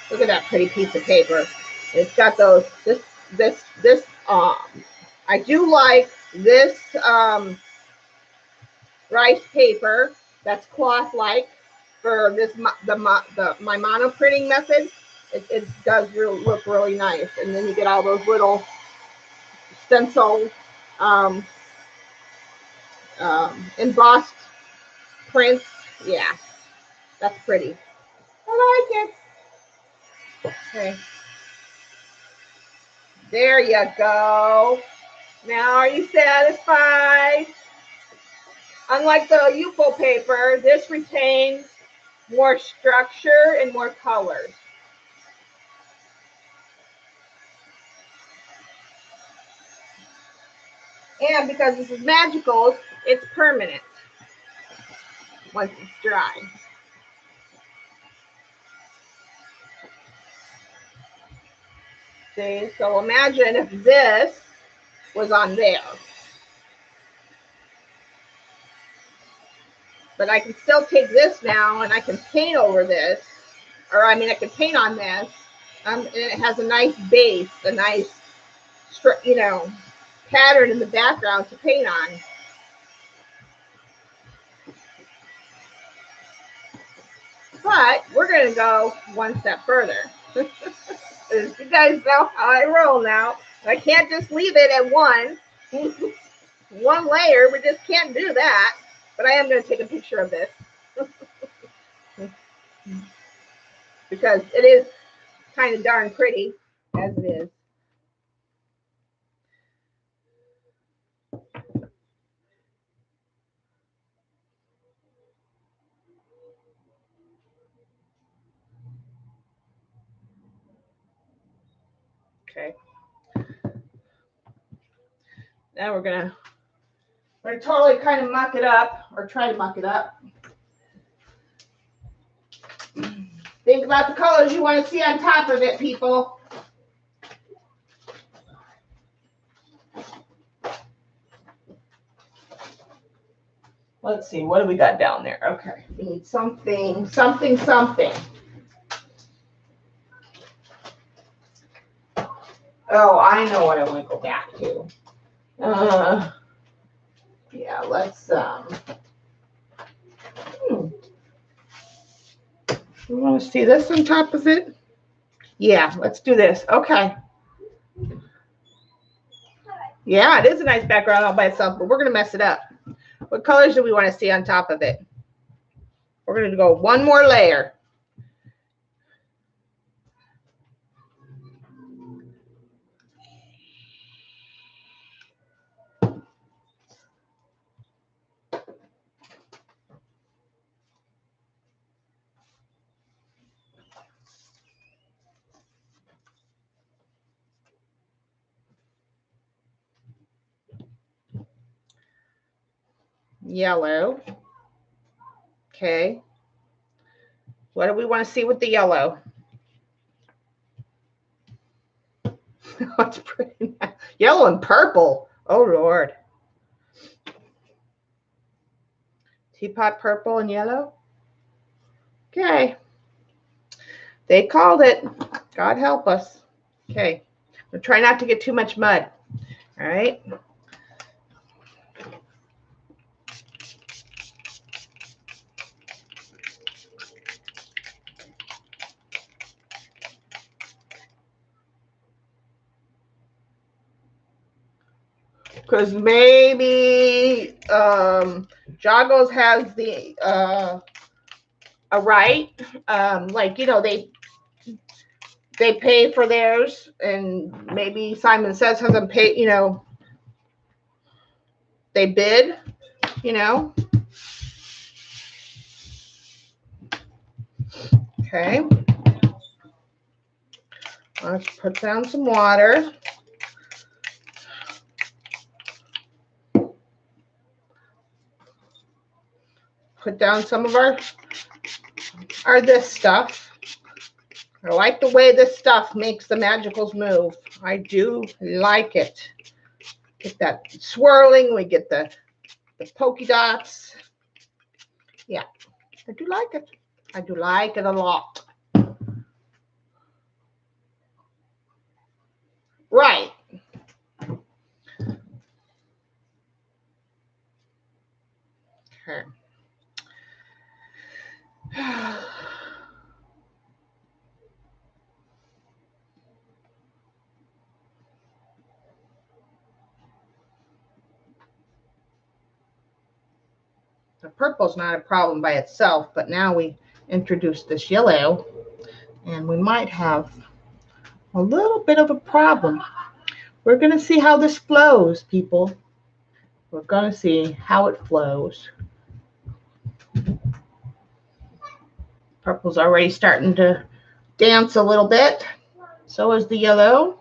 Speaker 1: Look at that pretty piece of paper. It's got those, this, I do like this rice paper that's cloth-like for this, my monoprinting method. It does look really nice. And then you get all those little stencil embossed prints. Yeah, that's pretty. I like it. Okay. There you go. Now, are you satisfied? Unlike the UFO paper, this retains more structure and more colors. And because this is magical, it's permanent once it's dry. See, so imagine if this was on there. But I can still take this now and I can paint over this. Or I mean, I can paint on this. And it has a nice base, a nice, you know, pattern in the background to paint on. But we're going to go one step further. You guys know how I roll now. I can't just leave it at one layer. We just can't do that. But I am going to take a picture of this. Because it is kind of darn pretty as it is. Okay. Now we're gonna totally kind of muck it up, or try to muck it up. Think about the colors you want to see on top of it, people. Let's see, what do we got down there? Okay, we need something. Oh, I know what I want to go back to. Yeah, let's, you want to see this on top of it? Yeah, let's do this. Okay. Yeah, it is a nice background all by itself, but we're going to mess it up. What colors do we want to see on top of it? We're going to go one more layer. Yellow. Okay. What do we want to see with the yellow? That's pretty nice. Yellow and purple. Oh, Lord. Teapot purple and yellow. Okay. They called it. God help us. Okay. We'll try not to get too much mud. All right. Because maybe Jagos has the a right. Like, you know, they pay for theirs, and maybe Simon Says hasn't paid, you know, they bid, you know. Okay. Let's put down some water. Put down some of our this stuff. I like the way this stuff makes the magicals move. I do like it. Get that swirling. We get the polka dots. Yeah, I do like it. I do like it a lot. Right. Okay. The purple's not a problem by itself, but now we introduce this yellow, and we might have a little bit of a problem. We're going to see how this flows, people. We're going to see how it flows. Purple's already starting to dance a little bit. So is the yellow.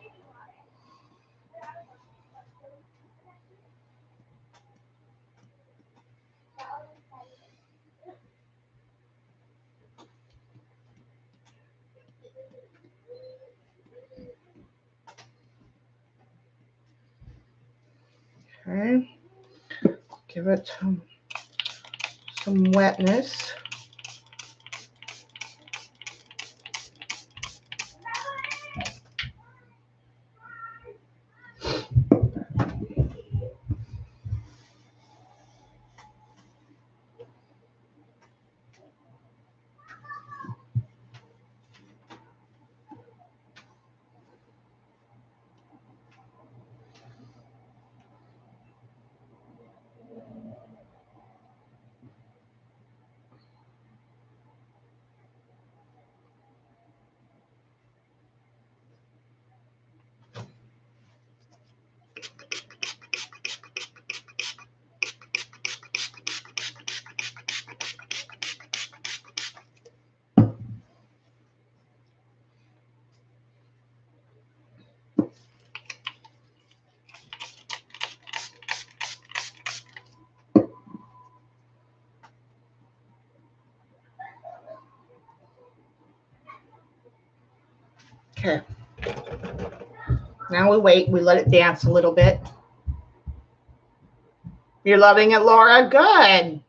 Speaker 1: Okay. Give it some wetness. Okay. Now we wait. We let it dance a little bit. You're loving it, Laura? Good.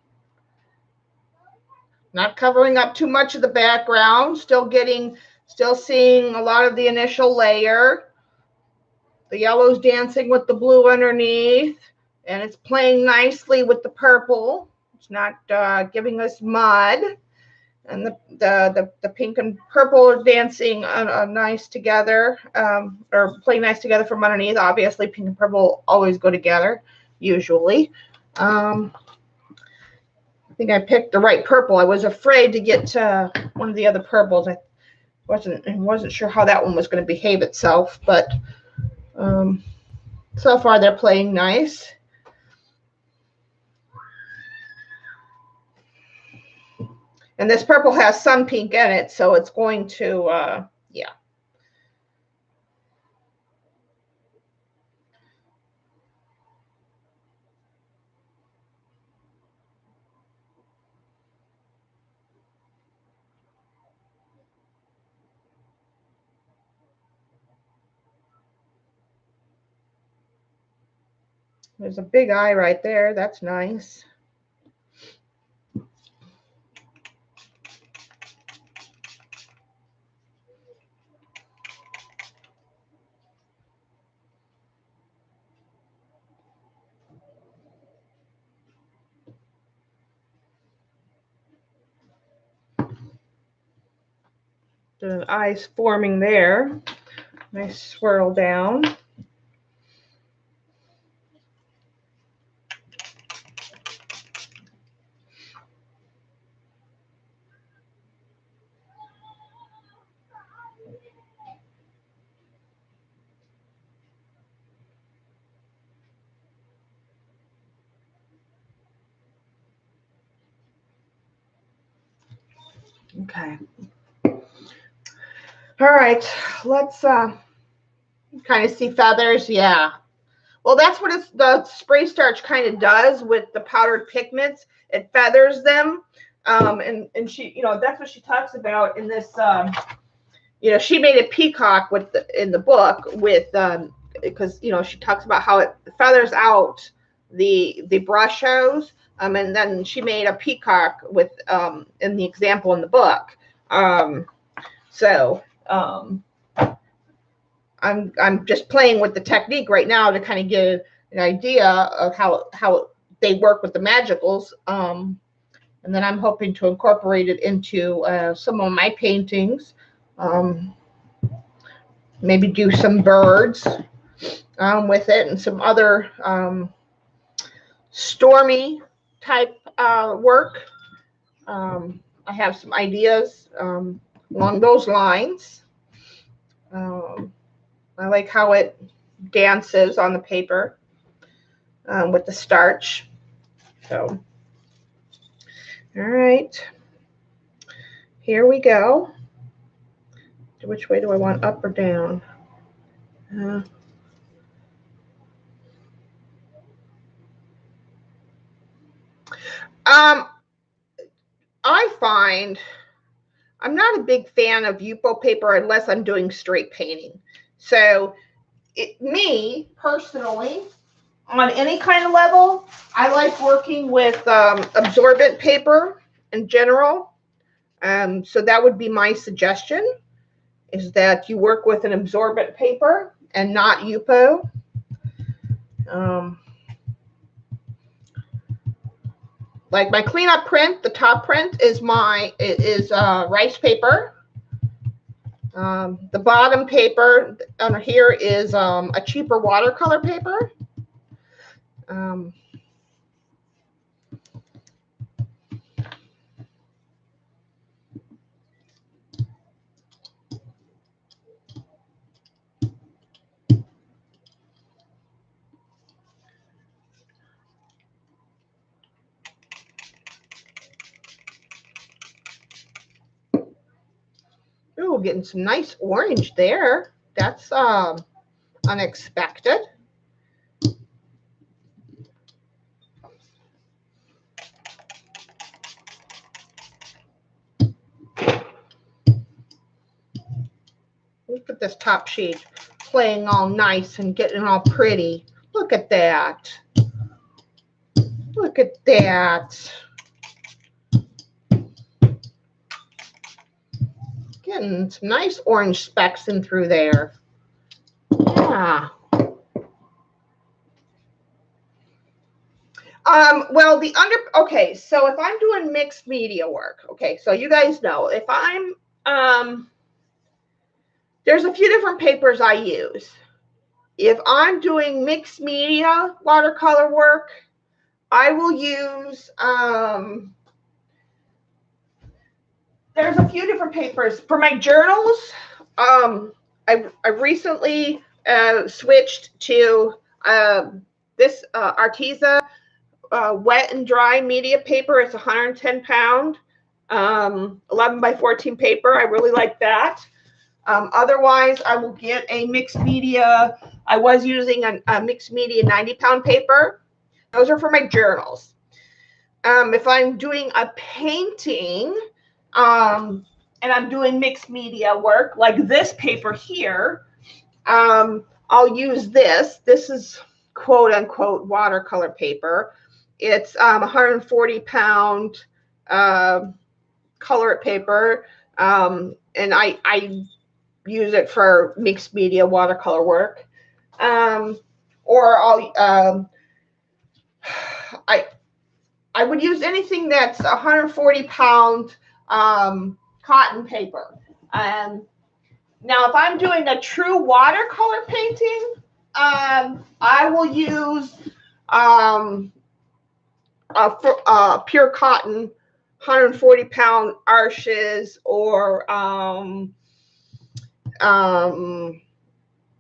Speaker 1: Not covering up too much of the background. Still seeing a lot of the initial layer. The yellow's dancing with the blue underneath, and it's playing nicely with the purple. It's not giving us mud. And the pink and purple are dancing nice together, or playing nice together from underneath. Obviously, pink and purple always go together, usually. I think I picked the right purple. I was afraid to get to one of the other purples. I wasn't sure how that one was going to behave itself, but so far they're playing nice. And this purple has some pink in it, so it's going to, yeah. There's a big eye right there. That's nice. The eyes forming there. Nice swirl down. Okay. All right, let's kind of see feathers. Yeah. Well, that's what the spray starch kind of does with the powdered pigments. It feathers them. And she, that's what she talks about in this, she made a peacock in the book with, because, she talks about how it feathers out the brush shows. And then she made a peacock with, in the example in the book. So I'm just playing with the technique right now to kind of get an idea of how they work with the magicals. And then I'm hoping to incorporate it into some of my paintings. Maybe do some birds with it and some other stormy type work. I have some ideas along those lines. I like how it dances on the paper with the starch. So, all right, here we go. Which way do I want, up or down? I find I'm not a big fan of Yupo paper unless I'm doing straight painting. So me personally, on any kind of level, I like working with absorbent paper in general. So that would be my suggestion, is that you work with an absorbent paper and not Yupo. Like my cleanup print, the top print is rice paper. The bottom paper under here is a cheaper watercolor paper. Ooh, getting some nice orange there. That's unexpected. Look at this top sheet playing all nice and getting all pretty. Look at that. Look at that. Getting some nice orange specks in through there. Yeah. Well, okay, so if I'm doing mixed media work, okay, so you guys know, if I'm, there's a few different papers I use. If I'm doing mixed media watercolor work, I will use, there's a few different papers. For my journals, I recently switched to this Arteza wet and dry media paper. It's 110 pound, 11 by 14 paper. I really like that. Otherwise, I will get a mixed media. I was using a mixed media 90-pound paper. Those are for my journals. If I'm doing a painting, and I'm doing mixed media work, like this paper here, I'll use this. This is quote unquote watercolor paper. It's 140 pound color paper, and I use it for mixed media watercolor work. Or I would use anything that's 140 pound cotton paper. Now, if I'm doing a true watercolor painting, I will use pure cotton, 140 pound Arches, or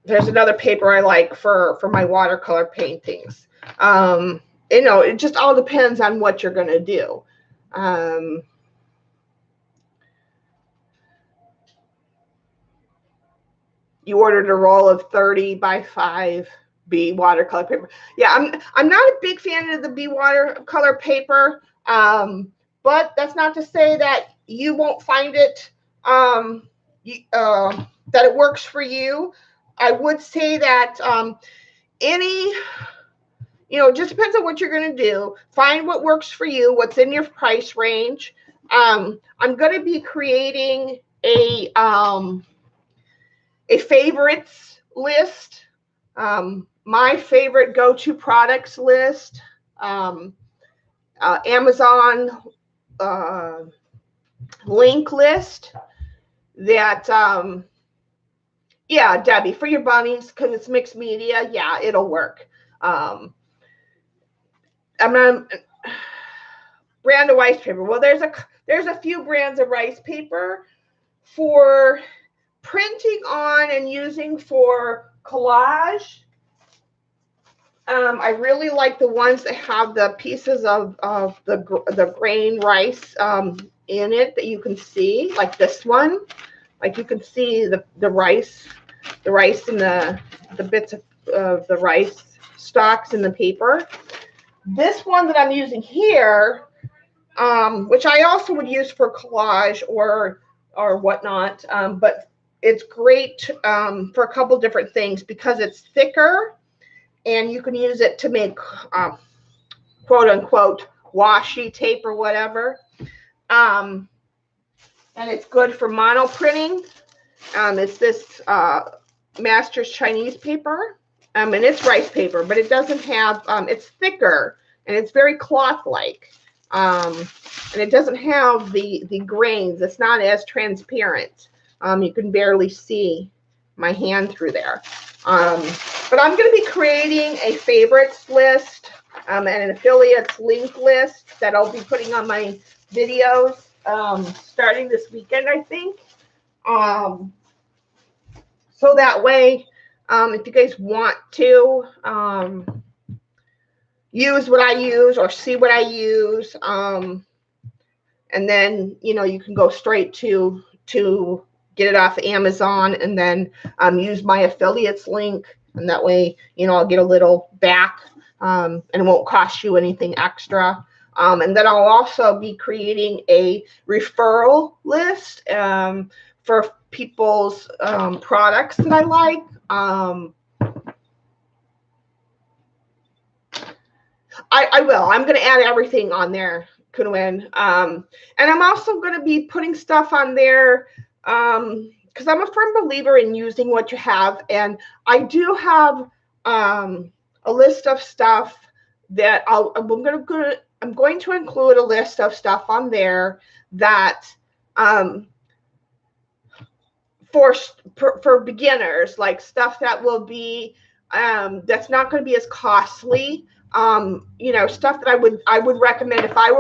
Speaker 1: there's another paper I like for my watercolor paintings. It just all depends on what you're going to do. you ordered a roll of 30 by 5 B watercolor paper. Yeah, I'm not a big fan of the B watercolor paper, but that's not to say that you won't find it, that it works for you. I would say that any, it just depends on what you're going to do. Find what works for you, what's in your price range. I'm going to be creating a favorites list, my favorite go-to products list, Amazon link list that, yeah, Debbie, for your bunnies, because it's mixed media, yeah, it'll work. I'm not brand of rice paper. Well, there's a few brands of rice paper for printing on and using for collage. I really like the ones that have the pieces of the grain rice in it that you can see, like this one. Like you can see the rice and the bits of the rice stalks in the paper. This one that I'm using here, which I also would use for collage or whatnot, but it's great for a couple different things because it's thicker, and you can use it to make quote unquote washi tape or whatever. And it's good for monoprinting. It's this Master's Chinese paper, and it's rice paper, but it doesn't have, it's thicker and it's very cloth-like. And it doesn't have the grains. It's not as transparent. You can barely see my hand through there. But I'm going to be creating a favorites list and an affiliates link list that I'll be putting on my videos starting this weekend, I think. So that way, if you guys want to use what I use or see what I use, and then, you can go straight to get it off Amazon and then use my affiliates link. And that way, I'll get a little back and it won't cost you anything extra. And then I'll also be creating a referral list for people's products that I like. I will. I'm going to add everything on there, Kunwin. And I'm also going to be putting stuff on there because I'm a firm believer in using what you have. And I do have a list of stuff that I'm going to include a list of stuff on there that for beginners, like stuff that will be that's not going to be as costly. Stuff that I would recommend if I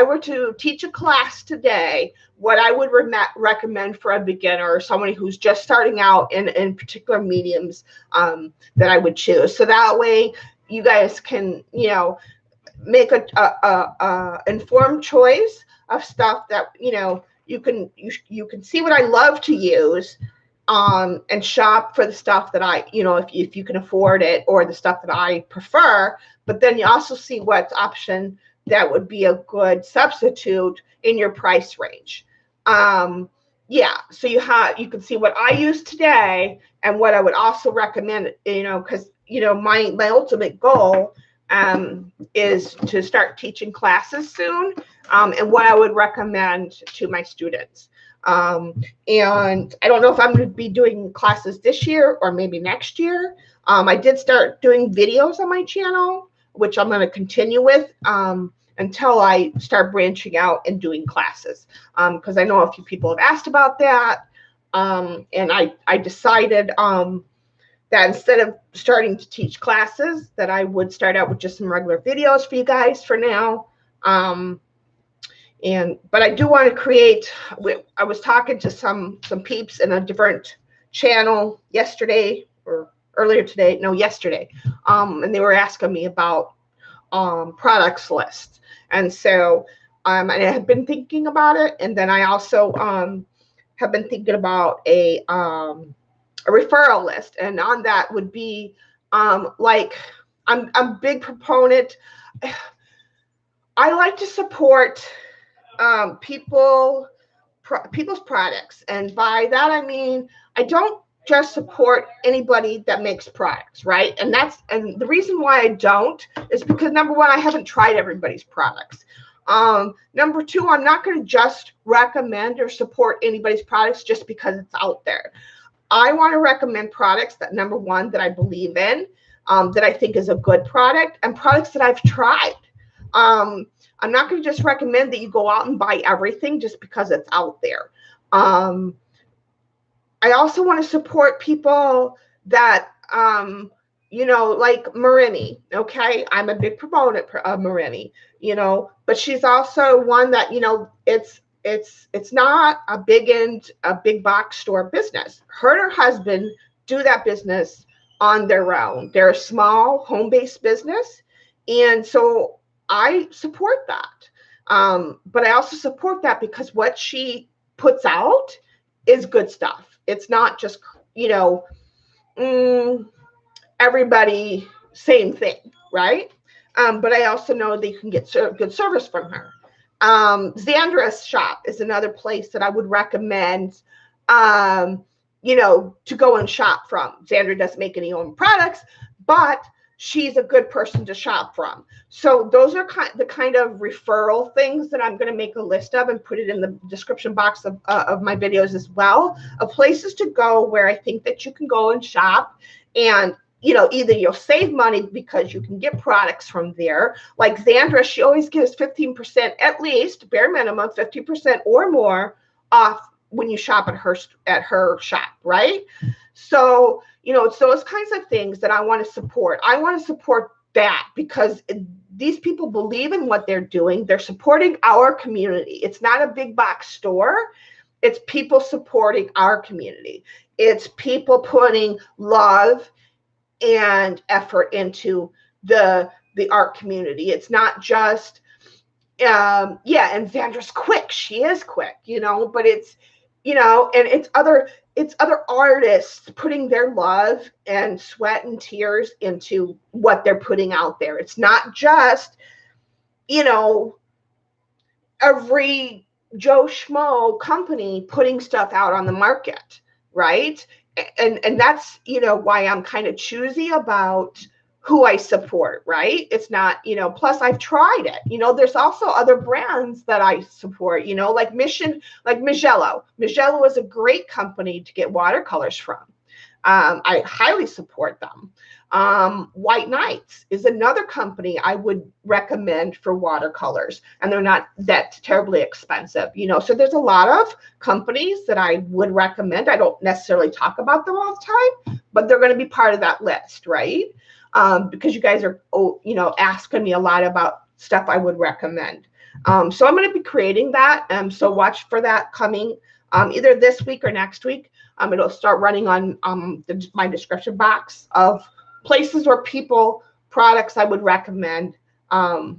Speaker 1: were to teach a class today, what I would recommend for a beginner or somebody who's just starting out in particular mediums that I would choose. So that way you guys can, make a informed choice of stuff that, you can see what I love to use and shop for the stuff that I, if you can afford it, or the stuff that I prefer. But then you also see what option that would be a good substitute in your price range. Yeah, so you can see what I use today and what I would also recommend, because, my ultimate goal is to start teaching classes soon, and what I would recommend to my students. And I don't know if I'm going to be doing classes this year or maybe next year. I did start doing videos on my channel, which I'm going to continue with until I start branching out and doing classes, because I know a few people have asked about that. And I decided that instead of starting to teach classes, that I would start out with just some regular videos for you guys for now. But I do want to create. I was talking to some peeps in a different channel yesterday or earlier today. No, yesterday. And they were asking me about products lists, and so and I had been thinking about it, and then I also have been thinking about a a referral list, and on that would be like I'm a big proponent. I like to support people's products, and by that I mean I don't just support anybody that makes products, right? And the reason why I don't is because, number one, I haven't tried everybody's products. Number two, I'm not going to just recommend or support anybody's products just because it's out there. I want to recommend products that, number one, that I believe in, that I think is a good product, and products that I've tried. I'm not going to just recommend that you go out and buy everything just because it's out there. I also want to support people that, like Maremi. Okay, I'm a big proponent of Maremi. But she's also one that it's not a big box store business. Her and her husband do that business on their own. They're a small home-based business, and so I support that. But I also support that because what she puts out is good stuff. It's not just, everybody same thing, right? But I also know that you can get good service from her. Xandra's shop is another place that I would recommend, to go and shop from. Xandra doesn't make any own products, but she's a good person to shop from. So those are the kind of referral things that I'm going to make a list of and put it in the description box of my videos as well, of places to go where I think that you can go and shop, and either you'll save money because you can get products from there. Like Xandra, she always gives 15%, at least, bare minimum, 50% or more off when you shop at her shop, right? So, it's those kinds of things that I want to support. I want to support that because these people believe in what they're doing. They're supporting our community. It's not a big box store. It's people supporting our community. It's people putting love and effort into the art community. It's not just and Xandra's quick. She is quick, but it's and it's other artists putting their love and sweat and tears into what they're putting out there. It's not just every Joe Schmo company putting stuff out on the market, right? And that's why I'm kind of choosy about who I support, right? It's not, plus I've tried it. There's also other brands that I support, like Mijello. Mijello is a great company to get watercolors from. I highly support them. White Knights is another company I would recommend for watercolors, and they're not that terribly expensive, so there's a lot of companies that I would recommend. I don't necessarily talk about them all the time, but they're going to be part of that list, right? Because you guys are, asking me a lot about stuff I would recommend. So I'm going to be creating that. So watch for that coming either this week or next week. It'll start running on my description box of places or products I would recommend. And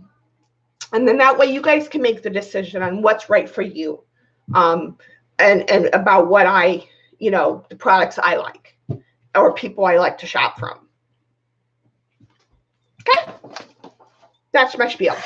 Speaker 1: then that way you guys can make the decision on what's right for you, and about what the products I like or people I like to shop from. Okay, that's my spiel.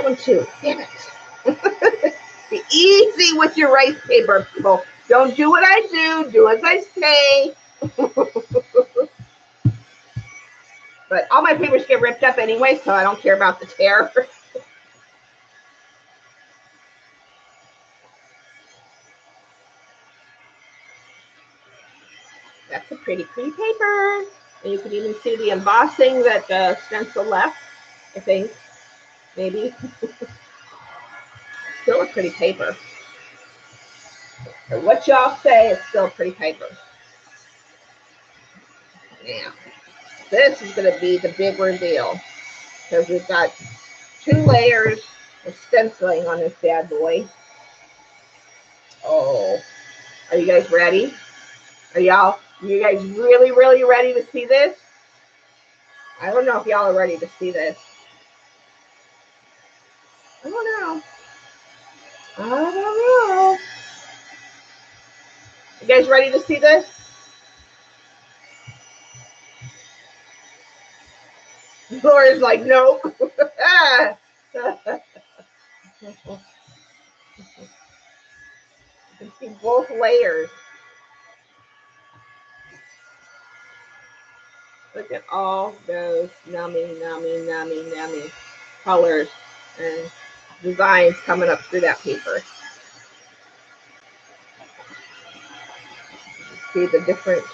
Speaker 1: one too. Damn it. Be easy with your rice paper, people. Don't do what I do. Do as I say. But all my papers get ripped up anyway, so I don't care about the tear. That's a pretty, pretty paper. And you can even see the embossing that the stencil left, I think. Maybe. Still a pretty paper. Or what y'all say, it's still a pretty paper. Now, this is going to be the big reveal. Because we've got 2 layers of stenciling on this bad boy. Oh, are you guys ready? Are you guys really, really ready to see this? I don't know if y'all are ready to see this. I don't know. I don't know. You guys ready to see this? Laura's like, nope. You can see both layers. Look at all those nummy colors and designs coming up through that paper. See the different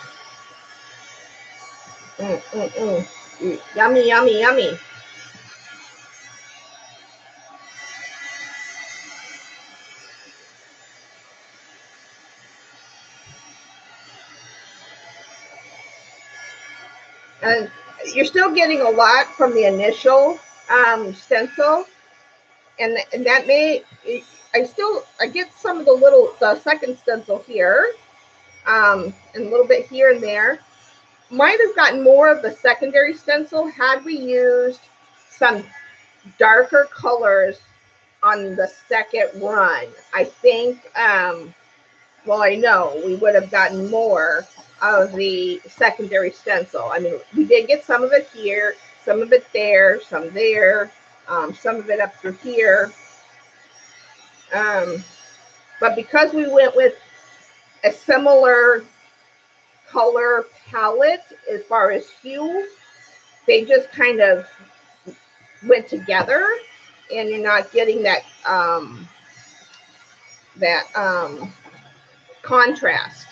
Speaker 1: yummy, yummy, yummy. And you're still getting a lot from the initial stencil, and that may, I get some of the second stencil here, and a little bit here and there. Might have gotten more of the secondary stencil had we used some darker colors on the second run. I think, well, I know we would have gotten more of the secondary stencil. I mean, we did get some of it here, some of it there, some there, some of it up through here. But because we went with a similar color palette as far as hue, they just kind of went together, and you're not getting that contrast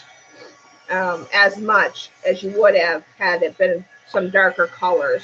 Speaker 1: as much as you would have had it been some darker colors.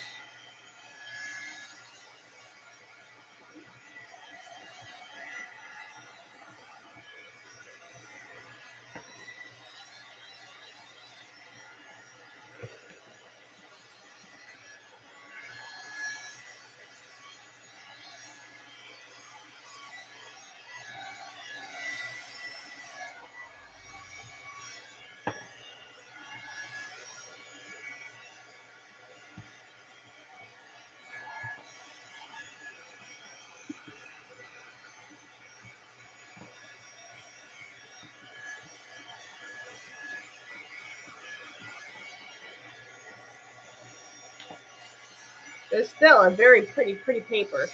Speaker 1: It's still a very pretty paper.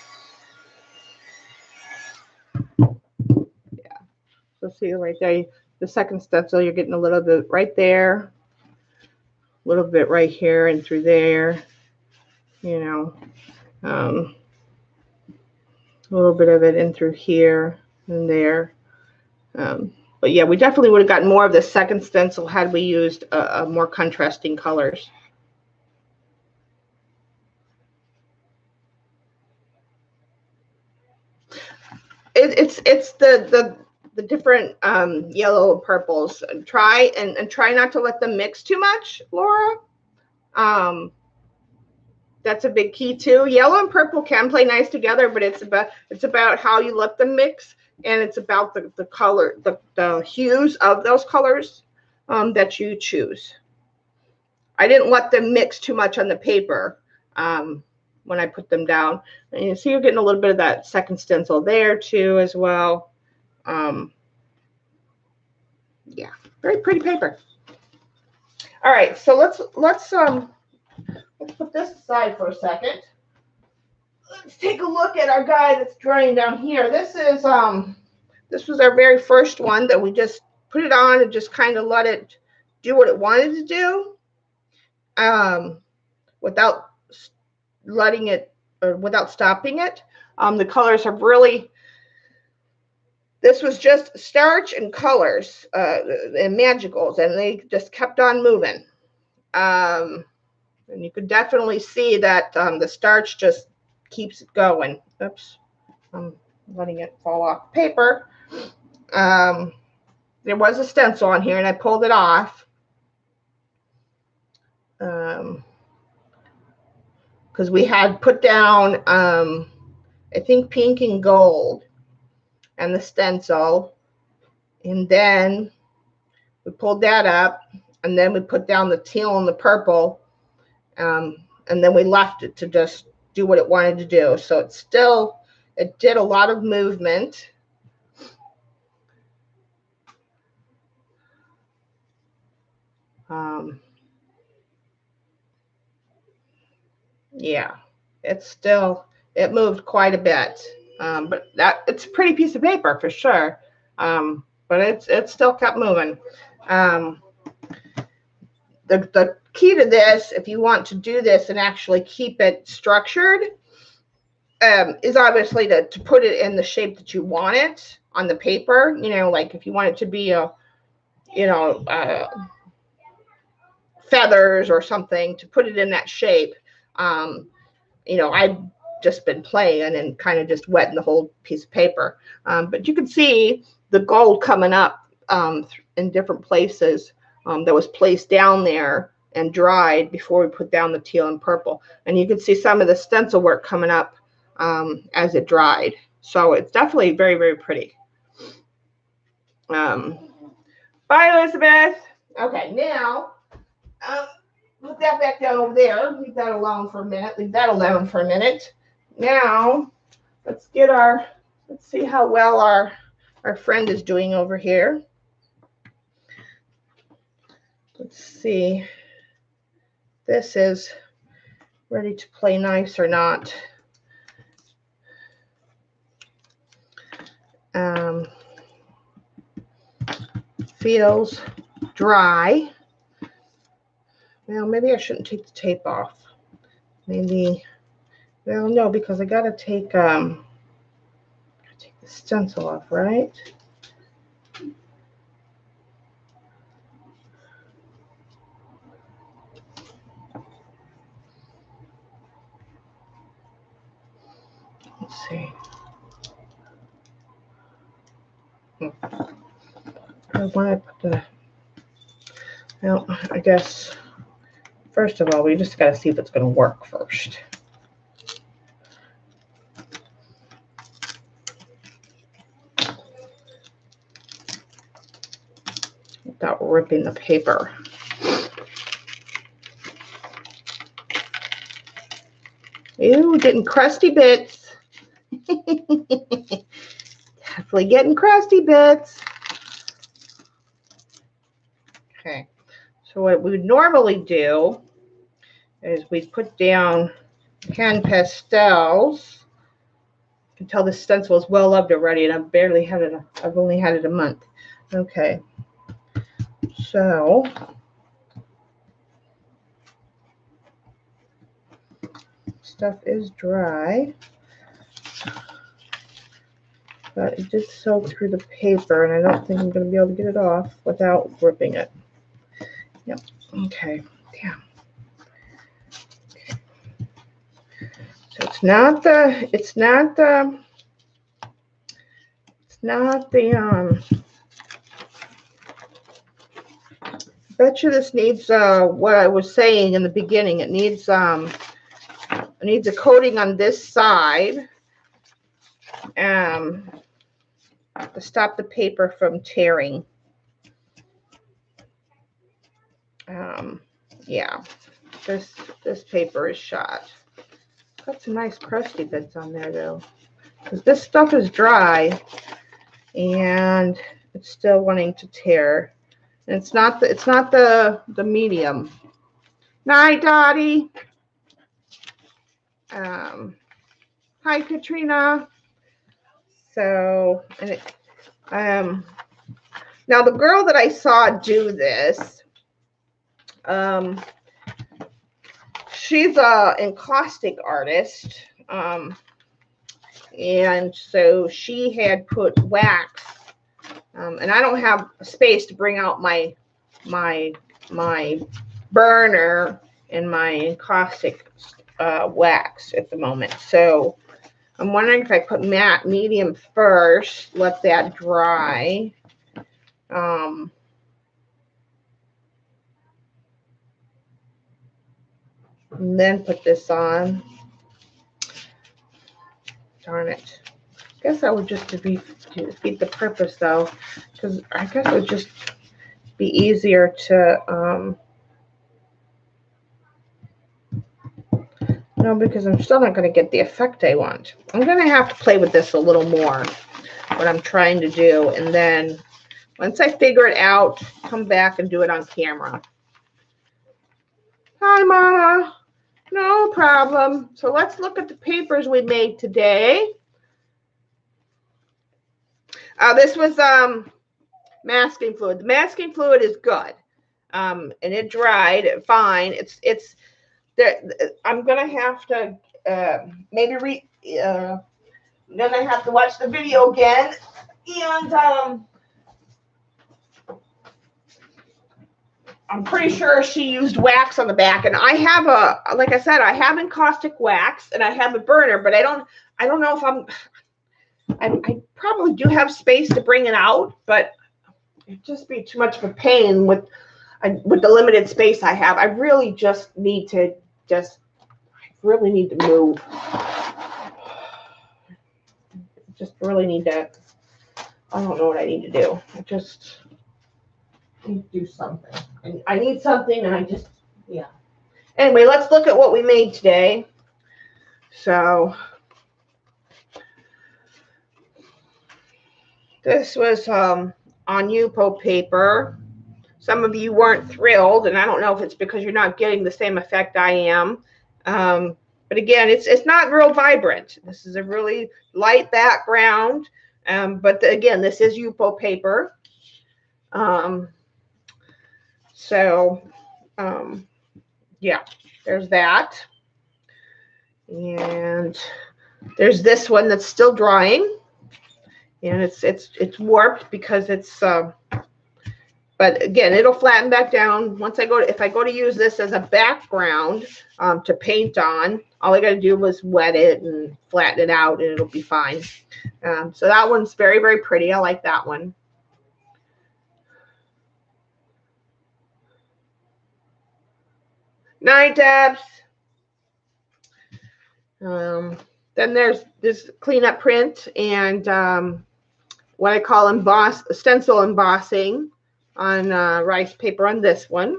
Speaker 1: Yeah. So see right there, the second stencil, you're getting a little bit right there, a little bit right here and through there, you know, a little bit of it in through here and there. But yeah, we definitely would have gotten more of the second stencil had we used more contrasting colors. It's the different yellow and purples. Try and try not to let them mix too much, Laura. That's a big key too. Yellow and purple can play nice together, but it's about how you let them mix, and it's about the color, the hues of those colors that you choose. I didn't let them mix too much on the paper when I put them down. And you see you're getting a little bit of that second stencil there too as well. Yeah, very pretty paper. All right, so let's put this aside for a second. let's take a look at our guy that's drying down here. This was our very first one that we just put it on and just kind of let it do what it wanted to do, without letting it, or without stopping it. The colors have really, this was just starch and colors, and magicals, and they just kept on moving. And you could definitely see that the starch just keeps it going. Oops, I'm letting it fall off the paper. There was a stencil on here, and I pulled it off. Because we had put down, I think, pink and gold and the stencil, and then we pulled that up, and then we put down the teal and the purple, and then we left it to just do what it wanted to do. So it did a lot of movement. Yeah, it moved quite a bit, but it's a pretty piece of paper for sure. But it still kept moving. The key to this, if you want to do this and actually keep it structured, is obviously to put it in the shape that you want it on the paper. You know, like if you want it to be feathers or something, to put it in that shape. I've just been playing and kind of just wetting the whole piece of paper. But you can see the gold coming up in different places that was placed down there and dried before we put down the teal and purple. And you can see some of the stencil work coming up as it dried. So it's definitely very, very pretty. Bye, Elizabeth. Okay, now put that back down over there. Leave that alone for a minute. Leave that alone for a minute. Now, let's see how well our friend is doing over here. Let's see. This is ready to play nice or not. Feels dry. Well, maybe I shouldn't take the tape off. Maybe, well, no, because I gotta take the stencil off, right? Let's see. I want to put the, well, I guess, first of all, we just got to see if it's going to work first. Without ripping the paper. Ew, getting crusty bits. Definitely getting crusty bits. Okay, so what we would normally do is we put down pan pastels. You can tell the stencil is well loved already, and I've barely had it. I've only had it a month. Okay, so stuff is dry, but it did soak through the paper, and I don't think I'm going to be able to get it off without ripping it. Yep. Okay. Yeah. Okay. So it's not the I bet you this needs what I was saying in the beginning. It needs a coating on this side to stop the paper from tearing. Yeah, this paper is shot. Got some nice crusty bits on there though, because this stuff is dry and it's still wanting to tear. And it's not the medium. Night, Dottie. Hi, Katrina. So, and it, now the girl that I saw do this, she's a encaustic artist, and so she had put wax, and I don't have space to bring out my burner and my encaustic wax at the moment. So I'm wondering if I put matte medium first, let that dry. And then put this on. Darn it. I guess that would just defeat the purpose though, because I guess it would just be easier to no, because I'm still not going to get the effect I want. I'm going to have to play with this a little more, what I'm trying to do, and then once I figure it out, come back and do it on camera. Hi, Mama. No problem. So let's look at the papers we made today. This was masking fluid. The masking fluid is good, and it dried fine. It's there. I'm gonna have to maybe I'm gonna have to watch the video again, and I'm pretty sure she used wax on the back. And I have like I said, I have encaustic wax and I have a burner, but I don't know if I probably do have space to bring it out, but it'd just be too much of a pain with the limited space I have. I really just need to move. Just really need to, I don't know what I need to do. I just need to do something. I need something, and yeah. Anyway, let's look at what we made today. So this was on Yupo paper. Some of you weren't thrilled, and I don't know if it's because you're not getting the same effect I am. But again, it's not real vibrant. This is a really light background. But again, this is Yupo paper. Yeah, there's that. And there's this one that's still drying. And it's warped because it's but again, it'll flatten back down once if I go to use this as a background to paint on. All I got to do was wet it and flatten it out, and it'll be fine. So that one's very, very pretty. I like that one. Night, Debs. Then there's this cleanup print and what I call stencil embossing on rice paper on this one.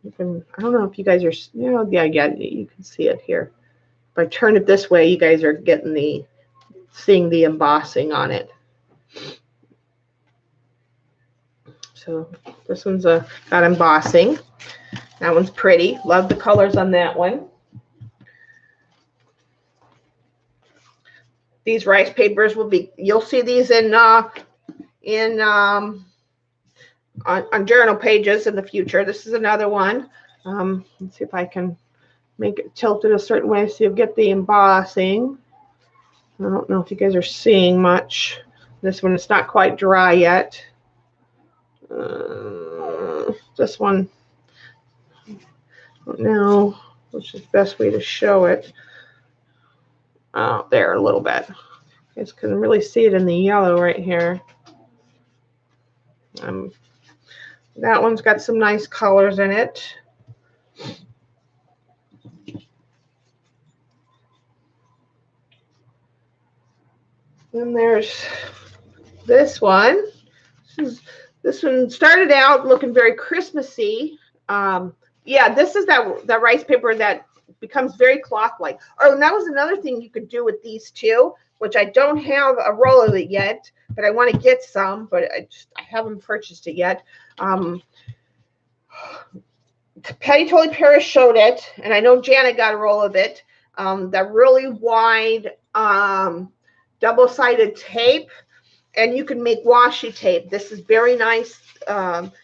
Speaker 1: I don't know if you guys are, yeah, you can see it here. If I turn it this way, you guys are seeing the embossing on it. So this one's got embossing. That one's pretty. Love the colors on that one. These rice papers you'll see these on journal pages in the future. This is another one. Let's see if I can make it tilted a certain way so you'll get the embossing. I don't know if you guys are seeing much. This one, it's not quite dry yet. This one, I don't know which is the best way to show it. Oh, there a little bit. You guys can really see it in the yellow right here. That one's got some nice colors in it. Then there's this one. This one started out looking very Christmassy. Yeah, this is that rice paper that becomes very cloth-like. Oh, and that was another thing you could do with these two, which I don't have a roll of it yet, but I want to get some, but I haven't purchased it yet. Patty Tolly Paris showed it, and I know Janet got a roll of it. that really wide double-sided tape, and you can make washi tape. This is very nice.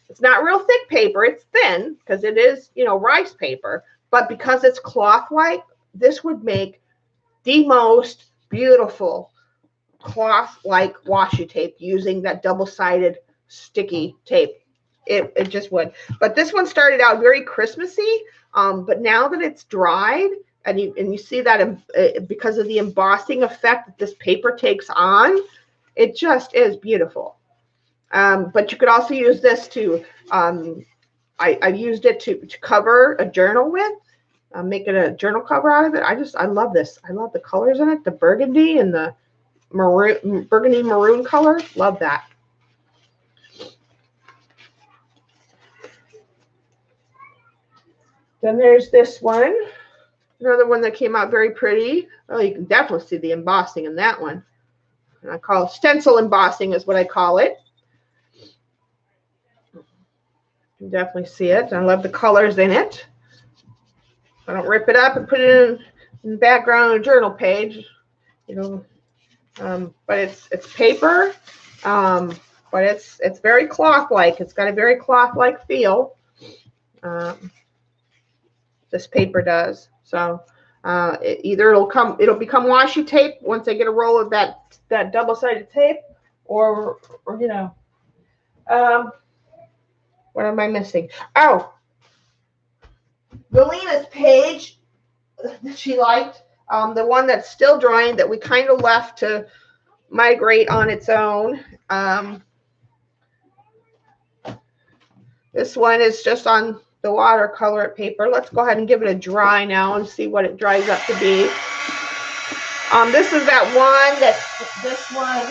Speaker 1: It's not real thick paper. It's thin because it is, you know, rice paper. But because it's cloth-like, this would make the most beautiful cloth-like washi tape using that double-sided sticky tape. It just would. But this one started out very Christmassy, but now that it's dried, and you see that because of the embossing effect that this paper takes on, it just is beautiful. But you could also use this to, I've used it to cover a journal with, making a journal cover out of it. I love this. I love the colors in it, the burgundy and the burgundy maroon color. Love that. Then there's this one, another one that came out very pretty. Oh, you can definitely see the embossing in that one. And I call it stencil embossing is what I call it. You can definitely see it. I love the colors in it. I don't rip it up and put it in the background on a journal page, you know. But it's paper, but it's very cloth-like. It's got a very cloth-like feel. This paper does. So either it'll become washi tape once I get a roll of that double-sided tape, or you know, what am I missing? Oh, Galina's page that she liked, the one that's still drying that we kind of left to migrate on its own. This one is just on the watercolor paper. Let's go ahead and give it a dry now and see what it dries up to be. This is that one this one.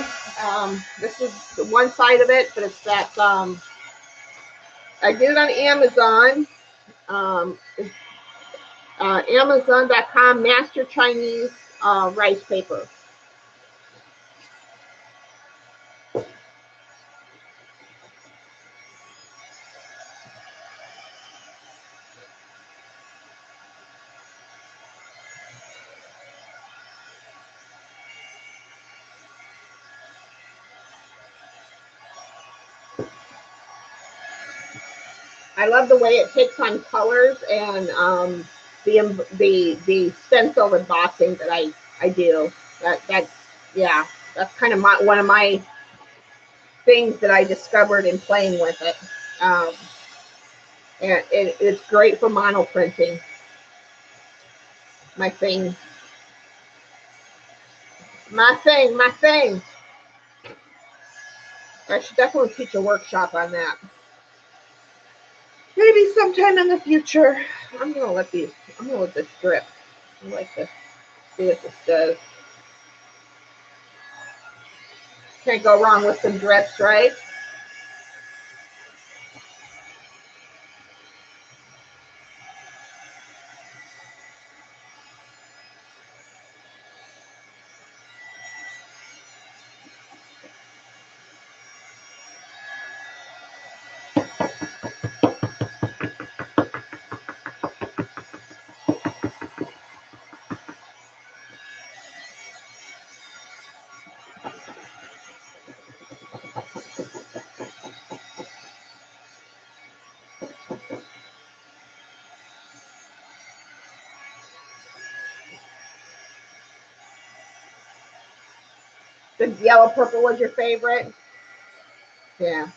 Speaker 1: This is the one side of it, but it's that I did it on Amazon. Amazon.com Master Chinese rice paper. I love the way it takes on colors and the stencil embossing that I do. Yeah, that's kind of one of my things that I discovered in playing with it. And it's great for monoprinting. My thing. I should definitely teach a workshop on that. Maybe sometime in the future. I'm gonna let this drip. I like to see what this does. Can't go wrong with some drips, right? The yellow purple was your favorite? Yeah.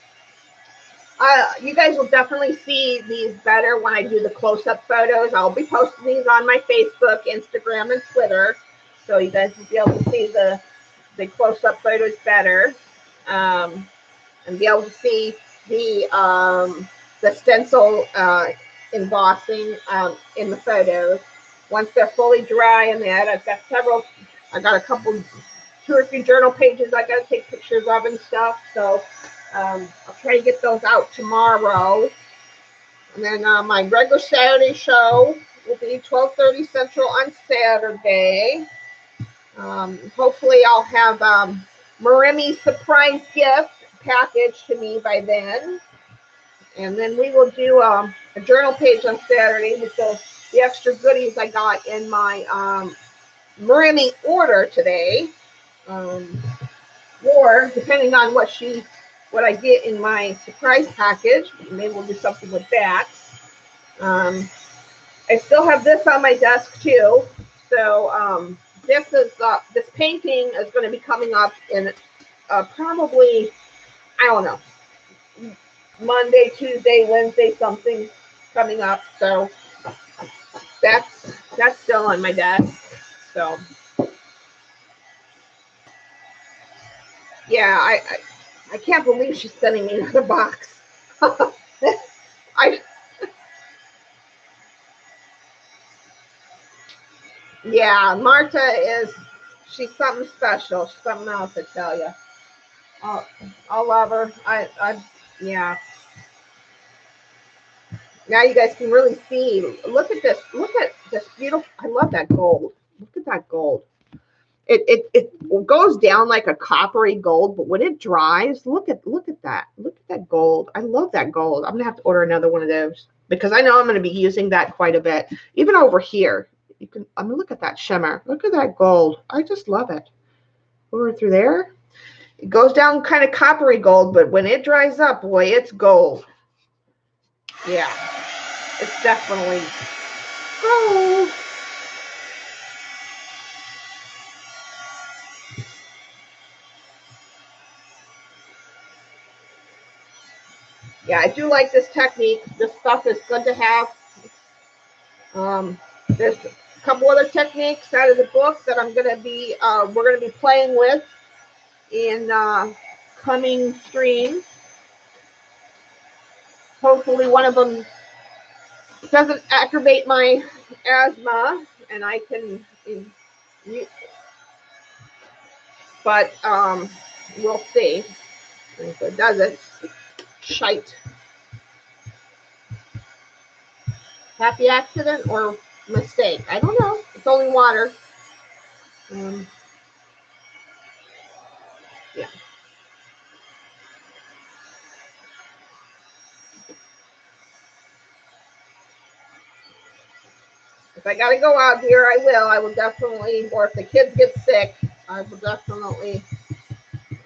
Speaker 1: You guys will definitely see these better when I do the close-up photos. I'll be posting these on my Facebook, Instagram, and Twitter, so you guys will be able to see the close-up photos better, and be able to see the stencil embossing in the photos. Once they're fully dry and that, I've got a couple, 2 or 3 journal pages I got to take pictures of and stuff. So I'll try to get those out tomorrow. And then my regular Saturday show will be 12:30 Central on Saturday. Hopefully I'll have Maremi's surprise gift packaged to me by then. And then we will do a journal page on Saturday with the the extra goodies I got in my Maremi order today. Or depending on what I get in my surprise package, maybe we'll do something with that. I still have this on my desk too. So this painting is going to be coming up in probably, I don't know, Monday, Tuesday, Wednesday, something coming up. So that's still on my desk. So yeah, I can't believe she's sending me another box. Yeah, Marta she's something special. She's something else, I tell you. I'll love her. Yeah. Now you guys can really see. Look at this. Look at this beautiful. I love that gold. Look at that gold. It goes down like a coppery gold, but when it dries, look at that. Look at that gold. I love that gold. I'm gonna have to order another one of those because I know I'm gonna be using that quite a bit. Even over here, I mean, look at that shimmer. Look at that gold. I just love it. Over through there, it goes down kind of coppery gold, but when it dries up, boy, it's gold. Yeah, it's definitely gold. Yeah, I do like this technique. This stuff is good to have. There's a couple other techniques out of the book that we're gonna be playing with in coming streams. Hopefully, one of them doesn't aggravate my asthma, and I can. But we'll see. If it doesn't, shite. Happy accident or mistake? I don't know. It's only water. Yeah. If I got to go out here, I will. I will definitely, or if the kids get sick, I will definitely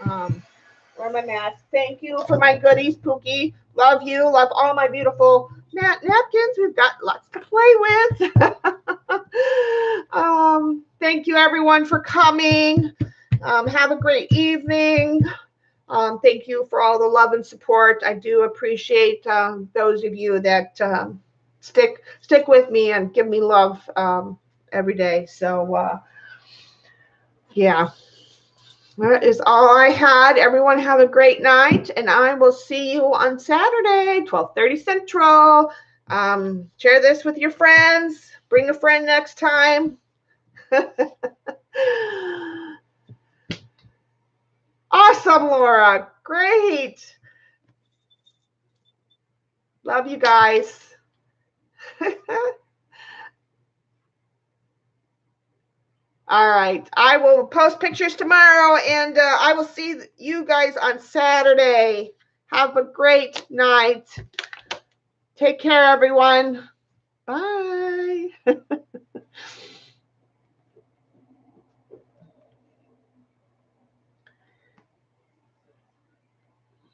Speaker 1: wear my mask. Thank you for my goodies, Pookie. Love you. Love all my beautiful napkins. We've got lots to play with. Thank you, everyone, for coming. Have a great evening. Thank you for all the love and support. I do appreciate those of you that stick with me and give me love every day. So yeah, that is all I had. Everyone have a great night, and I will see you on Saturday, 12:30 Central. Share this with your friends. Bring a friend next time. Awesome, Laura. Great. Love you guys. All right. I will post pictures tomorrow, and I will see you guys on Saturday. Have a great night. Take care, everyone. Bye.